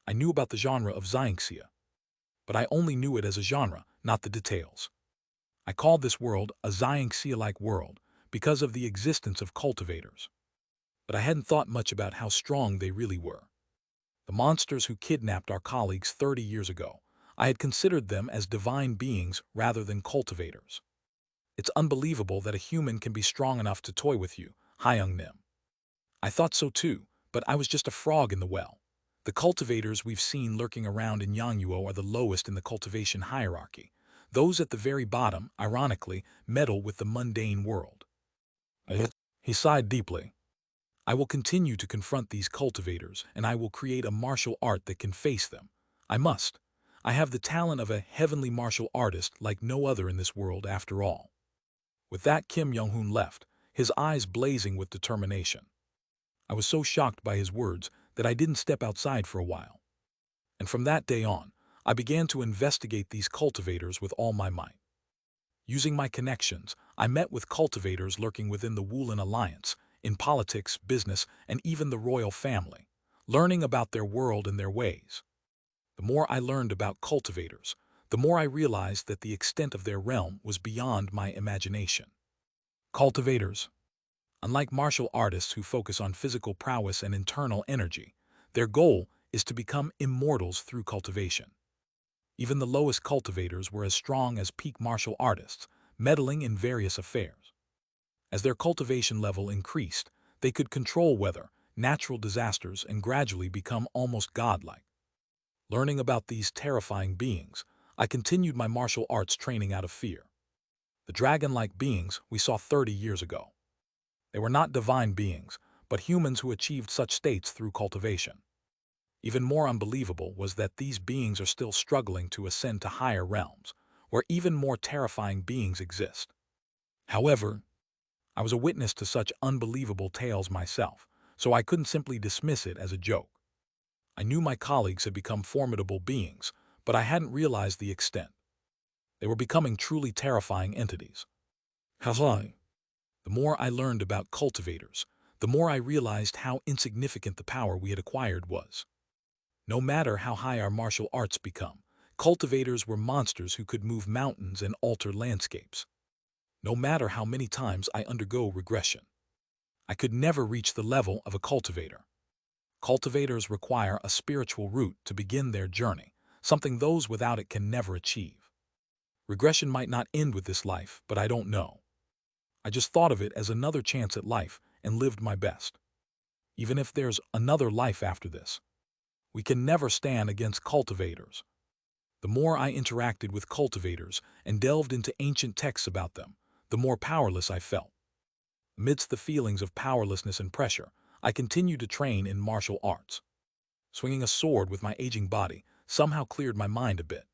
I knew about the genre of Xianxia, but I only knew it as a genre, not the details. I called this world a Xianxia-like world because of the existence of cultivators. But I hadn't thought much about how strong they really were. The monsters who kidnapped our colleagues 30 years ago, I had considered them as divine beings rather than cultivators. It's unbelievable that a human can be strong enough to toy with you, Hyung Nim. I thought so too, but I was just a frog in the well. The cultivators we've seen lurking around in Yangyuo are the lowest in the cultivation hierarchy. Those at the very bottom, ironically, meddle with the mundane world. He sighed deeply. I will continue to confront these cultivators, and I will create a martial art that can face them. I must. I have the talent of a heavenly martial artist like no other in this world after all. With that, Kim Young-hoon left, his eyes blazing with determination. I was so shocked by his words that I didn't step outside for a while. And from that day on, I began to investigate these cultivators with all my might. Using my connections, I met with cultivators lurking within the Woolen Alliance, in politics, business, and even the royal family, learning about their world and their ways. The more I learned about cultivators, the more I realized that the extent of their realm was beyond my imagination. Cultivators. Unlike martial artists who focus on physical prowess and internal energy, their goal is to become immortals through cultivation. Even the lowest cultivators were as strong as peak martial artists, meddling in various affairs. As their cultivation level increased, they could control weather, natural disasters, and gradually become almost godlike. Learning about these terrifying beings, I continued my martial arts training out of fear. The dragon-like beings we saw 30 years ago. They were not divine beings, but humans who achieved such states through cultivation. Even more unbelievable was that these beings are still struggling to ascend to higher realms, where even more terrifying beings exist. However, I was a witness to such unbelievable tales myself, so I couldn't simply dismiss it as a joke. I knew my colleagues had become formidable beings, but I hadn't realized the extent. They were becoming truly terrifying entities. The more I learned about cultivators, the more I realized how insignificant the power we had acquired was. No matter how high our martial arts become, cultivators were monsters who could move mountains and alter landscapes. No matter how many times I undergo regression, I could never reach the level of a cultivator. Cultivators require a spiritual root to begin their journey, something those without it can never achieve. Regression might not end with this life, but I don't know. I just thought of it as another chance at life and lived my best. Even if there's another life after this, we can never stand against cultivators. The more I interacted with cultivators and delved into ancient texts about them, the more powerless I felt. Amidst the feelings of powerlessness and pressure, I continued to train in martial arts. Swinging a sword with my aging body somehow cleared my mind a bit.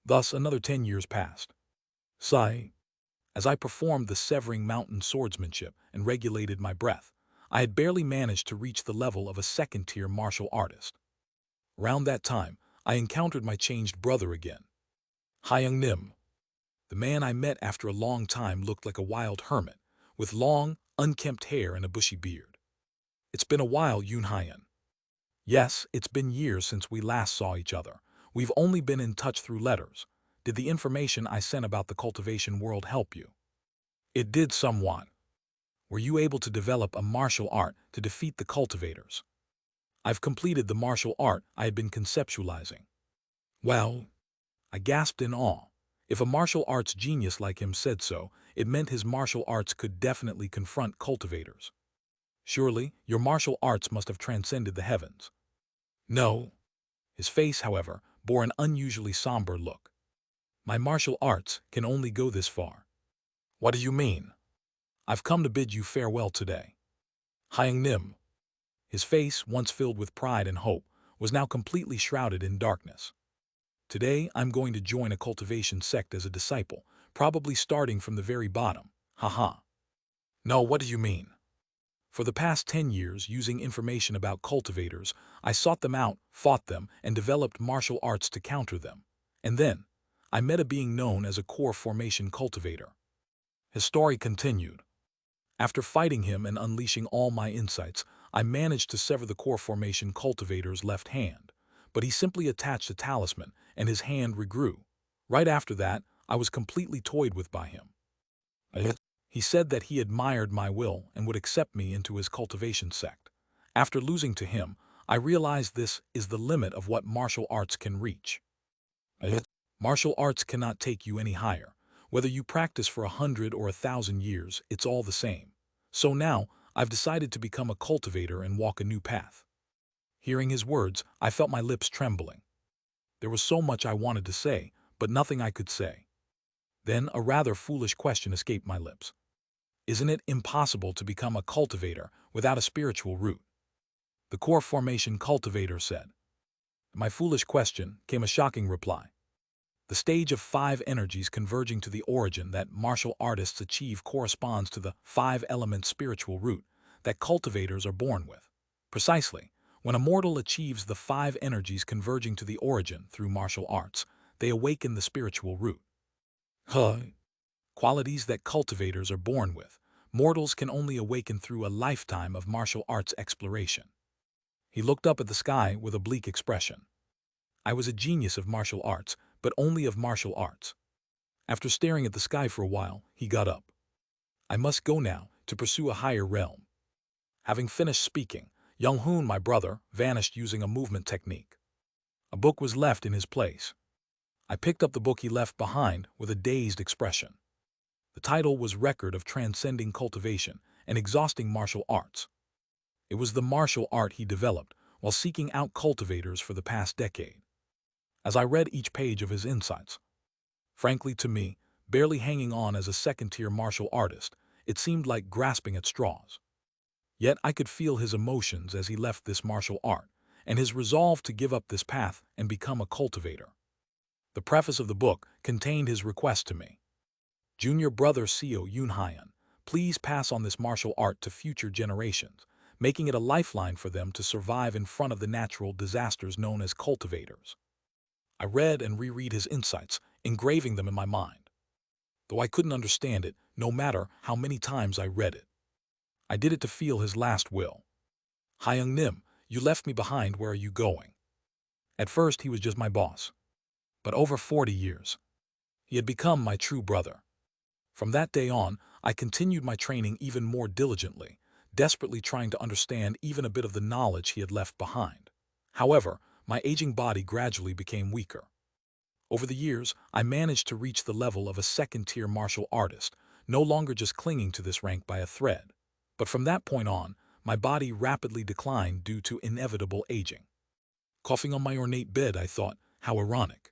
Thus, another 10 years passed. As I performed the severing mountain swordsmanship and regulated my breath, I had barely managed to reach the level of a second-tier martial artist. Around that time, I encountered my changed brother again. Hyung Nim. The man I met after a long time looked like a wild hermit, with long, unkempt hair and a bushy beard. It's been a while, Yoon Hyun. Yes, it's been years since we last saw each other. We've only been in touch through letters. Did the information I sent about the cultivation world help you? It did somewhat. Were you able to develop a martial art to defeat the cultivators? I've completed the martial art I had been conceptualizing. Well, I gasped in awe. If a martial arts genius like him said so, it meant his martial arts could definitely confront cultivators. Surely, your martial arts must have transcended the heavens. No. His face, however, bore an unusually somber look. My martial arts can only go this far. What do you mean? I've come to bid you farewell today. Hyung Nim. His face, once filled with pride and hope, was now completely shrouded in darkness. Today, I'm going to join a cultivation sect as a disciple, probably starting from the very bottom. Haha. No, what do you mean? For the past 10 years, using information about cultivators, I sought them out, fought them, and developed martial arts to counter them. And then, I met a being known as a core formation cultivator. His story continued. After fighting him and unleashing all my insights, I managed to sever the core formation cultivator's left hand, but he simply attached a talisman and his hand regrew. Right after that, I was completely toyed with by him. He said that he admired my will and would accept me into his cultivation sect. After losing to him, I realized this is the limit of what martial arts can reach. Martial arts cannot take you any higher. Whether you practice for 100 or 1,000 years, it's all the same. So now, I've decided to become a cultivator and walk a new path. Hearing his words, I felt my lips trembling. There was so much I wanted to say, but nothing I could say. Then a rather foolish question escaped my lips. Isn't it impossible to become a cultivator without a spiritual root? The core formation cultivator said. To my foolish question came a shocking reply. The stage of 5 energies converging to the origin that martial artists achieve corresponds to the 5-element spiritual root that cultivators are born with. Precisely, when a mortal achieves the 5 energies converging to the origin through martial arts, they awaken the spiritual root. Qualities that cultivators are born with, mortals can only awaken through a lifetime of martial arts exploration. He looked up at the sky with a bleak expression. I was a genius of martial arts, but only of martial arts. After staring at the sky for a while, he got up. I must go now to pursue a higher realm. Having finished speaking, Young-hoon, my brother, vanished using a movement technique. A book was left in his place. I picked up the book he left behind with a dazed expression. The title was Record of Transcending Cultivation and Exhausting Martial Arts. It was the martial art he developed while seeking out cultivators for the past decade. As I read each page of his insights, frankly to me, barely hanging on as a second-tier martial artist, it seemed like grasping at straws. Yet I could feel his emotions as he left this martial art, and his resolve to give up this path and become a cultivator. The preface of the book contained his request to me. Junior brother Seo Yunhyan, please pass on this martial art to future generations, making it a lifeline for them to survive in front of the natural disasters known as cultivators. I read and reread his insights, engraving them in my mind. Though I couldn't understand it, no matter how many times I read it. I did it to feel his last will. Hyung Nim, you left me behind, where are you going? At first he was just my boss. But over 40 years, he had become my true brother. From that day on, I continued my training even more diligently, desperately trying to understand even a bit of the knowledge he had left behind. However, my aging body gradually became weaker. Over the years, I managed to reach the level of a second-tier martial artist, no longer just clinging to this rank by a thread. But from that point on, my body rapidly declined due to inevitable aging. Coughing on my ornate bed, I thought, how ironic.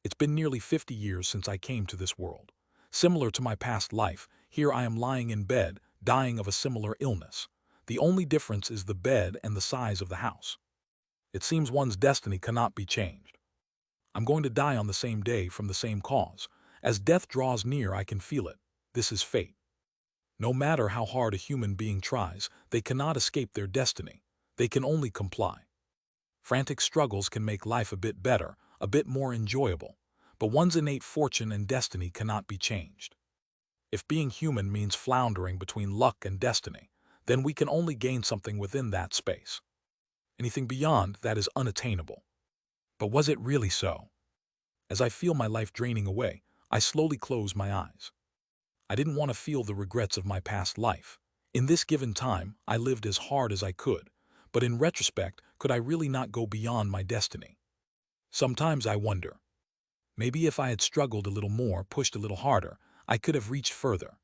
It's been nearly 50 years since I came to this world. Similar to my past life, here I am lying in bed, dying of a similar illness. The only difference is the bed and the size of the house. It seems one's destiny cannot be changed. I'm going to die on the same day from the same cause. As death draws near, I can feel it. This is fate. No matter how hard a human being tries, they cannot escape their destiny. They can only comply. Frantic struggles can make life a bit better, a bit more enjoyable, but one's innate fortune and destiny cannot be changed. If being human means floundering between luck and destiny, then we can only gain something within that space. Anything beyond that is unattainable. But was it really so? As I feel my life draining away, I slowly close my eyes. I didn't want to feel the regrets of my past life. In this given time, I lived as hard as I could, but in retrospect, could I really not go beyond my destiny? Sometimes I wonder, maybe if I had struggled a little more, pushed a little harder, I could have reached further.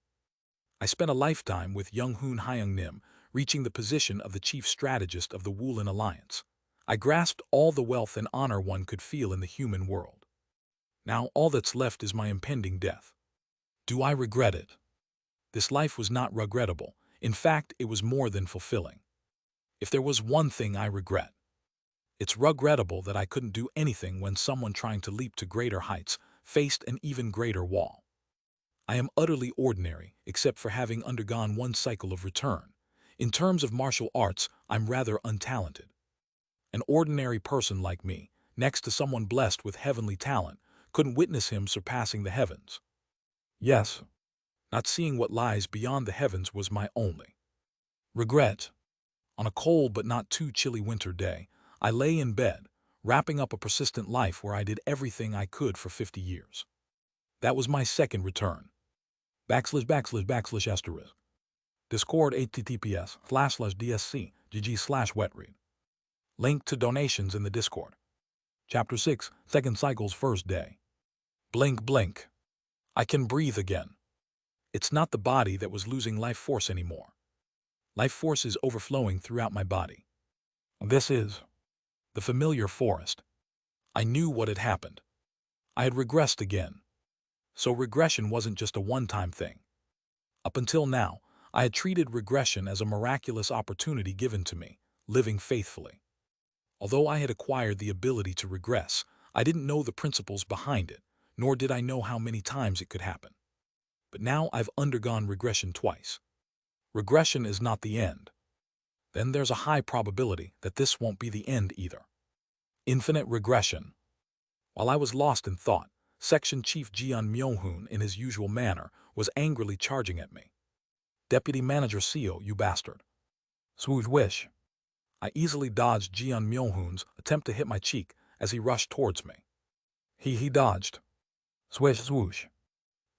I spent a lifetime with Young Hoon Hyung Nim, reaching the position of the chief strategist of the Woolen Alliance. I grasped all the wealth and honor one could feel in the human world. Now all that's left is my impending death. Do I regret it? This life was not regrettable. In fact, it was more than fulfilling. If there was one thing I regret, it's regrettable that I couldn't do anything when someone trying to leap to greater heights faced an even greater wall. I am utterly ordinary, except for having undergone one cycle of return. In terms of martial arts, I'm rather untalented. An ordinary person like me, next to someone blessed with heavenly talent, couldn't witness him surpassing the heavens. Yes, not seeing what lies beyond the heavens was my only regret. On a cold but not too chilly winter day, I lay in bed, wrapping up a persistent life where I did everything I could for 50 years. That was my second return. // Discord https://dsc.gg/wetread. Link to donations in the Discord. Chapter 6, Second Cycle's First Day. Blink, blink. I can breathe again. It's not the body that was losing life force anymore. Life force is overflowing throughout my body. This is the familiar forest. I knew what had happened. I had regressed again. So regression wasn't just a one-time thing. Up until now, I had treated regression as a miraculous opportunity given to me, living faithfully. Although I had acquired the ability to regress, I didn't know the principles behind it, nor did I know how many times it could happen. But now I've undergone regression twice. Regression is not the end. Then there's a high probability that this won't be the end either. Infinite regression. While I was lost in thought, Section Chief Jeon Myohoon, in his usual manner, was angrily charging at me. Deputy Manager Seo, you bastard. Swoosh wish. I easily dodged Jeon Myohoon's attempt to hit my cheek as he rushed towards me. He dodged. Swish swoosh.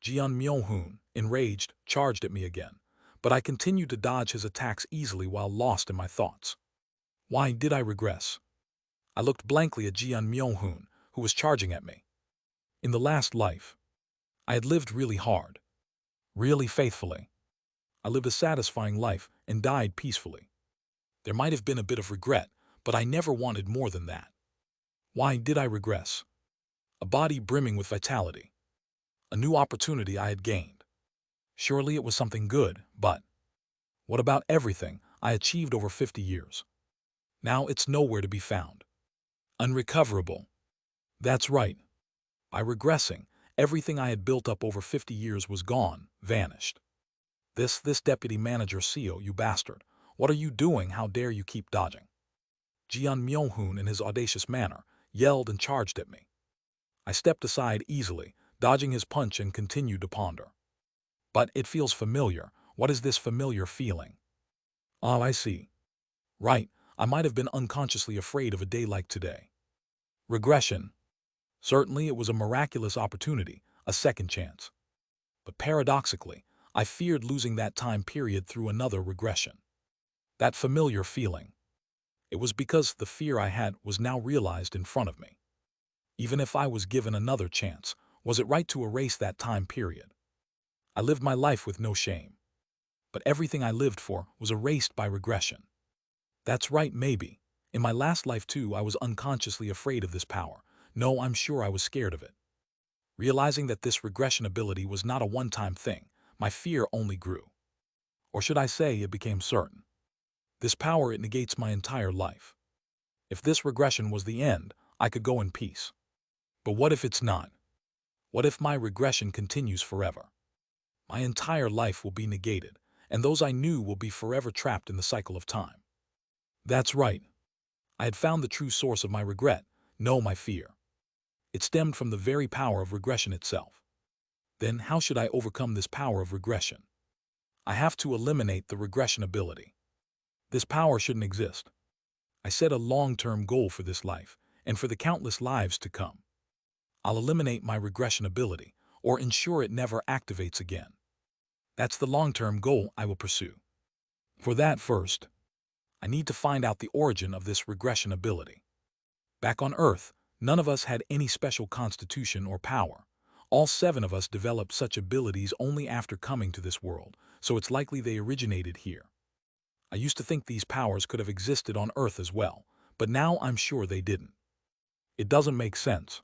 Jeon Myohoon, enraged, charged at me again, but I continued to dodge his attacks easily while lost in my thoughts. Why did I regress? I looked blankly at Jeon Myohoon, who was charging at me. In the last life, I had lived really hard, really faithfully. I lived a satisfying life and died peacefully. There might have been a bit of regret, but I never wanted more than that. Why did I regress? A body brimming with vitality. A new opportunity I had gained. Surely it was something good, but what about everything I achieved over 50 years. Now it's nowhere to be found. Unrecoverable. That's right. By regressing, everything I had built up over 50 years was gone, vanished. This deputy manager CEO, you bastard. What are you doing? How dare you keep dodging? Jeon Myung-hoon, in his audacious manner, yelled and charged at me. I stepped aside easily, dodging his punch, and continued to ponder. But it feels familiar. What is this familiar feeling? Oh, I see. Right, I might have been unconsciously afraid of a day like today. Regression. Certainly it was a miraculous opportunity, a second chance. But paradoxically, I feared losing that time period through another regression. That familiar feeling. It was because the fear I had was now realized in front of me. Even if I was given another chance, was it right to erase that time period? I lived my life with no shame. But everything I lived for was erased by regression. That's right, maybe. In my last life too, I was unconsciously afraid of this power. No, I'm sure I was scared of it. Realizing that this regression ability was not a one-time thing, my fear only grew. Or should I say, it became certain. This power, it negates my entire life. If this regression was the end, I could go in peace. But what if it's not? What if my regression continues forever? My entire life will be negated, and those I knew will be forever trapped in the cycle of time. That's right. I had found the true source of my regret, no, my fear. It stemmed from the very power of regression itself. Then how should I overcome this power of regression? I have to eliminate the regression ability. This power shouldn't exist. I set a long-term goal for this life, and for the countless lives to come. I'll eliminate my regression ability, or ensure it never activates again. That's the long-term goal I will pursue. For that, first, I need to find out the origin of this regression ability. Back on Earth, none of us had any special constitution or power. All 7 of us developed such abilities only after coming to this world, so it's likely they originated here. I used to think these powers could have existed on Earth as well, but now I'm sure they didn't. It doesn't make sense.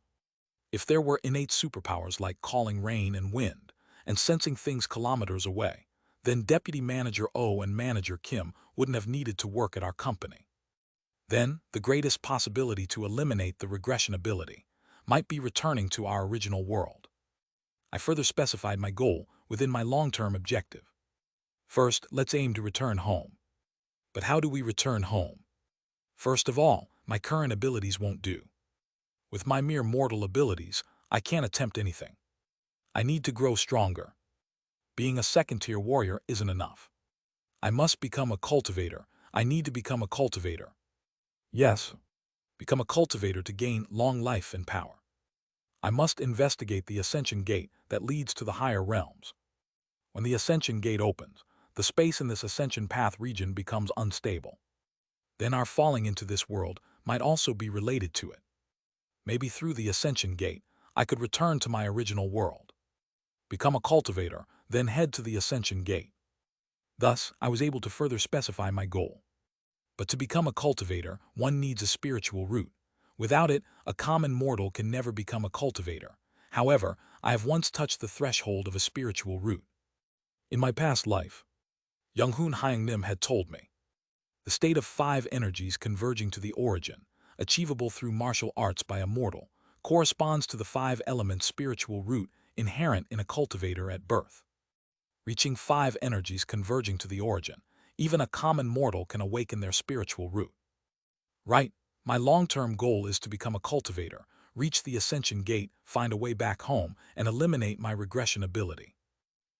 If there were innate superpowers like calling rain and wind, and sensing things kilometers away, then Deputy Manager O and Manager Kim wouldn't have needed to work at our company. Then, the greatest possibility to eliminate the regression ability might be returning to our original world. I further specified my goal within my long-term objective. First, let's aim to return home. But how do we return home? First of all, my current abilities won't do. With my mere mortal abilities, I can't attempt anything. I need to grow stronger. Being a second-tier warrior isn't enough. I must become a cultivator. I need to become a cultivator. Yes, become a cultivator to gain long life and power. I must investigate the Ascension Gate that leads to the higher realms. When the Ascension Gate opens, the space in this Ascension Path region becomes unstable. Then our falling into this world might also be related to it. Maybe through the Ascension Gate, I could return to my original world. Become a cultivator, then head to the Ascension Gate. Thus, I was able to further specify my goal. But to become a cultivator, one needs a spiritual root. Without it, a common mortal can never become a cultivator. However, I have once touched the threshold of a spiritual root. In my past life, Young-hoon Hyung-nim had told me, the state of 5 energies converging to the origin, achievable through martial arts by a mortal, corresponds to the 5 elements spiritual root inherent in a cultivator at birth. Reaching 5 energies converging to the origin, even a common mortal can awaken their spiritual root. Right, my long-term goal is to become a cultivator, reach the Ascension Gate, find a way back home, and eliminate my regression ability.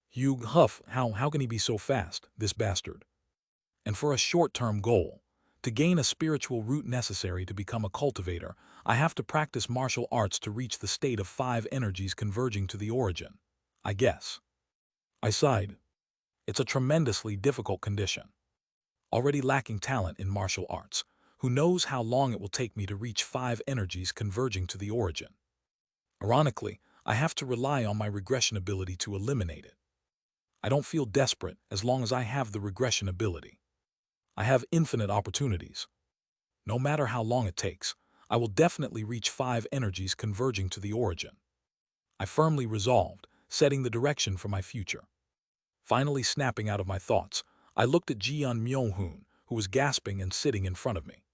Hugh Huff, how can he be so fast, this bastard? And for a short-term goal, to gain a spiritual root necessary to become a cultivator, I have to practice martial arts to reach the state of 5 energies converging to the origin, I guess. I sighed. It's a tremendously difficult condition. Already lacking talent in martial arts, who knows how long it will take me to reach 5 energies converging to the origin. Ironically, I have to rely on my regression ability to eliminate it. I don't feel desperate as long as I have the regression ability. I have infinite opportunities. No matter how long it takes, I will definitely reach 5 energies converging to the origin. I firmly resolved, setting the direction for my future. Finally snapping out of my thoughts, I looked at Jeon Myung-hoon, who was gasping and sitting in front of me.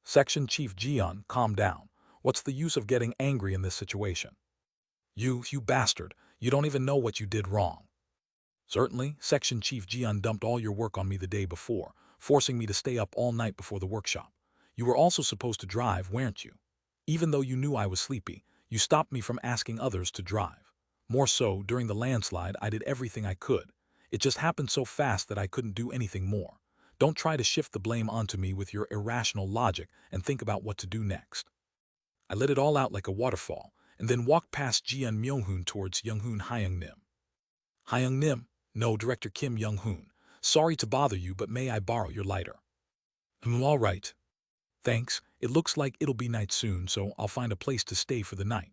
Section Chief Jian, calm down. What's the use of getting angry in this situation? You bastard, you don't even know what you did wrong. Certainly, Section Chief Jian dumped all your work on me the day before, forcing me to stay up all night before the workshop. You were also supposed to drive, weren't you? Even though you knew I was sleepy, you stopped me from asking others to drive. More so, during the landslide, I did everything I could. It just happened so fast that I couldn't do anything more. Don't try to shift the blame onto me with your irrational logic and think about what to do next. I let it all out like a waterfall, and then walked past Jian Myung-hoon towards Young-hoon Hyung-nim. Hyung-nim? No, Director Kim Young-hoon. Sorry to bother you, but may I borrow your lighter? All right. Thanks. It looks like it'll be night soon, so I'll find a place to stay for the night.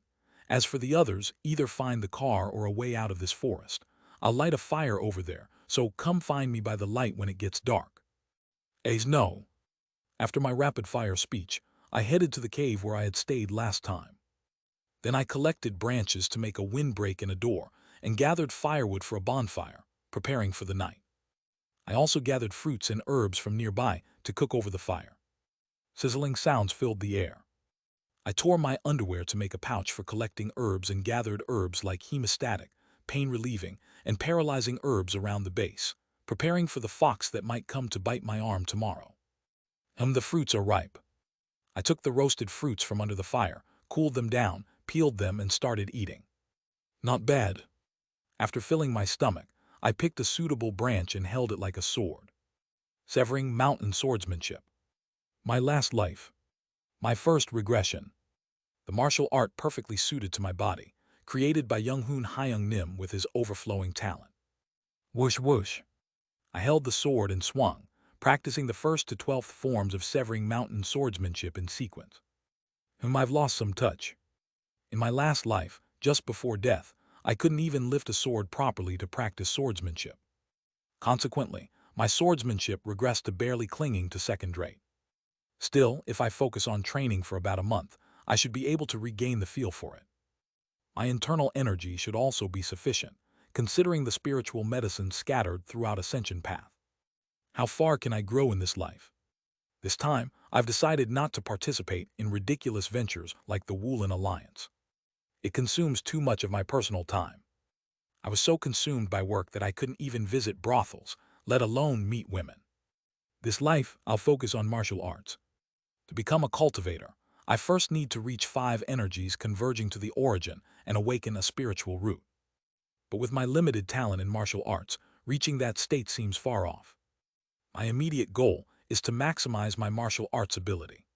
As for the others, either find the car or a way out of this forest. I'll light a fire over there, so come find me by the light when it gets dark. No. After my rapid-fire speech, I headed to the cave where I had stayed last time. Then I collected branches to make a windbreak and a door, and gathered firewood for a bonfire, preparing for the night. I also gathered fruits and herbs from nearby to cook over the fire. Sizzling sounds filled the air. I tore my underwear to make a pouch for collecting herbs and gathered herbs like hemostatic, pain-relieving, and paralyzing herbs around the base, preparing for the fox that might come to bite my arm tomorrow. The fruits are ripe. I took the roasted fruits from under the fire, cooled them down, peeled them, and started eating. Not bad. After filling my stomach, I picked a suitable branch and held it like a sword. Severing mountain swordsmanship. My last life. My first regression. The martial art perfectly suited to my body, created by Young-hoon Hyung-nim with his overflowing talent. Whoosh whoosh. I held the sword and swung, practicing the 1st to 12th forms of severing mountain swordsmanship in sequence. I've lost some touch. In my last life, just before death, I couldn't even lift a sword properly to practice swordsmanship. Consequently, my swordsmanship regressed to barely clinging to second rate. Still, if I focus on training for about a month, I should be able to regain the feel for it. My internal energy should also be sufficient, considering the spiritual medicine scattered throughout Ascension Path. How far can I grow in this life? This time, I've decided not to participate in ridiculous ventures like the Woolen Alliance. It consumes too much of my personal time. I was so consumed by work that I couldn't even visit brothels, let alone meet women. This life, I'll focus on martial arts. To become a cultivator, I first need to reach 5 energies converging to the origin and awaken a spiritual root. But with my limited talent in martial arts, reaching that state seems far off. My immediate goal is to maximize my martial arts ability.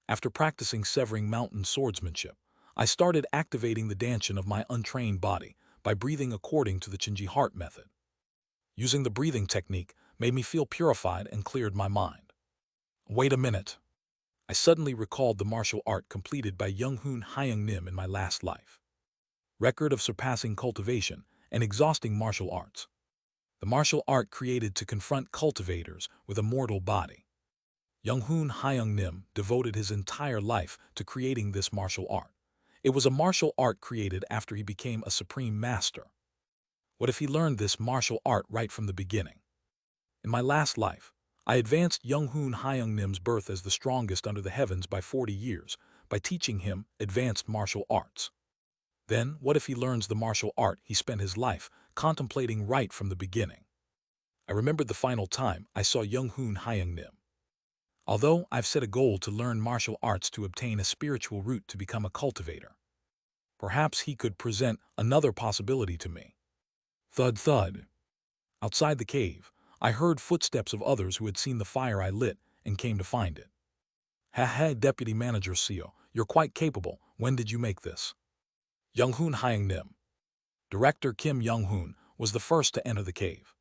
After practicing severing mountain swordsmanship, I started activating the danshin of my untrained body by breathing according to the Chinji heart method. Using the breathing technique made me feel purified and cleared my mind. Wait a minute. I suddenly recalled the martial art completed by Young-hoon Hyung-nim in my last life. Record of surpassing cultivation and exhausting martial arts. The martial art created to confront cultivators with a mortal body. Young-hoon Hyung-nim devoted his entire life to creating this martial art. It was a martial art created after he became a supreme master. What if he learned this martial art right from the beginning? In my last life, I advanced Young-hoon Hyung-nim's birth as the strongest under the heavens by 40 years by teaching him advanced martial arts. Then, what if he learns the martial art he spent his life contemplating right from the beginning? I remembered the final time I saw Young-hoon Hyung-nim. Although I've set a goal to learn martial arts to obtain a spiritual route to become a cultivator, perhaps he could present another possibility to me. Thud thud. Outside the cave, I heard footsteps of others who had seen the fire I lit and came to find it. Ha, Deputy Manager Seo, you're quite capable. When did you make this? Young-hoon Hyung-nim. Director Kim Young-hoon was the first to enter the cave.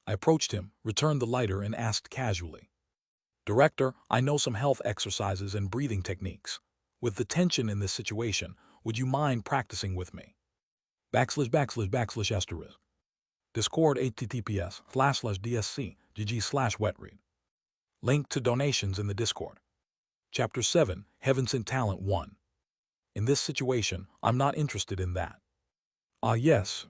I approached him, returned the lighter, and asked casually, Director, I know some health exercises and breathing techniques. With the tension in this situation, would you mind practicing with me? // Discord https://dsc.gg/wetread. Link to donations in the Discord. Chapter 7, Heavens and Talent 1. In this situation, I'm not interested in that. Ah yes.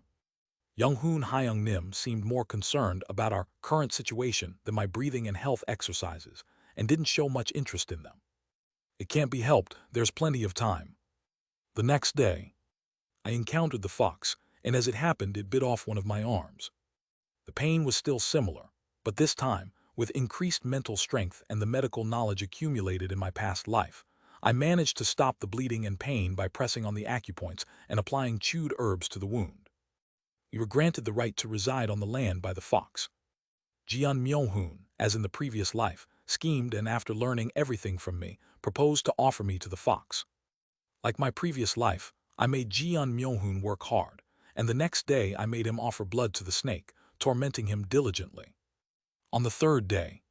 Young-hoon Hyung-nim seemed more concerned about our current situation than my breathing and health exercises, and didn't show much interest in them. It can't be helped, there's plenty of time. The next day, I encountered the fox, and as it happened, it bit off one of my arms. The pain was still similar, but this time, with increased mental strength and the medical knowledge accumulated in my past life, I managed to stop the bleeding and pain by pressing on the acupoints and applying chewed herbs to the wound. We were granted the right to reside on the land by the fox. Jeon Myo-hoon, as in the previous life, schemed and after learning everything from me, proposed to offer me to the fox. Like my previous life, I made Jeon Myo-hoon work hard, and the next day I made him offer blood to the snake, tormenting him diligently. On the third day,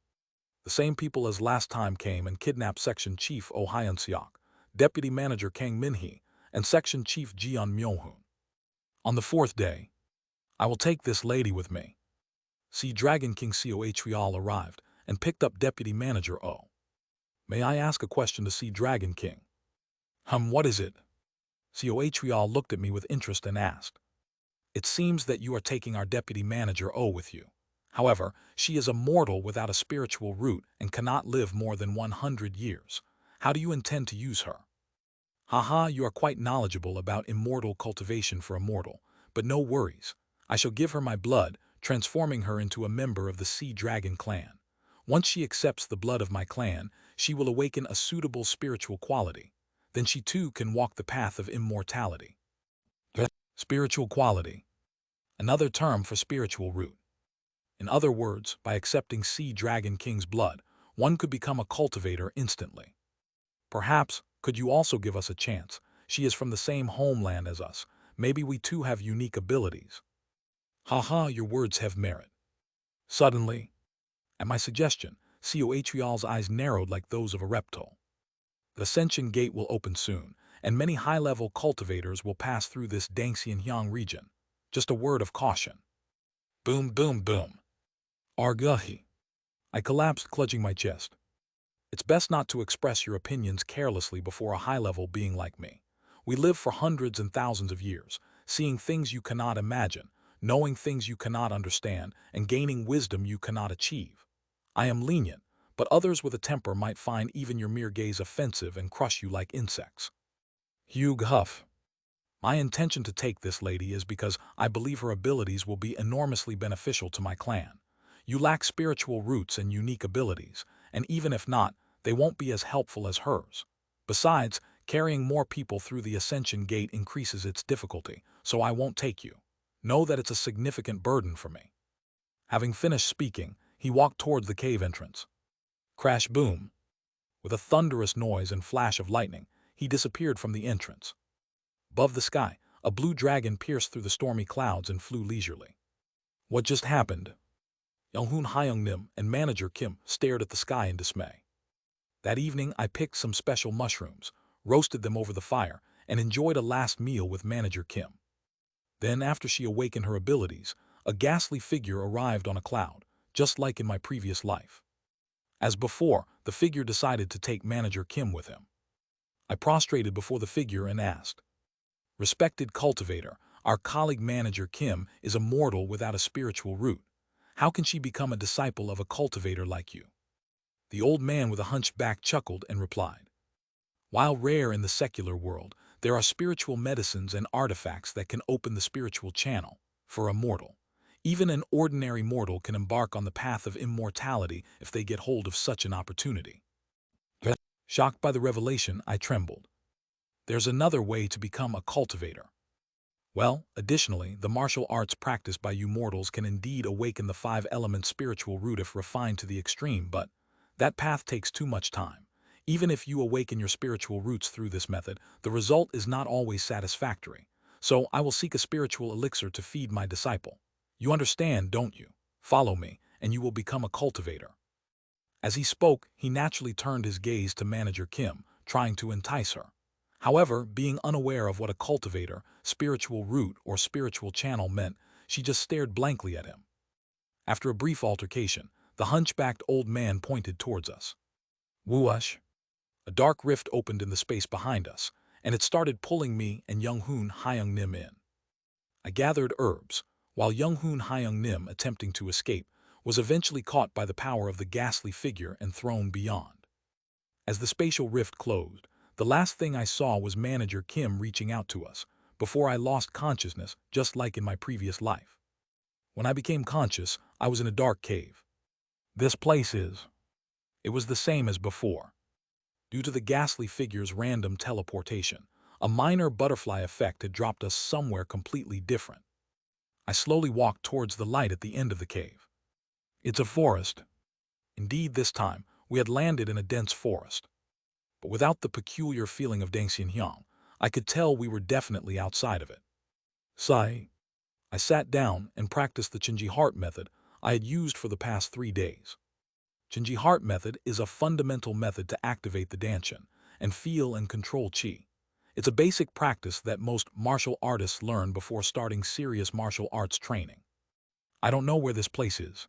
the same people as last time came and kidnapped Section Chief Oh Hyun-seok, Deputy Manager Kang Min-hee, and Section Chief Jeon Myo-hoon. On the fourth day, I will take this lady with me. See Dragon King Seo Hweol arrived and picked up Deputy Manager Oh. May I ask a question to see Dragon King? What is it? Seo Hweol looked at me with interest and asked. It seems that you are taking our Deputy Manager Oh with you. However, she is a mortal without a spiritual root and cannot live more than 100 years. How do you intend to use her? Haha, you are quite knowledgeable about immortal cultivation for a mortal, but no worries. I shall give her my blood, transforming her into a member of the Sea Dragon clan. Once she accepts the blood of my clan, she will awaken a suitable spiritual quality. Then she too can walk the path of immortality. Spiritual quality. Another term for spiritual root. In other words, by accepting Sea Dragon King's blood, one could become a cultivator instantly. Perhaps, could you also give us a chance? She is from the same homeland as us. Maybe we too have unique abilities. Haha, your words have merit. Suddenly, at my suggestion, Seo Hweol's eyes narrowed like those of a reptile. The Ascension Gate will open soon, and many high-level cultivators will pass through this Dangxinhyang region. Just a word of caution. Boom, boom, boom. Arguhi. I collapsed, clutching my chest. It's best not to express your opinions carelessly before a high-level being like me. We live for hundreds and thousands of years, seeing things you cannot imagine, knowing things you cannot understand, and gaining wisdom you cannot achieve. I am lenient, but others with a temper might find even your mere gaze offensive and crush you like insects. Hugh Huff. My intention to take this lady is because I believe her abilities will be enormously beneficial to my clan. You lack spiritual roots and unique abilities, and even if not, they won't be as helpful as hers. Besides, carrying more people through the Ascension Gate increases its difficulty, so I won't take you. Know that it's a significant burden for me. Having finished speaking, he walked towards the cave entrance. Crash boom. With a thunderous noise and flash of lightning, he disappeared from the entrance. Above the sky, a blue dragon pierced through the stormy clouds and flew leisurely. What just happened? Young-hoon Hyung-nim and Manager Kim stared at the sky in dismay. That evening, I picked some special mushrooms, roasted them over the fire, and enjoyed a last meal with Manager Kim. Then, after she awakened her abilities, a ghastly figure arrived on a cloud, just like in my previous life. As before, the figure decided to take Manager Kim with him. I prostrated before the figure and asked, Respected cultivator, our colleague Manager Kim is a mortal without a spiritual root. How can she become a disciple of a cultivator like you? The old man with a hunchback chuckled and replied, While rare in the secular world, there are spiritual medicines and artifacts that can open the spiritual channel for a mortal. Even an ordinary mortal can embark on the path of immortality if they get hold of such an opportunity. Shocked by the revelation, I trembled. There's another way to become a cultivator. Well, additionally, the martial arts practiced by you mortals can indeed awaken the five-element spiritual root if refined to the extreme, but that path takes too much time. Even if you awaken your spiritual roots through this method, the result is not always satisfactory. So I will seek a spiritual elixir to feed my disciple. You understand, don't you? Follow me, and you will become a cultivator. As he spoke, he naturally turned his gaze to Manager Kim, trying to entice her. However, being unaware of what a cultivator, spiritual root, or spiritual channel meant, she just stared blankly at him. After a brief altercation, the hunchbacked old man pointed towards us. Whoosh! A dark rift opened in the space behind us, and it started pulling me and Young-hoon Hyung-nim in. I gathered herbs, while Young-hoon Hyung-nim, attempting to escape, was eventually caught by the power of the ghastly figure and thrown beyond. As the spatial rift closed, the last thing I saw was Manager Kim reaching out to us, before I lost consciousness, just like in my previous life. When I became conscious, I was in a dark cave. This place is... It was the same as before. Due to the ghastly figure's random teleportation, a minor butterfly effect had dropped us somewhere completely different. I slowly walked towards the light at the end of the cave. It's a forest. Indeed, this time, we had landed in a dense forest. But without the peculiar feeling of Dangxianhyang, I could tell we were definitely outside of it. Sigh. I sat down and practiced the Chinji Heart method I had used for the past 3 days. Chinji Heart method is a fundamental method to activate the Danshin and feel and control Qi. It's a basic practice that most martial artists learn before starting serious martial arts training. I don't know where this place is.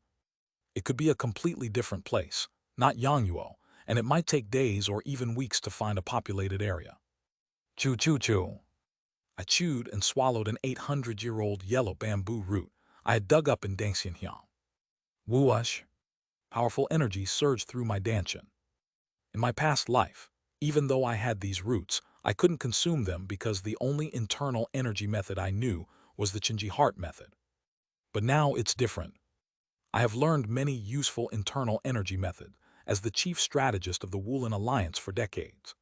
It could be a completely different place, not Yangyuo, and it might take days or even weeks to find a populated area. Chew chew chew. I chewed and swallowed an 800-year-old yellow bamboo root I had dug up in Dangxianhyang. Whoosh! Powerful energy surged through my Danshin. In my past life, even though I had these roots, I couldn't consume them because the only internal energy method I knew was the Chinji Heart method. But now it's different. I have learned many useful internal energy methods as the chief strategist of the Woolen Alliance for decades.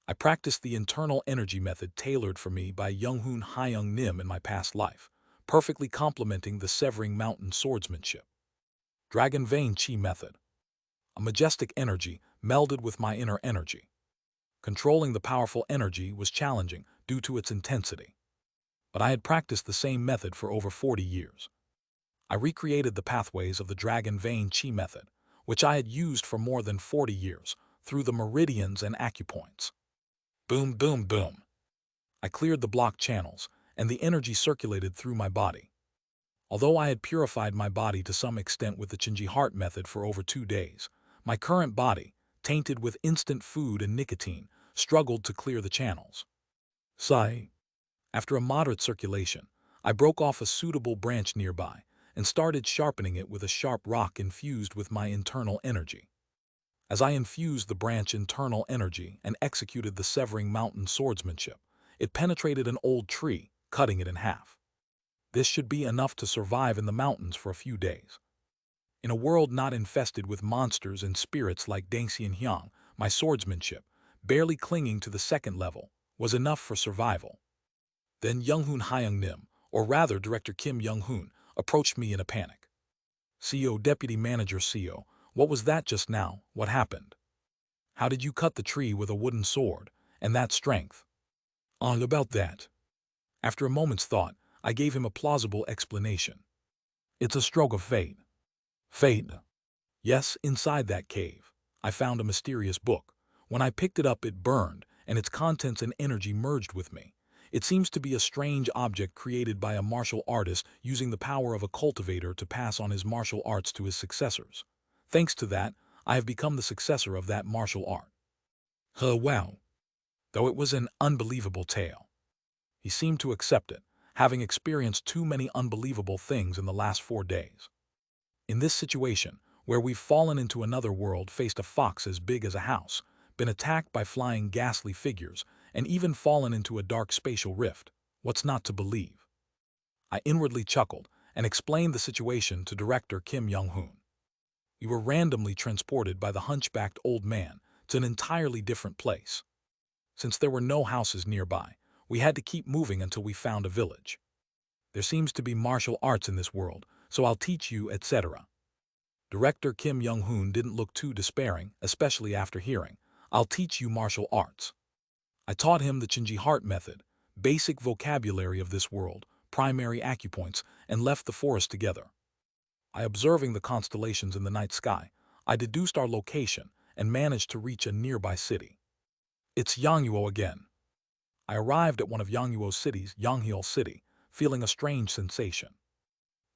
I practiced the internal energy method tailored for me by Young-hoon Hyung-nim in my past life, perfectly complementing the Severing Mountain swordsmanship. Dragon Vein Qi method. A majestic energy melded with my inner energy. Controlling the powerful energy was challenging due to its intensity. But I had practiced the same method for over 40 years. I recreated the pathways of the Dragon Vein Qi method, which I had used for more than 40 years, through the meridians and acupoints. Boom, boom, boom. I cleared the blocked channels, and the energy circulated through my body. Although I had purified my body to some extent with the Chinji Heart method for over 2 days, my current body, tainted with instant food and nicotine, struggled to clear the channels. Sigh. After a moderate circulation, I broke off a suitable branch nearby and started sharpening it with a sharp rock infused with my internal energy. As I infused the branch internal energy and executed the Severing Mountain swordsmanship, it penetrated an old tree, cutting it in half. This should be enough to survive in the mountains for a few days. In a world not infested with monsters and spirits like Dangxianhyang, my swordsmanship, barely clinging to the 2nd level, was enough for survival. Then Young-hoon Hyung-nim, or rather Director Kim Young-hoon, approached me in a panic. CO Deputy Manager CO, what was that just now? What happened? How did you cut the tree with a wooden sword, and that strength? All about that. After a moment's thought, I gave him a plausible explanation. It's a stroke of fate. Fate. Yes, inside that cave, I found a mysterious book. When I picked it up, it burned, and its contents and energy merged with me. It seems to be a strange object created by a martial artist using the power of a cultivator to pass on his martial arts to his successors. Thanks to that, I have become the successor of that martial art. Wow. Though it was an unbelievable tale. He seemed to accept it, having experienced too many unbelievable things in the last 4 days. In this situation, where we've fallen into another world, faced a fox as big as a house, been attacked by flying ghastly figures, and even fallen into a dark spatial rift, what's not to believe? I inwardly chuckled and explained the situation to Director Kim Young-hoon. We were randomly transported by the hunchbacked old man to an entirely different place. Since there were no houses nearby, we had to keep moving until we found a village. There seems to be martial arts in this world, so I'll teach you, etc. Director Kim Young-hoon didn't look too despairing, especially after hearing, I'll teach you martial arts. I taught him the Chinji Heart method, basic vocabulary of this world, primary acupoints, and left the forest together. Observing the constellations in the night sky, I deduced our location and managed to reach a nearby city. It's Yangyuo again. I arrived at one of Yangyuo's cities, Yangheol City, feeling a strange sensation.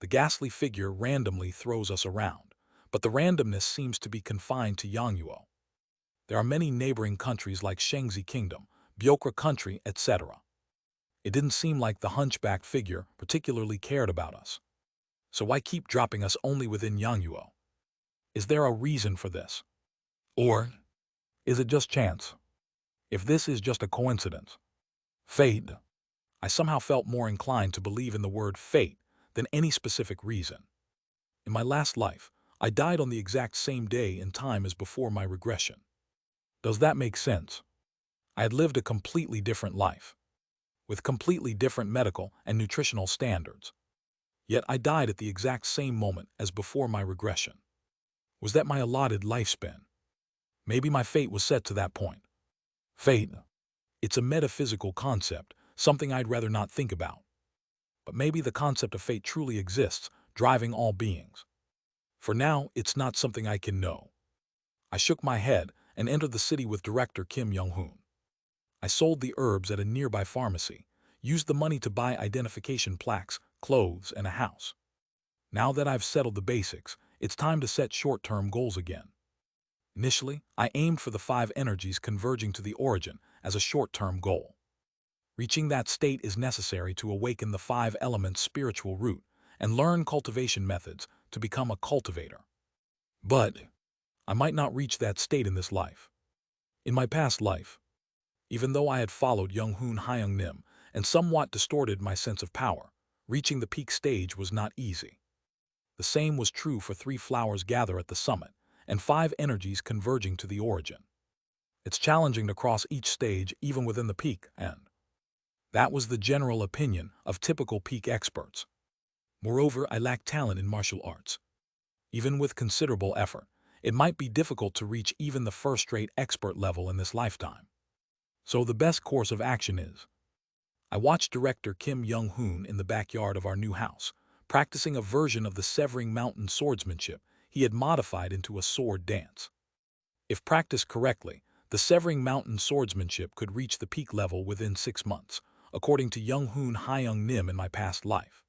The ghastly figure randomly throws us around, but the randomness seems to be confined to Yangyuo. There are many neighboring countries like Shangzi Kingdom, Byokra Country, etc. It didn't seem like the hunchback figure particularly cared about us. So why keep dropping us only within Yangyuo? Is there a reason for this? Or is it just chance? If this is just a coincidence, fate, I somehow felt more inclined to believe in the word fate than any specific reason. In my last life, I died on the exact same day and time as before my regression. Does that make sense? I had lived a completely different life, with completely different medical and nutritional standards. Yet I died at the exact same moment as before my regression. Was that my allotted lifespan? Maybe my fate was set to that point. Fate. It's a metaphysical concept, something I'd rather not think about. But maybe the concept of fate truly exists, driving all beings. For now, it's not something I can know. I shook my head and entered the city with director Kim Young-hoon. I sold the herbs at a nearby pharmacy, used the money to buy identification plaques, clothes, and a house. Now that I've settled the basics, it's time to set short-term goals again. Initially, I aimed for the 5 energies converging to the origin as a short-term goal. Reaching that state is necessary to awaken the 5 elements spiritual root and learn cultivation methods to become a cultivator. But I might not reach that state in this life. In my past life, even though I had followed Young-hoon Hyung-nim and somewhat distorted my sense of power, reaching the peak stage was not easy. The same was true for 3 flowers gather at the summit and 5 energies converging to the origin. It's challenging to cross each stage even within the peak, and that was the general opinion of typical peak experts. Moreover, I lacked talent in martial arts. Even with considerable effort, it might be difficult to reach even the first-rate expert level in this lifetime. So the best course of action is, I watched director Kim Young-hoon in the backyard of our new house, practicing a version of the Severing Mountain swordsmanship he had modified into a sword dance. If practiced correctly, the Severing Mountain swordsmanship could reach the peak level within 6 months, according to Young-hoon Hyung-nim in my past life.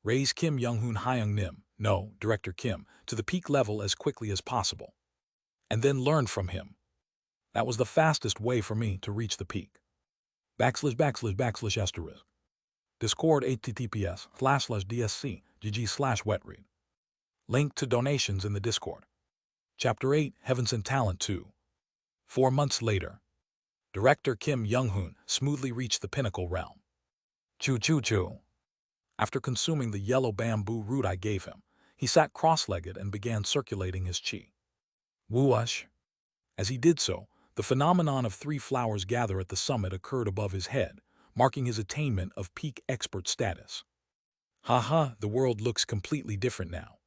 Raise Kim Young-hoon Hyung-nim, no, director Kim, to the peak level as quickly as possible. And then learn from him. That was the fastest way for me to reach the peak. // Discord https://dsc.gg/wetread. Link to donations in the Discord. Chapter 8, Heavens and Talent 2. 4 months later, director Kim Young-hoon smoothly reached the pinnacle realm. Choo-choo-choo. After consuming the yellow bamboo root I gave him, he sat cross-legged and began circulating his chi. Whoosh. As he did so, the phenomenon of 3 flowers gather at the summit occurred above his head, marking his attainment of peak expert status. Haha, the world looks completely different now.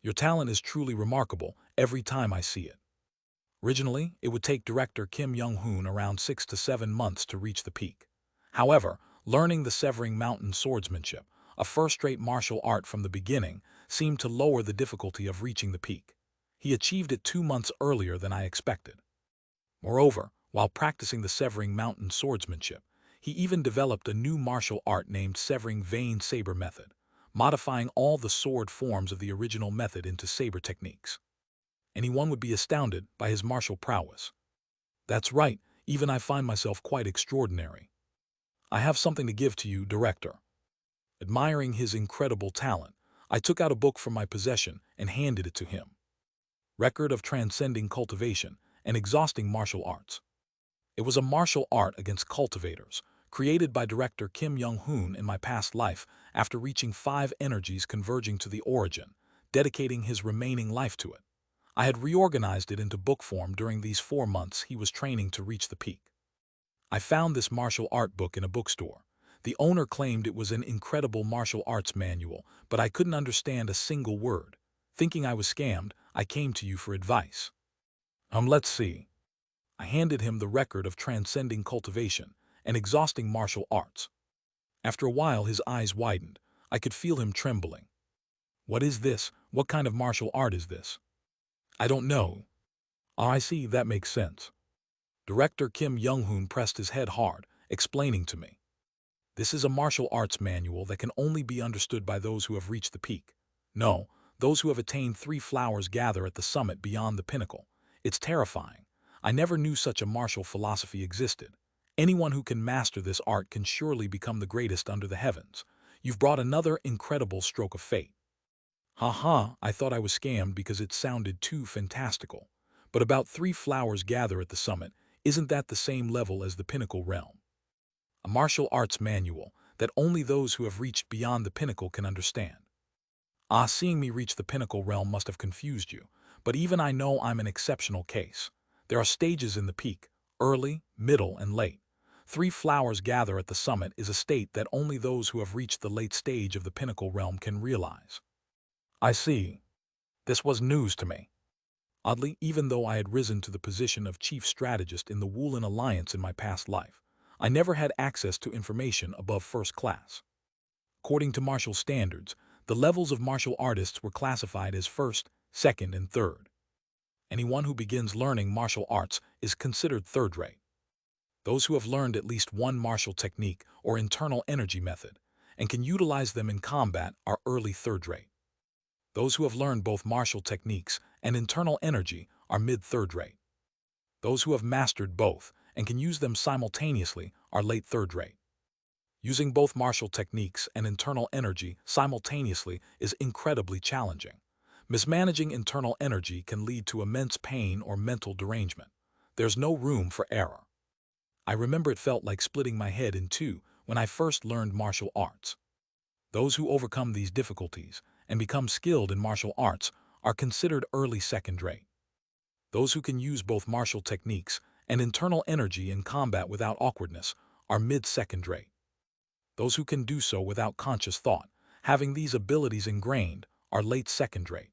Your talent is truly remarkable every time I see it. Originally, it would take director Kim Young-hoon around 6 to 7 months to reach the peak. However, learning the Severing Mountain swordsmanship, a first-rate martial art from the beginning, seemed to lower the difficulty of reaching the peak. He achieved it 2 months earlier than I expected. Moreover, while practicing the Severing Mountain swordsmanship, he even developed a new martial art named Severing Vein Saber Method, modifying all the sword forms of the original method into saber techniques. Anyone would be astounded by his martial prowess. That's right, even I find myself quite extraordinary. I have something to give to you, director. Admiring his incredible talent, I took out a book from my possession and handed it to him. Record of Transcending Cultivation and Exhausting Martial Arts. It was a martial art against cultivators, created by director Kim Young-hoon in my past life after reaching 5 energies converging to the origin, dedicating his remaining life to it. I had reorganized it into book form during these 4 months he was training to reach the peak. I found this martial art book in a bookstore. The owner claimed it was an incredible martial arts manual, but I couldn't understand a single word. Thinking I was scammed, I came to you for advice. Let's see. I handed him the Record of Transcending Cultivation and Exhausting Martial Arts. After a while his eyes widened. I could feel him trembling. What is this? What kind of martial art is this? I don't know. I see, that makes sense. Director Kim Young-hoon pressed his head hard, explaining to me. This is a martial arts manual that can only be understood by those who have reached the peak. No, those who have attained 3 flowers gather at the summit beyond the pinnacle. It's terrifying. I never knew such a martial philosophy existed. Anyone who can master this art can surely become the greatest under the heavens. You've brought another incredible stroke of fate. Ha, I thought I was scammed because it sounded too fantastical. But about 3 flowers gather at the summit, isn't that the same level as the pinnacle realm? A martial arts manual that only those who have reached beyond the pinnacle can understand. Seeing me reach the pinnacle realm must have confused you, but even I know I'm an exceptional case. There are stages in the peak, early, middle, and late. 3 flowers gather at the summit is a state that only those who have reached the late stage of the pinnacle realm can realize. I see. This was news to me. Oddly, even though I had risen to the position of chief strategist in the Woolen Alliance in my past life, I never had access to information above first class. According to martial standards, the levels of martial artists were classified as first, second, and third. Anyone who begins learning martial arts is considered third-rate. Those who have learned at least one martial technique or internal energy method and can utilize them in combat are early third-rate. Those who have learned both martial techniques and internal energy are mid-third-rate. Those who have mastered both and can use them simultaneously are late third-rate. Using both martial techniques and internal energy simultaneously is incredibly challenging. Mismanaging internal energy can lead to immense pain or mental derangement. There's no room for error. I remember it felt like splitting my head in two when I first learned martial arts. Those who overcome these difficulties and become skilled in martial arts are considered early second-rate. Those who can use both martial techniques and internal energy in combat without awkwardness are mid-second-rate. Those who can do so without conscious thought, having these abilities ingrained, are late second-rate.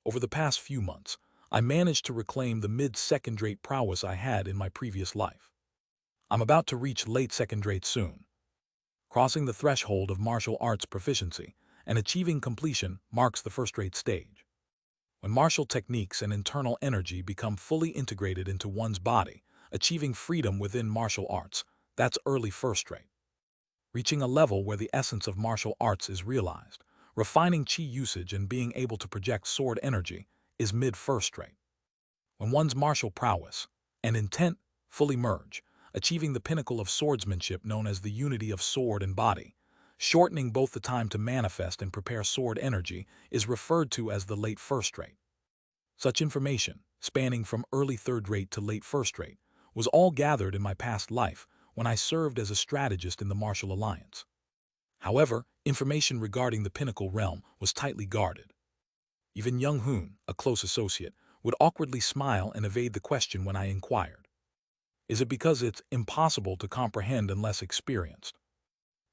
Over the past few months, I managed to reclaim the mid-second-rate prowess I had in my previous life. I'm about to reach late second-rate soon. Crossing the threshold of martial arts proficiency and achieving completion marks the first-rate stage. When martial techniques and internal energy become fully integrated into one's body, achieving freedom within martial arts, that's early first-rate. Reaching a level where the essence of martial arts is realized, refining chi usage and being able to project sword energy is mid-first-rate. When one's martial prowess and intent fully merge, achieving the pinnacle of swordsmanship known as the unity of sword and body, shortening both the time to manifest and prepare sword energy is referred to as the late first-rate. Such information, spanning from early third-rate to late first-rate, was all gathered in my past life when I served as a strategist in the Martial Alliance. However, information regarding the pinnacle realm was tightly guarded. Even Young Hoon, a close associate, would awkwardly smile and evade the question when I inquired. Is it because it's impossible to comprehend unless experienced?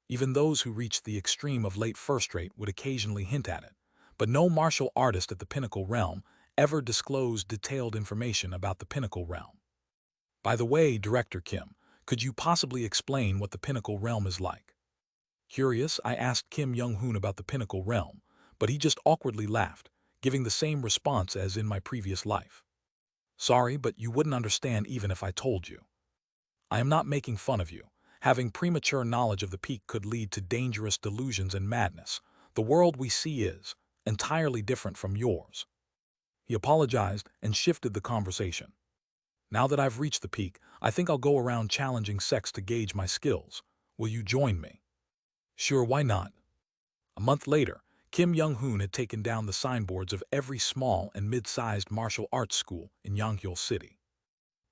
Even those who reached the extreme of late first-rate would occasionally hint at it, but no martial artist at the pinnacle realm ever disclosed detailed information about the pinnacle realm. By the way, Director Kim, could you possibly explain what the pinnacle realm is like? Curious, I asked Kim Young-hoon about the pinnacle realm, but he just awkwardly laughed, giving the same response as in my previous life. Sorry, but you wouldn't understand even if I told you. I am not making fun of you. Having premature knowledge of the peak could lead to dangerous delusions and madness. The world we see is entirely different from yours. He apologized and shifted the conversation. Now that I've reached the peak, I think I'll go around challenging sects to gauge my skills. Will you join me? Sure, why not? A month later, Kim Young-hoon had taken down the signboards of every small and mid-sized martial arts school in Yanghyul City.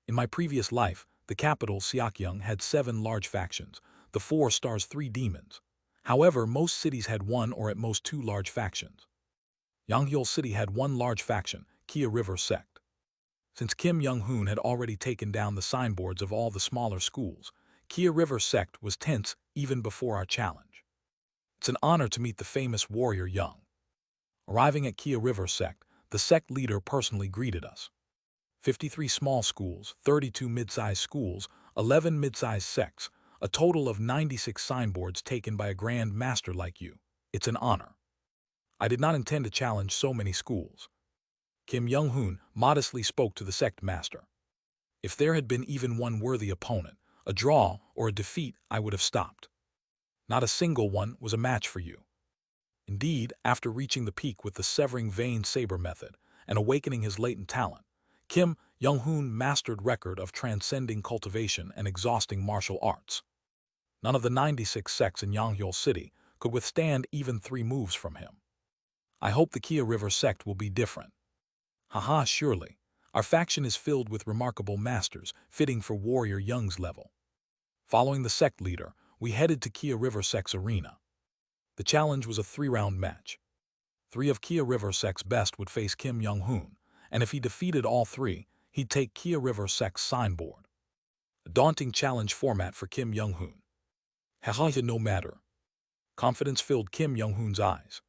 In my previous life, the capital, Seokyeong, had 7 large factions, the 4 stars 3 demons. However, most cities had 1 or at most 2 large factions. Yanghyul City had 1 large faction, Kia River Sect. Since Kim Young-hoon had already taken down the signboards of all the smaller schools, Kia River Sect was tense even before our challenge. It's an honor to meet the famous warrior Young. Arriving at Kia River Sect, the sect leader personally greeted us. 53 small schools, 32 mid-sized schools, 11 mid-sized sects, a total of 96 signboards taken by a grand master like you. It's an honor. I did not intend to challenge so many schools. Kim Young-hoon modestly spoke to the sect master. If there had been even one worthy opponent, a draw or a defeat, I would have stopped. Not a single one was a match for you. Indeed, after reaching the peak with the severing vein saber method and awakening his latent talent, Kim Young-hoon mastered record of transcending cultivation and exhausting martial arts. None of the 96 sects in Yanghyul City could withstand even 3 moves from him. I hope the Kia River sect will be different. Haha, surely. Our faction is filled with remarkable masters, fitting for Warrior Young's level. Following the sect leader, we headed to Kia River sect's arena. The challenge was a 3-round match. 3 of Kia River sect's best would face Kim Young-hoon, and if he defeated all 3, he'd take Kia River sect's signboard. A daunting challenge format for Kim Young-hoon. Haha, no matter. Confidence filled Kim Young-hoon's eyes.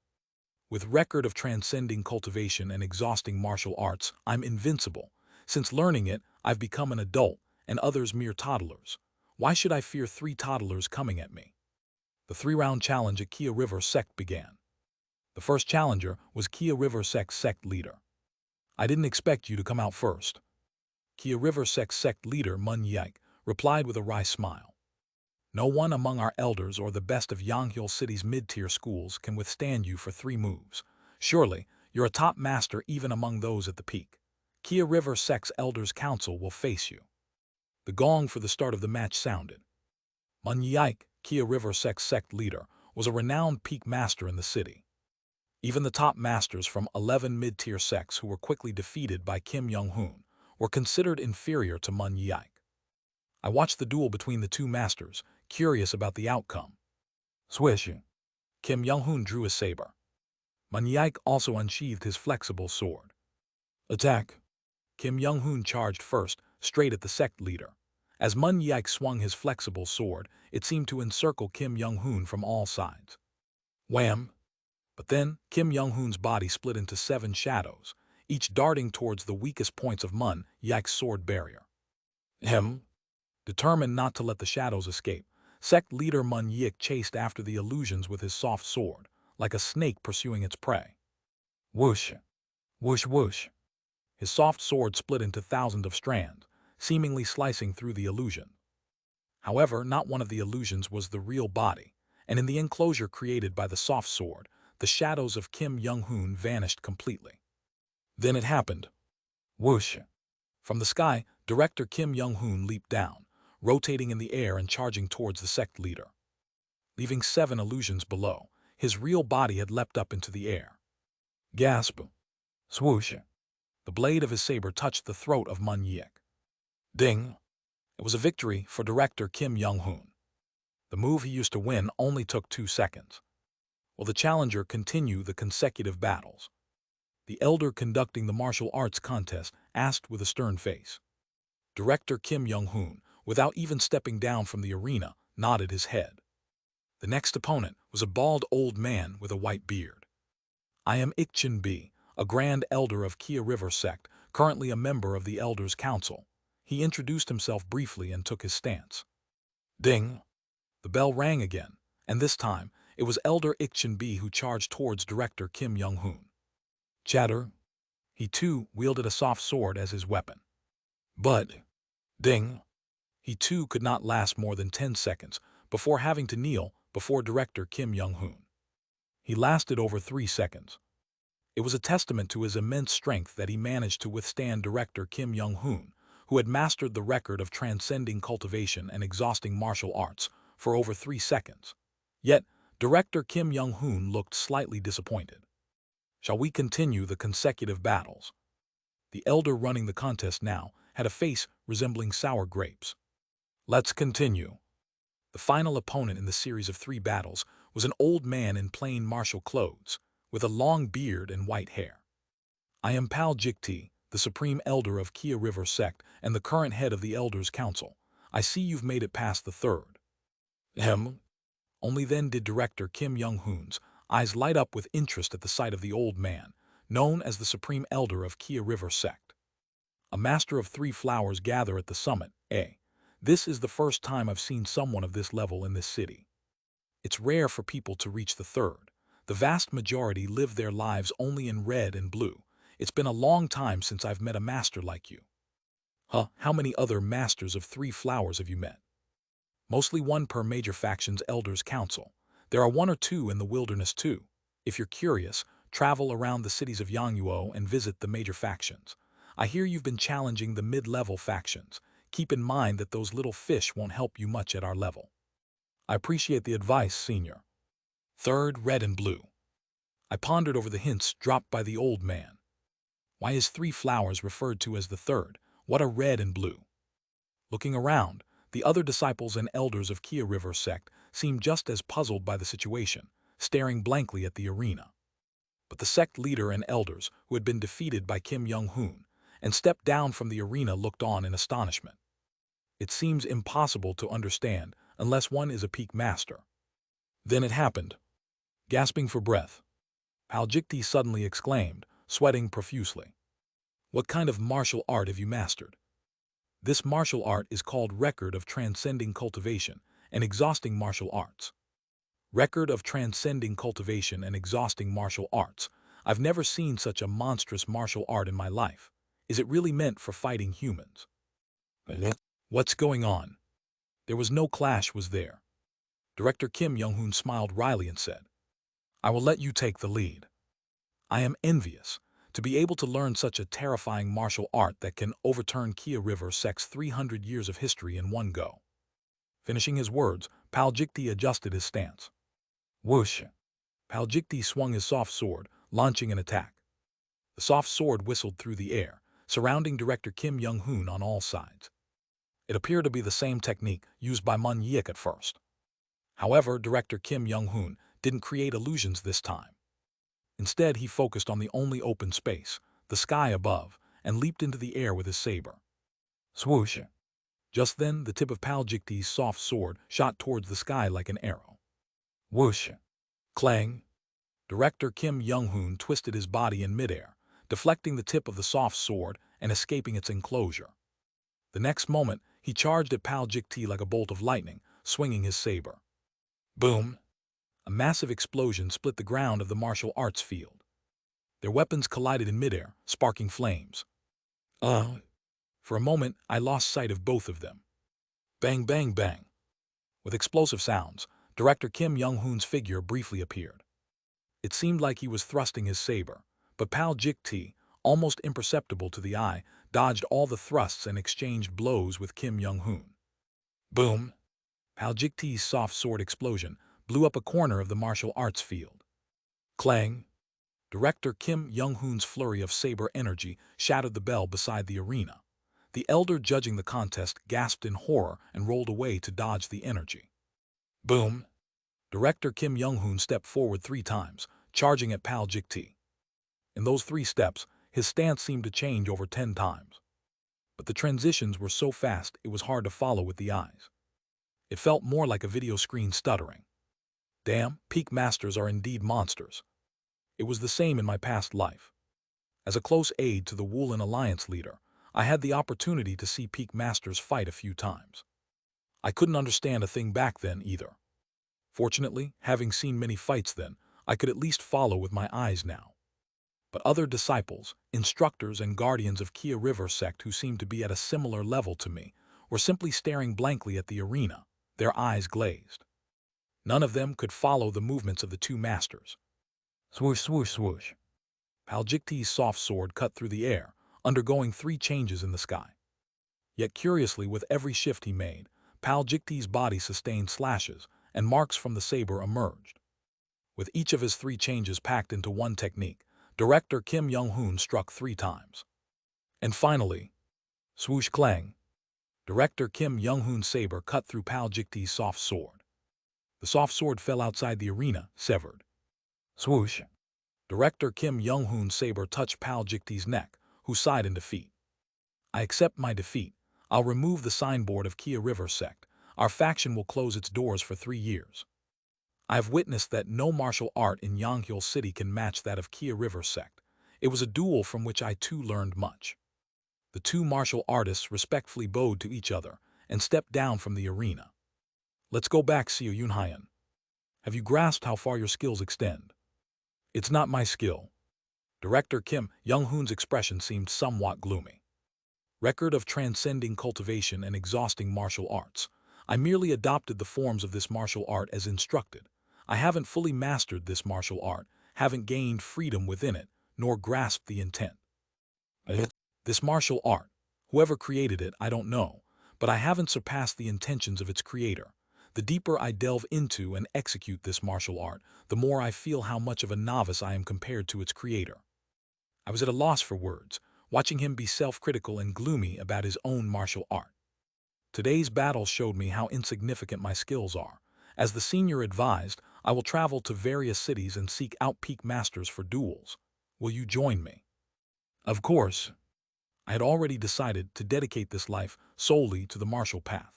With record of transcending cultivation and exhausting martial arts, I'm invincible. Since learning it, I've become an adult, and others mere toddlers. Why should I fear 3 toddlers coming at me? The 3-round challenge at Kia River sect began. The first challenger was Kia River sect's sect leader. I didn't expect you to come out first. Kia River sect's sect leader Mun Yik replied with a wry smile. No one among our elders or the best of Yanghyul City's mid-tier schools can withstand you for 3 moves. Surely, you're a top master even among those at the peak. Kia River sect's elders council will face you. The gong for the start of the match sounded. Mun Yik, Kia River sect's sect leader, was a renowned peak master in the city. Even the top masters from 11 mid-tier sects who were quickly defeated by Kim Young-hoon were considered inferior to Mun Yik. I watched the duel between the 2 masters, curious about the outcome. Swish. Kim Young-hoon drew his saber. Mun Yik also unsheathed his flexible sword. Attack. Kim Young-hoon charged first, straight at the sect leader. As Mun Yik swung his flexible sword, it seemed to encircle Kim Young-hoon from all sides. Wham! But then, Kim Young-hoon's body split into 7 shadows, each darting towards the weakest points of Mun Yik's sword barrier. Determined not to let the shadows escape, sect leader Mun Yik chased after the illusions with his soft sword, like a snake pursuing its prey. Whoosh! Whoosh whoosh! His soft sword split into thousands of strands, seemingly slicing through the illusion. However, not one of the illusions was the real body, and in the enclosure created by the soft sword, the shadows of Kim Young-hoon vanished completely. Then it happened. Whoosh! From the sky, director Kim Young-hoon leaped down, rotating in the air and charging towards the sect leader. Leaving 7 illusions below, his real body had leapt up into the air. Gasp! Swoosh! The blade of his saber touched the throat of Mun Yik. Ding! It was a victory for director Kim Young-hoon. The move he used to win only took 2 seconds. Will the challenger continue the consecutive battles? The elder conducting the martial arts contest asked with a stern face. Director Kim Young-hoon, without even stepping down from the arena, nodded his head. The next opponent was a bald old man with a white beard. I am Ikchin B, a grand elder of Kia River sect, currently a member of the Elders' Council. He introduced himself briefly and took his stance. Ding! The bell rang again, and this time, it was Elder Ikchin B who charged towards Director Kim Young-hoon. Chatter! He too wielded a soft sword as his weapon. But, ding! He too could not last more than 10 seconds before having to kneel before Director Kim Young-hoon. He lasted over 3 seconds. It was a testament to his immense strength that he managed to withstand Director Kim Young-hoon, who had mastered the record of transcending cultivation and exhausting martial arts for over 3 seconds. Yet, Director Kim Young-hoon looked slightly disappointed. Shall we continue the consecutive battles? The elder running the contest now had a face resembling sour grapes. Let's continue. The final opponent in the series of 3 battles was an old man in plain martial clothes, with a long beard and white hair. I am Pal Jikti, the supreme elder of Kia River sect and the current head of the Elders' Council. I see you've made it past the 3rd. Only then did Director Kim Young-hoon's eyes light up with interest at the sight of the old man, known as the supreme elder of Kia River sect. A master of 3 flowers gather at the summit, eh? This is the first time I've seen someone of this level in this city. It's rare for people to reach the 3rd. The vast majority live their lives only in red and blue. It's been a long time since I've met a master like you. How many other masters of 3 flowers have you met? Mostly 1 per major faction's Elders' Council. There are 1 or 2 in the wilderness too. If you're curious, travel around the cities of Yanghuo and visit the major factions. I hear you've been challenging the mid-level factions. Keep in mind that those little fish won't help you much at our level. I appreciate the advice, Senior. Third, red and blue. I pondered over the hints dropped by the old man. Why is 3 flowers referred to as the third? What are red and blue? Looking around, the other disciples and elders of Kia River sect seemed just as puzzled by the situation, staring blankly at the arena. But the sect leader and elders, who had been defeated by Kim Young-hoon and stepped down from the arena, looked on in astonishment. It seems impossible to understand unless one is a peak master. Then it happened. Gasping for breath, Paljikti suddenly exclaimed, sweating profusely. What kind of martial art have you mastered? This martial art is called Record of Transcending Cultivation and Exhausting Martial Arts. Record of Transcending Cultivation and Exhausting Martial Arts. I've never seen such a monstrous martial art in my life. Is it really meant for fighting humans? What's going on? There was no clash, was there? Director Kim Young-hoon smiled wryly and said, I will let you take the lead. I am envious to be able to learn such a terrifying martial art that can overturn Kia River sect's 300 years of history in one go. Finishing his words, Paljikti adjusted his stance. Whoosh! Paljikti swung his soft sword, launching an attack. The soft sword whistled through the air, surrounding Director Kim Young-hoon on all sides. It appeared to be the same technique used by Mun Yik at first. However, Director Kim Young-hoon didn't create illusions this time. Instead, he focused on the only open space, the sky above, and leaped into the air with his saber. Swoosh! Just then, the tip of Paljikti's soft sword shot towards the sky like an arrow. Whoosh! Clang! Director Kim Young-hoon twisted his body in midair, deflecting the tip of the soft sword and escaping its enclosure. The next moment, he charged at Paljikti like a bolt of lightning, swinging his saber. Boom! A massive explosion split the ground of the martial arts field. Their weapons collided in midair, sparking flames. For a moment, I lost sight of both of them. Bang, bang, bang. With explosive sounds, Director Kim Young-hoon's figure briefly appeared. It seemed like he was thrusting his saber, but Paljikti, almost imperceptible to the eye, dodged all the thrusts and exchanged blows with Kim Young-hoon. Boom! Paljikti's soft sword explosion blew up a corner of the martial arts field. Clang! Director Kim Young-hoon's flurry of saber energy shattered the bell beside the arena. The elder judging the contest gasped in horror and rolled away to dodge the energy. Boom! Director Kim Young-hoon stepped forward 3 times, charging at Paljikti. In those 3 steps, his stance seemed to change over 10 times. But the transitions were so fast it was hard to follow with the eyes. It felt more like a video screen stuttering. Damn, peak masters are indeed monsters. It was the same in my past life. As a close aide to the Woolen Alliance leader, I had the opportunity to see peak masters fight a few times. I couldn't understand a thing back then either. Fortunately, having seen many fights then, I could at least follow with my eyes now. But other disciples, instructors and guardians of Kia River sect who seemed to be at a similar level to me, were simply staring blankly at the arena, their eyes glazed. None of them could follow the movements of the 2 masters. Swoosh, swoosh, swoosh. Paljikti's soft sword cut through the air, undergoing 3 changes in the sky. Yet curiously, with every shift he made, Paljikti's body sustained slashes, and marks from the saber emerged. With each of his 3 changes packed into one technique, Director Kim Young-hoon struck 3 times. And finally, swoosh clang, Director Kim Young-hoon's saber cut through Paljikti's soft sword. The soft sword fell outside the arena, severed. Swoosh! Director Kim Young-hoon's saber touched Paljikti's neck, who sighed in defeat. I accept my defeat. I'll remove the signboard of Kia River sect. Our faction will close its doors for 3 years. I have witnessed that no martial art in Yonghil City can match that of Kia River sect. It was a duel from which I too learned much. The 2 martial artists respectfully bowed to each other and stepped down from the arena. Let's go back, Seo Yunhyan. Have you grasped how far your skills extend? It's not my skill. Director Kim Young-hoon's expression seemed somewhat gloomy. Record of Transcending Cultivation and Exhausting Martial Arts. I merely adopted the forms of this martial art as instructed. I haven't fully mastered this martial art, haven't gained freedom within it, nor grasped the intent. This martial art, whoever created it, I don't know, but I haven't surpassed the intentions of its creator. The deeper I delve into and execute this martial art, the more I feel how much of a novice I am compared to its creator. I was at a loss for words, watching him be self-critical and gloomy about his own martial art. Today's battle showed me how insignificant my skills are. As the senior advised, I will travel to various cities and seek out peak masters for duels. Will you join me? Of course. I had already decided to dedicate this life solely to the martial path.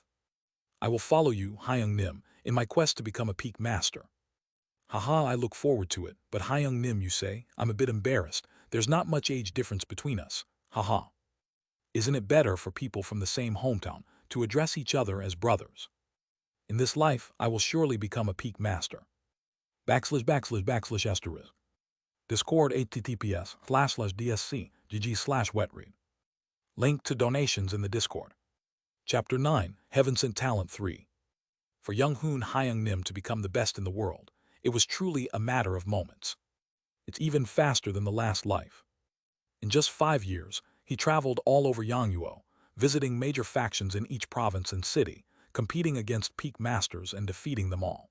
I will follow you, Hyung Nim, in my quest to become a peak master. Haha, I look forward to it, but Hyung Nim, you say? I'm a bit embarrassed. There's not much age difference between us. Haha. Isn't it better for people from the same hometown to address each other as brothers? In this life, I will surely become a peak master. // Discord https://dsc.gg/wetread. Link to donations in the Discord. Chapter 9, Heaven Sent Talent 3. For young Hoon Hyung Nim to become the best in the world, it was truly a matter of moments. It's even faster than the last life. In just 5 years, he traveled all over Yangguo, visiting major factions in each province and city, competing against peak masters and defeating them all.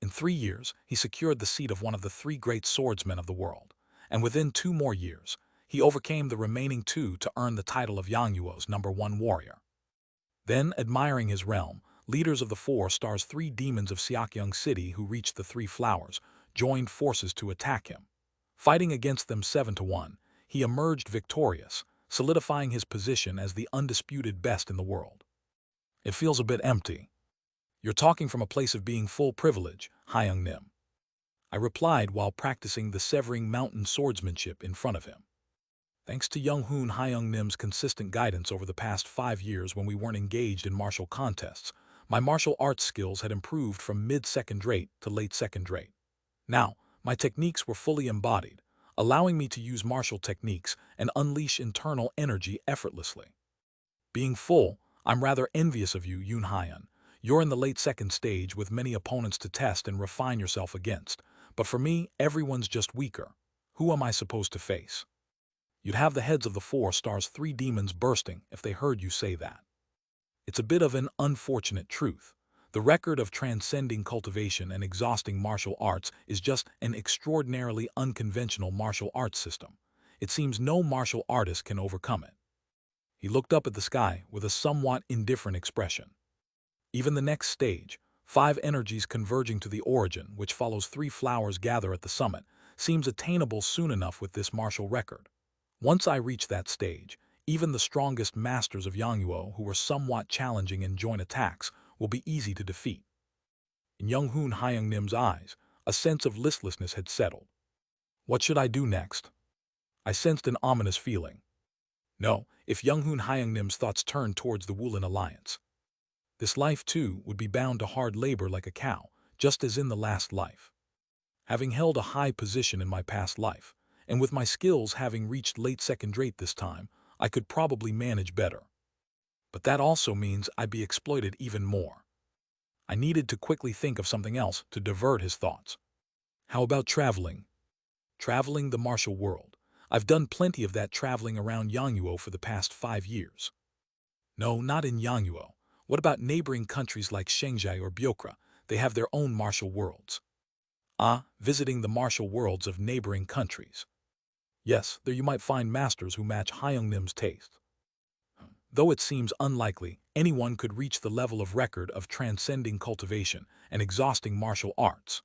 In 3 years, he secured the seat of one of the 3 great swordsmen of the world, and within 2 more years, he overcame the remaining 2 to earn the title of Yangguo's #1 warrior. Then, admiring his realm, leaders of the 4 stars 3 demons of Seokyeong City who reached the 3 flowers, joined forces to attack him. Fighting against them 7-1, he emerged victorious, solidifying his position as the undisputed best in the world. It feels a bit empty. You're talking from a place of being full privilege, Hyung Nim. I replied while practicing the severing mountain swordsmanship in front of him. Thanks to young Hoon Hyung Nim's consistent guidance over the past 5 years when we weren't engaged in martial contests, my martial arts skills had improved from mid-second rate to late second rate. Now, my techniques were fully embodied, allowing me to use martial techniques and unleash internal energy effortlessly. Being full, I'm rather envious of you, Yoon Hyun. You're in the late second stage with many opponents to test and refine yourself against, but for me, everyone's just weaker. Who am I supposed to face? You'd have the heads of the 4 stars 3 demons bursting if they heard you say that. It's a bit of an unfortunate truth. The record of transcending cultivation and exhausting martial arts is just an extraordinarily unconventional martial arts system. It seems no martial artist can overcome it. He looked up at the sky with a somewhat indifferent expression. Even the next stage, 5 energies converging to the origin, which follows 3 flowers gather at the summit, seems attainable soon enough with this martial record. Once I reach that stage, even the strongest masters of Yangguo, who are somewhat challenging in joint attacks, will be easy to defeat. In young Hoon Hyung Nim's eyes, a sense of listlessness had settled. What should I do next? I sensed an ominous feeling. No, if young Hoon Hyung Nim's thoughts turned towards the Woolen Alliance. This life, too, would be bound to hard labor like a cow, just as in the last life. Having held a high position in my past life, and with my skills having reached late second rate this time, I could probably manage better. But that also means I'd be exploited even more. I needed to quickly think of something else to divert his thoughts. How about traveling? Traveling the martial world. I've done plenty of that traveling around Yangguo for the past 5 years. No, not in Yangguo. What about neighboring countries like Shanghai or Byokra? They have their own martial worlds. Visiting the martial worlds of neighboring countries. Yes, there you might find masters who match Hyung Nim's taste. Though it seems unlikely anyone could reach the level of record of transcending cultivation and exhausting martial arts.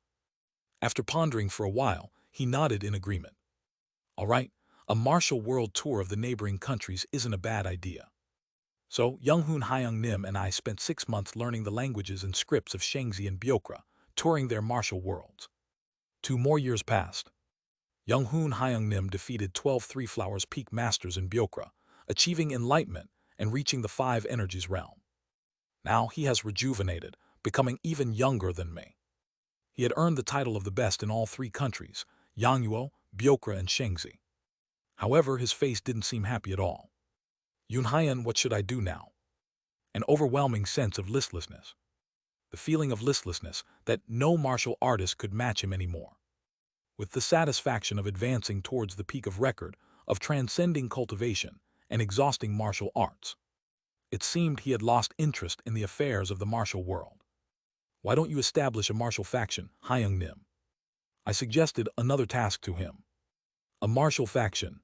After pondering for a while, he nodded in agreement. All right, a martial world tour of the neighboring countries isn't a bad idea. So, young Hoon Hyung Nim and I spent 6 months learning the languages and scripts of Shangzi and Byokra, touring their martial worlds. 2 more years passed. Young Hoon Hyung Nim defeated 12 Three Flowers Peak Masters in Byokra, achieving enlightenment and reaching the 5 Energies realm. Now he has rejuvenated, becoming even younger than me. He had earned the title of the best in all 3 countries, Yangguo, Byokra, and Shangzi. However, his face didn't seem happy at all. Yoon Hyun, what should I do now? An overwhelming sense of listlessness. The feeling of listlessness that no martial artist could match him anymore. With the satisfaction of advancing towards the peak of record, of transcending cultivation, and exhausting martial arts. It seemed he had lost interest in the affairs of the martial world. Why don't you establish a martial faction, Hyung Nim? I suggested another task to him. A martial faction.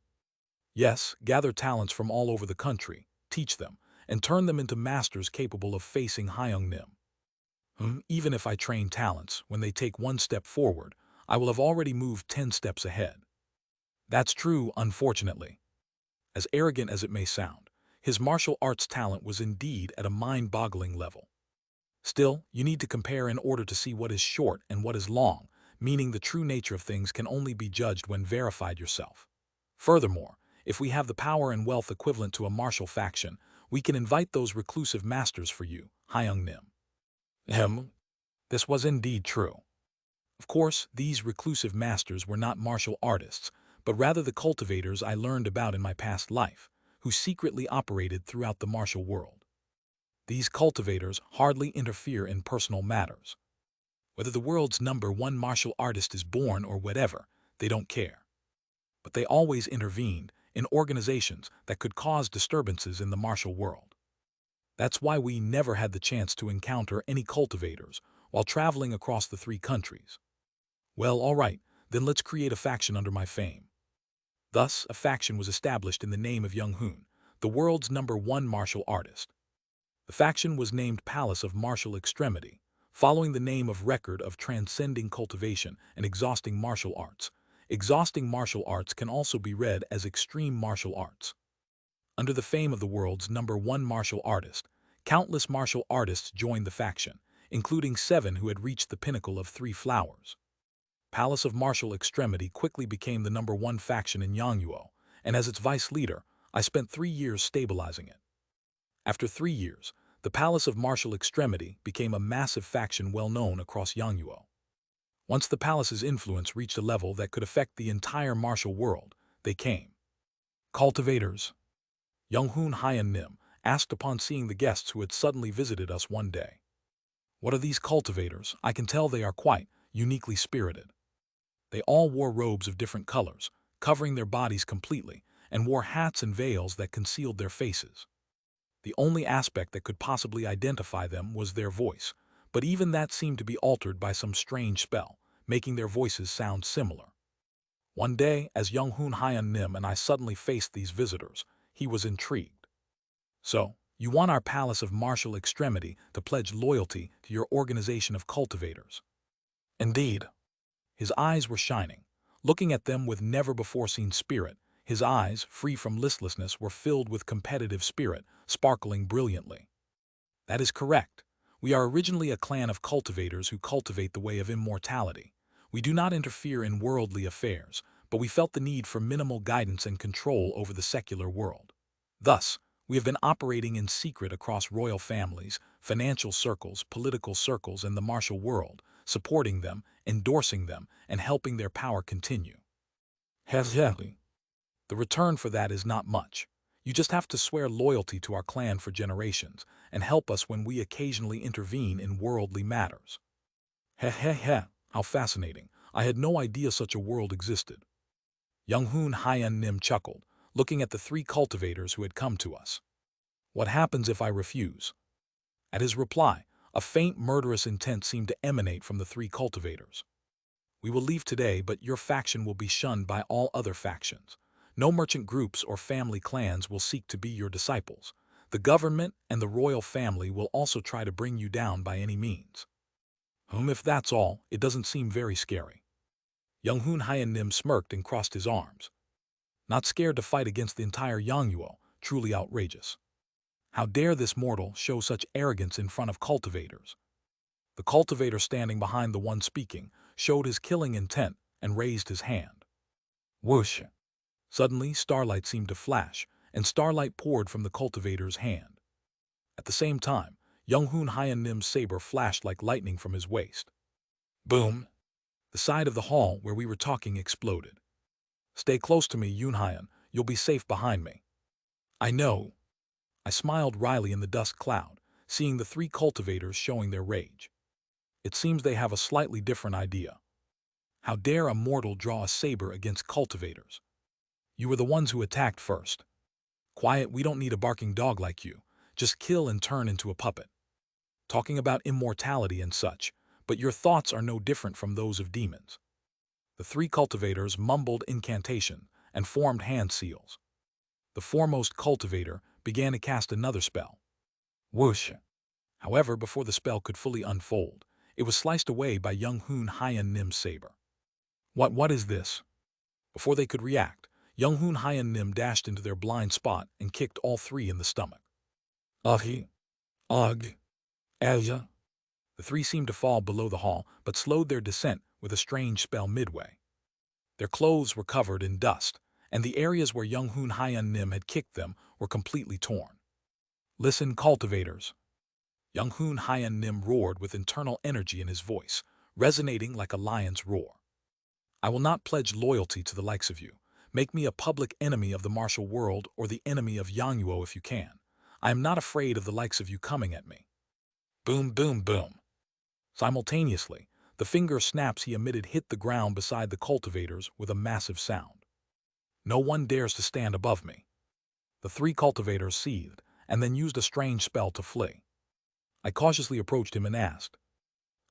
Yes, gather talents from all over the country, teach them, and turn them into masters capable of facing Hyung Nim. Even if I train talents, when they take one step forward, I will have already moved 10 steps ahead. That's true, unfortunately. As arrogant as it may sound, his martial arts talent was indeed at a mind-boggling level. Still, you need to compare in order to see what is short and what is long, meaning the true nature of things can only be judged when verified yourself. Furthermore, if we have the power and wealth equivalent to a martial faction, we can invite those reclusive masters for you, Hyung Nim. This was indeed true. Of course, these reclusive masters were not martial artists, but rather the cultivators I learned about in my past life, who secretly operated throughout the martial world. These cultivators hardly interfere in personal matters. Whether the world's #1 martial artist is born or whatever, they don't care. But they always intervened in organizations that could cause disturbances in the martial world. That's why we never had the chance to encounter any cultivators while traveling across the 3 countries. Well, all right, then let's create a faction under my fame. Thus, a faction was established in the name of Young Hoon, the world's #1 martial artist. The faction was named Palace of Martial Extremity, following the name of record of transcending cultivation and exhausting martial arts. Exhausting martial arts can also be read as extreme martial arts. Under the fame of the world's #1 martial artist, countless martial artists joined the faction, including 7 who had reached the pinnacle of 3 flowers. Palace of Martial Extremity quickly became the #1 faction in Yangguo, and as its vice leader, I spent 3 years stabilizing it. After 3 years, the Palace of Martial Extremity became a massive faction well known across Yangguo. Once the palace's influence reached a level that could affect the entire martial world, they came. Cultivators. Young-hoon Hyun Nim asked upon seeing the guests who had suddenly visited us one day. What are these cultivators? I can tell they are quite uniquely spirited. They all wore robes of different colors, covering their bodies completely, and wore hats and veils that concealed their faces. The only aspect that could possibly identify them was their voice, but even that seemed to be altered by some strange spell, making their voices sound similar. One day, as Young-hoon Hyun Nim and I suddenly faced these visitors, he was intrigued. So, you want our Palace of Martial Extremity to pledge loyalty to your organization of cultivators? Indeed. His eyes were shining. Looking at them with never-before-seen spirit, his eyes, free from listlessness, were filled with competitive spirit, sparkling brilliantly. That is correct. We are originally a clan of cultivators who cultivate the way of immortality. We do not interfere in worldly affairs, but we felt the need for minimal guidance and control over the secular world. Thus, we have been operating in secret across royal families, financial circles, political circles, and the martial world, supporting them, endorsing them, and helping their power continue. The return for that is not much. You just have to swear loyalty to our clan for generations and help us when we occasionally intervene in worldly matters. How fascinating. I had no idea such a world existed. Young-hoon Hyun Nim chuckled, looking at the 3 cultivators who had come to us. What happens if I refuse? At his reply, a faint murderous intent seemed to emanate from the 3 cultivators. We will leave today, but your faction will be shunned by all other factions. No merchant groups or family clans will seek to be your disciples. The government and the royal family will also try to bring you down by any means. If that's all, it doesn't seem very scary. Young-hoon Hyun Nim smirked and crossed his arms. Not scared to fight against the entire Yangguo, truly outrageous. How dare this mortal show such arrogance in front of cultivators? The cultivator standing behind the one speaking showed his killing intent and raised his hand. Whoosh! Suddenly, starlight seemed to flash, and starlight poured from the cultivator's hand. At the same time, Young-hoon Hyun Nim's saber flashed like lightning from his waist. Boom! The side of the hall where we were talking exploded. Stay close to me, Yoon-hyun, you'll be safe behind me. I know. I smiled wryly in the dust cloud, seeing the 3 cultivators showing their rage. It seems they have a slightly different idea. How dare a mortal draw a saber against cultivators? You were the ones who attacked first. Quiet, we don't need a barking dog like you. Just kill and turn into a puppet. Talking about immortality and such, but your thoughts are no different from those of demons. The three cultivators mumbled incantation and formed hand seals. The foremost cultivator began to cast another spell. Whoosh! However, before the spell could fully unfold, it was sliced away by Young Hoon Hyan Nim's saber. What is this? Before they could react, Young Hoon Hyan Nim dashed into their blind spot and kicked all three in the stomach. Ahi, Ugh, Aja. The three seemed to fall below the hall, but slowed their descent with a strange spell midway. Their clothes were covered in dust, and the areas where Young Hoon Hyan Nim had kicked them were completely torn. Listen, cultivators. Young Hoon Hyan Nim roared with internal energy in his voice, resonating like a lion's roar. I will not pledge loyalty to the likes of you. Make me a public enemy of the martial world or the enemy of Yangyuo if you can. I am not afraid of the likes of you coming at me. Boom, boom, boom. Simultaneously, the finger snaps he emitted hit the ground beside the cultivators with a massive sound. No one dares to stand above me. The three cultivators seethed, and then used a strange spell to flee. I cautiously approached him and asked,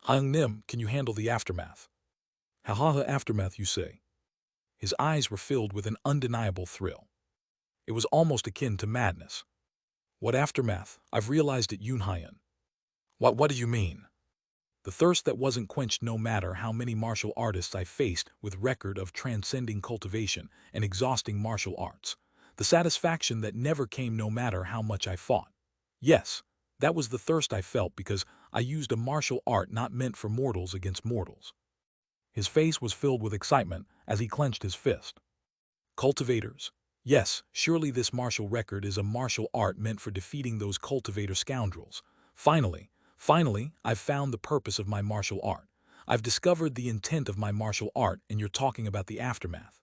Hyung Nim, can you handle the aftermath? Ha, aftermath, you say? His eyes were filled with an undeniable thrill. It was almost akin to madness. What aftermath? I've realized it, Yoon Hyan. What do you mean? The thirst that wasn't quenched no matter how many martial artists I faced with record of transcending cultivation and exhausting martial arts. The satisfaction that never came no matter how much I fought. Yes, that was the thirst I felt because I used a martial art not meant for mortals against mortals. His face was filled with excitement as he clenched his fist. Cultivators. Yes, surely this martial record is a martial art meant for defeating those cultivator scoundrels. Finally, I've found the purpose of my martial art. I've discovered the intent of my martial art, and you're talking about the aftermath.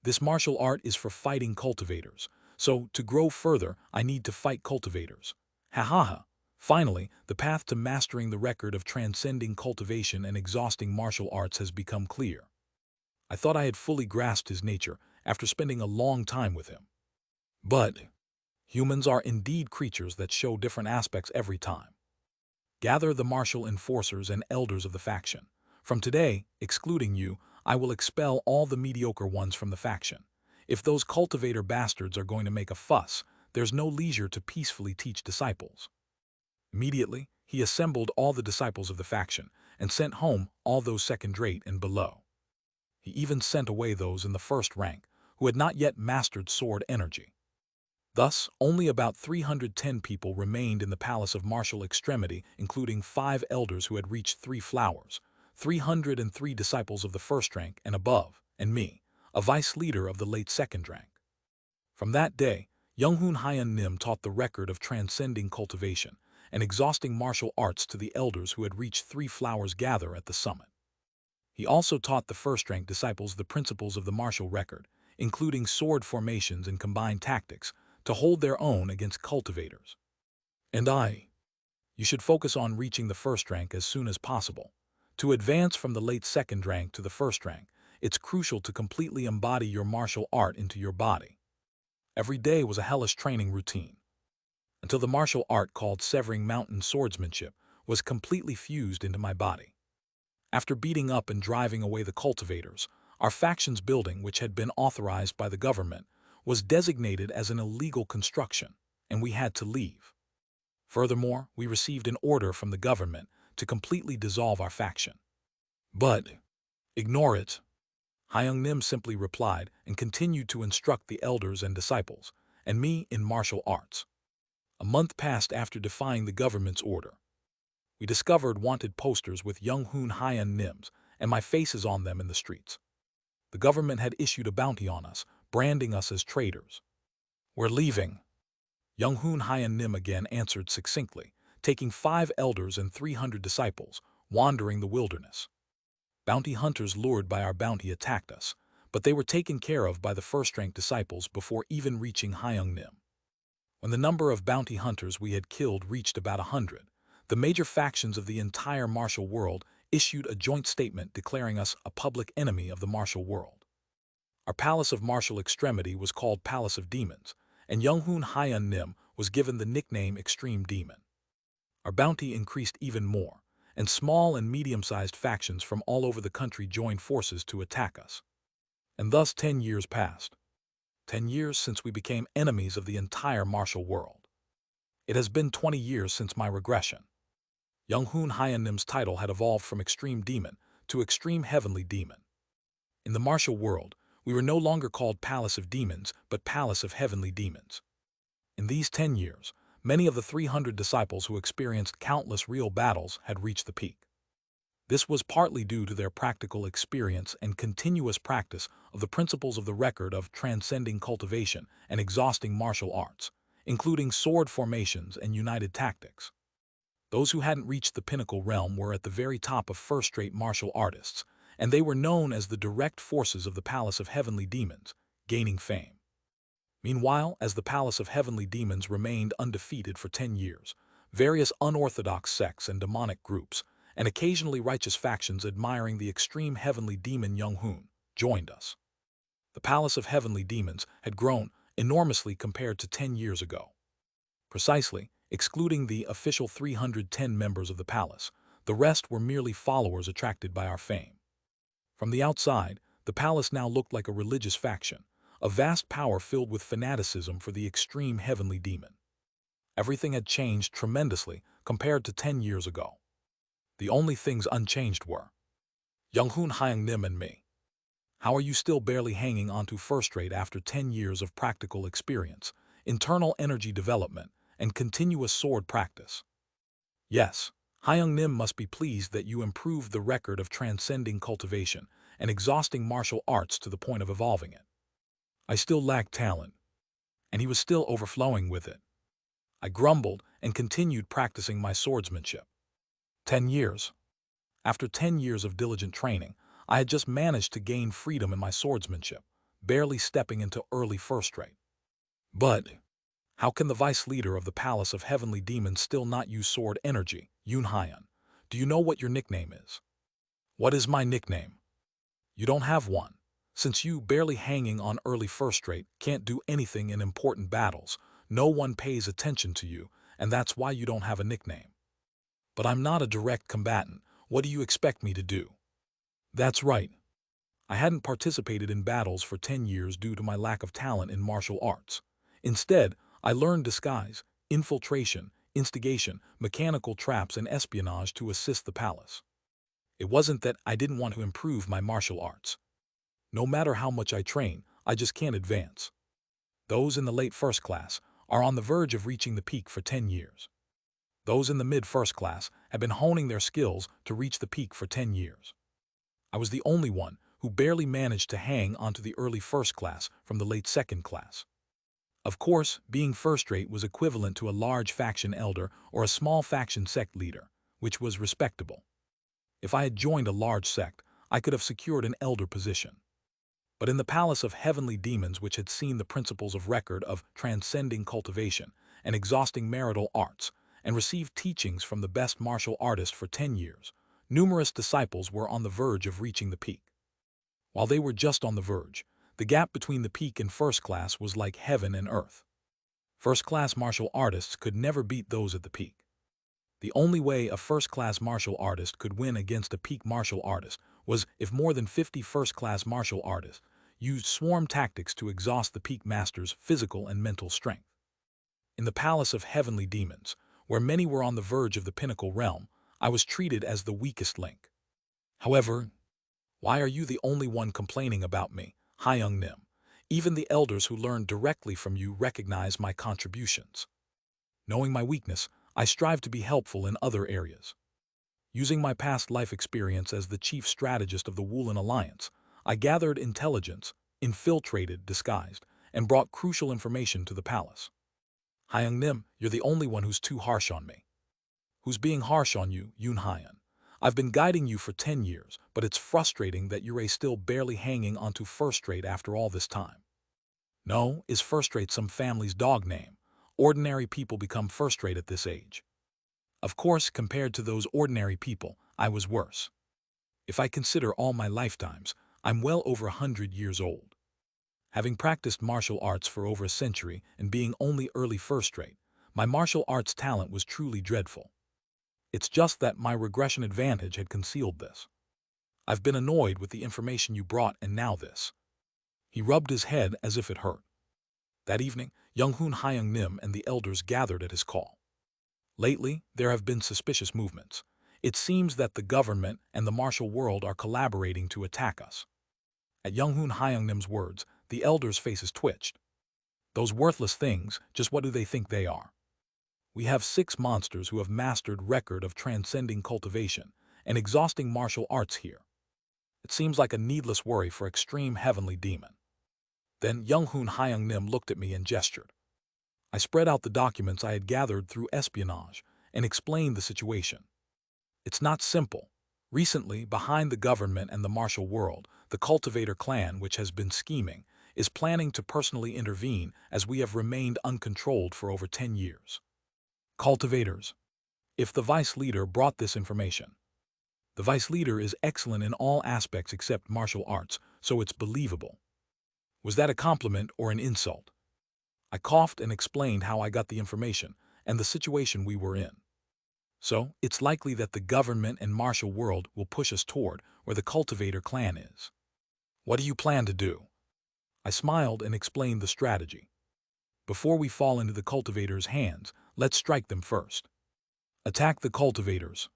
This martial art is for fighting cultivators. So, to grow further, I need to fight cultivators. Ha ha ha. Finally, the path to mastering the record of transcending cultivation and exhausting martial arts has become clear. I thought I had fully grasped his nature after spending a long time with him. But humans are indeed creatures that show different aspects every time. Gather the martial enforcers and elders of the faction. From today, excluding you, I will expel all the mediocre ones from the faction. If those cultivator bastards are going to make a fuss, there's no leisure to peacefully teach disciples. Immediately, he assembled all the disciples of the faction and sent home all those second-rate and below. He even sent away those in the first rank who had not yet mastered sword energy. Thus, only about 310 people remained in the Palace of Martial Extremity, including 5 elders who had reached 3 flowers, 303 disciples of the first rank and above, and me, a vice leader of the late second rank. From that day, Young Hoon Hyan Nim taught the record of transcending cultivation and exhausting martial arts to the elders who had reached 3 flowers gather at the summit. He also taught the first-rank disciples the principles of the martial record, including sword formations and combined tactics, to hold their own against cultivators. And you should focus on reaching the first rank as soon as possible. To advance from the late second rank to the first rank, it's crucial to completely embody your martial art into your body. Every day was a hellish training routine, until the martial art called Severing Mountain Swordsmanship was completely fused into my body. After beating up and driving away the cultivators, our faction's building, which had been authorized by the government, was designated as an illegal construction, and we had to leave. Furthermore, we received an order from the government to completely dissolve our faction. But ignore it. Hyung Nim simply replied and continued to instruct the elders and disciples, and me in martial arts. A month passed after defying the government's order. We discovered wanted posters with Young Hoon Hyan Nims and my faces on them in the streets. The government had issued a bounty on us, branding us as traitors. We're leaving. Young Hoon Hyan Nim again answered succinctly, taking 5 elders and 300 disciples, wandering the wilderness. Bounty hunters lured by our bounty attacked us, but they were taken care of by the first-rank disciples before even reaching Hyung Nim. When the number of bounty hunters we had killed reached about 100, the major factions of the entire martial world issued a joint statement declaring us a public enemy of the martial world. Our palace of martial extremity was called Palace of Demons, and Young-hoon Hyun Nim was given the nickname Extreme Demon. Our bounty increased even more, and small and medium-sized factions from all over the country joined forces to attack us. And thus 10 years passed. 10 years since we became enemies of the entire martial world. It has been 20 years since my regression. Young-hoon Hyun Nim's title had evolved from Extreme Demon to Extreme Heavenly Demon. In the martial world, we were no longer called Palace of Demons, but Palace of Heavenly Demons. In these 10 years, many of the 300 disciples who experienced countless real battles had reached the peak. This was partly due to their practical experience and continuous practice of the principles of the record of transcending cultivation and exhausting martial arts, including sword formations and united tactics. Those who hadn't reached the pinnacle realm were at the very top of first-rate martial artists, and they were known as the direct forces of the Palace of Heavenly Demons, gaining fame. Meanwhile, as the Palace of Heavenly Demons remained undefeated for 10 years, various unorthodox sects and demonic groups, and occasionally righteous factions admiring the extreme heavenly demon Young-hoon, joined us. The Palace of Heavenly Demons had grown enormously compared to 10 years ago. Precisely, excluding the official 310 members of the palace, the rest were merely followers attracted by our fame. From the outside, the palace now looked like a religious faction, a vast power filled with fanaticism for the extreme heavenly demon. Everything had changed tremendously compared to 10 years ago. The only things unchanged were Young-hoon Hyun Nim and me. How are you still barely hanging on to first rate after 10 years of practical experience, internal energy development, and continuous sword practice? Yes, Hyun Nim must be pleased that you improved the record of transcending cultivation and exhausting martial arts to the point of evolving it. I still lacked talent, and he was still overflowing with it. I grumbled and continued practicing my swordsmanship. 10 years. After 10 years of diligent training, I had just managed to gain freedom in my swordsmanship, barely stepping into early first rate. But how can the vice leader of the Palace of Heavenly Demons still not use sword energy, Yoon Hyun? Do you know what your nickname is? What is my nickname? You don't have one. Since you, barely hanging on early first rate, can't do anything in important battles, no one pays attention to you, and that's why you don't have a nickname. But I'm not a direct combatant. What do you expect me to do? That's right. I hadn't participated in battles for 10 years due to my lack of talent in martial arts. Instead, I learned disguise, infiltration, instigation, mechanical traps, and espionage to assist the palace. It wasn't that I didn't want to improve my martial arts. No matter how much I train, I just can't advance. Those in the late first class are on the verge of reaching the peak for 10 years. Those in the mid-first class have been honing their skills to reach the peak for 10 years. I was the only one who barely managed to hang onto the early first class from the late second class. Of course, being first-rate was equivalent to a large faction elder or a small faction sect leader, which was respectable. If I had joined a large sect, I could have secured an elder position. But in the Palace of Heavenly Demons, which had seen the principles of record of transcending cultivation and exhausting marital arts, and received teachings from the best martial artist for 10 years, numerous disciples were on the verge of reaching the peak. While they were just on the verge, the gap between the peak and first class was like heaven and earth. First-class martial artists could never beat those at the peak. The only way a first-class martial artist could win against a peak martial artist was if more than 50 first-class martial artists used swarm tactics to exhaust the peak master's physical and mental strength. In the Palace of Heavenly Demons, where many were on the verge of the pinnacle realm, I was treated as the weakest link. However, why are you the only one complaining about me, Hyun Nim? Even the elders who learned directly from you recognize my contributions. Knowing my weakness, I strive to be helpful in other areas. Using my past life experience as the chief strategist of the Woolen Alliance, I gathered intelligence, infiltrated, disguised, and brought crucial information to the palace. Hyun Nim, you're the only one who's too harsh on me. Who's being harsh on you, Yoon Hyun? I've been guiding you for 10 years, but it's frustrating that you're still barely hanging onto first rate after all this time. No, is first rate some family's dog name? Ordinary people become first rate at this age. Of course, compared to those ordinary people, I was worse. If I consider all my lifetimes, I'm well over 100 years old. Having practiced martial arts for over a century and being only early first rate, my martial arts talent was truly dreadful. It's just that my regression advantage had concealed this. I've been annoyed with the information you brought and now this. He rubbed his head as if it hurt. That evening, young Hoon Hyung Nim and the elders gathered at his call. Lately, there have been suspicious movements. It seems that the government and the martial world are collaborating to attack us. At young Hoon Hyung Nim's words, the elders' faces twitched. Those worthless things, just what do they think they are? We have 6 monsters who have mastered record of transcending cultivation and exhausting martial arts here. It seems like a needless worry for extreme heavenly demon. Then young Hoon Hyung Nim looked at me and gestured. I spread out the documents I had gathered through espionage and explained the situation. It's not simple. Recently, behind the government and the martial world, the cultivator clan, which has been scheming, is planning to personally intervene as we have remained uncontrolled for over 10 years. Cultivators. If the vice leader brought this information. The vice leader is excellent in all aspects except martial arts, so it's believable. Was that a compliment or an insult? I coughed and explained how I got the information and the situation we were in. So, it's likely that the government and martial world will push us toward where the cultivator clan is. What do you plan to do? I smiled and explained the strategy. Before we fall into the cultivators' hands, let's strike them first. Attack the cultivators.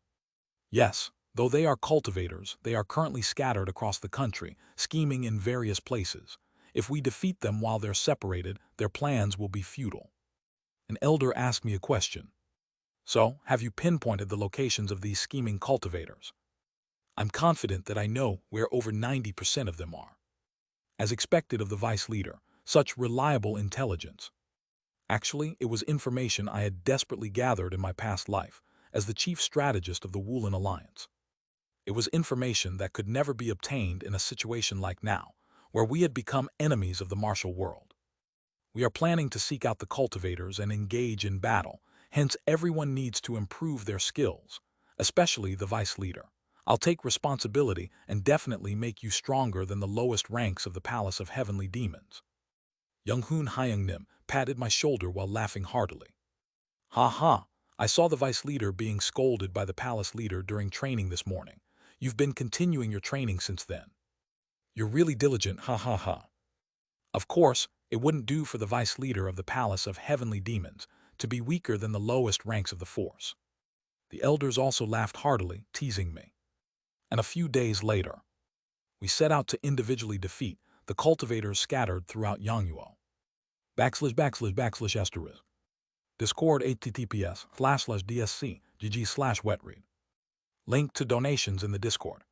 Yes, though they are cultivators, they are currently scattered across the country, scheming in various places. If we defeat them while they're separated, their plans will be futile. An elder asked me a question. So, have you pinpointed the locations of these scheming cultivators? I'm confident that I know where over 90% of them are. As expected of the vice leader, such reliable intelligence. Actually, it was information I had desperately gathered in my past life as the chief strategist of the Woolen Alliance. It was information that could never be obtained in a situation like now, where we had become enemies of the martial world. We are planning to seek out the cultivators and engage in battle, hence everyone needs to improve their skills, especially the vice leader. I'll take responsibility and definitely make you stronger than the lowest ranks of the Palace of Heavenly Demons. Young Hoon Hyung Nim patted my shoulder while laughing heartily. Ha ha, I saw the vice leader being scolded by the palace leader during training this morning. You've been continuing your training since then. You're really diligent, ha ha ha. Of course, it wouldn't do for the vice leader of the Palace of Heavenly Demons to be weaker than the lowest ranks of the force. The elders also laughed heartily, teasing me. And a few days later, we set out to individually defeat the cultivators scattered throughout Yangguo. // Discord https://dsc gg/wetread. Link to donations in the Discord.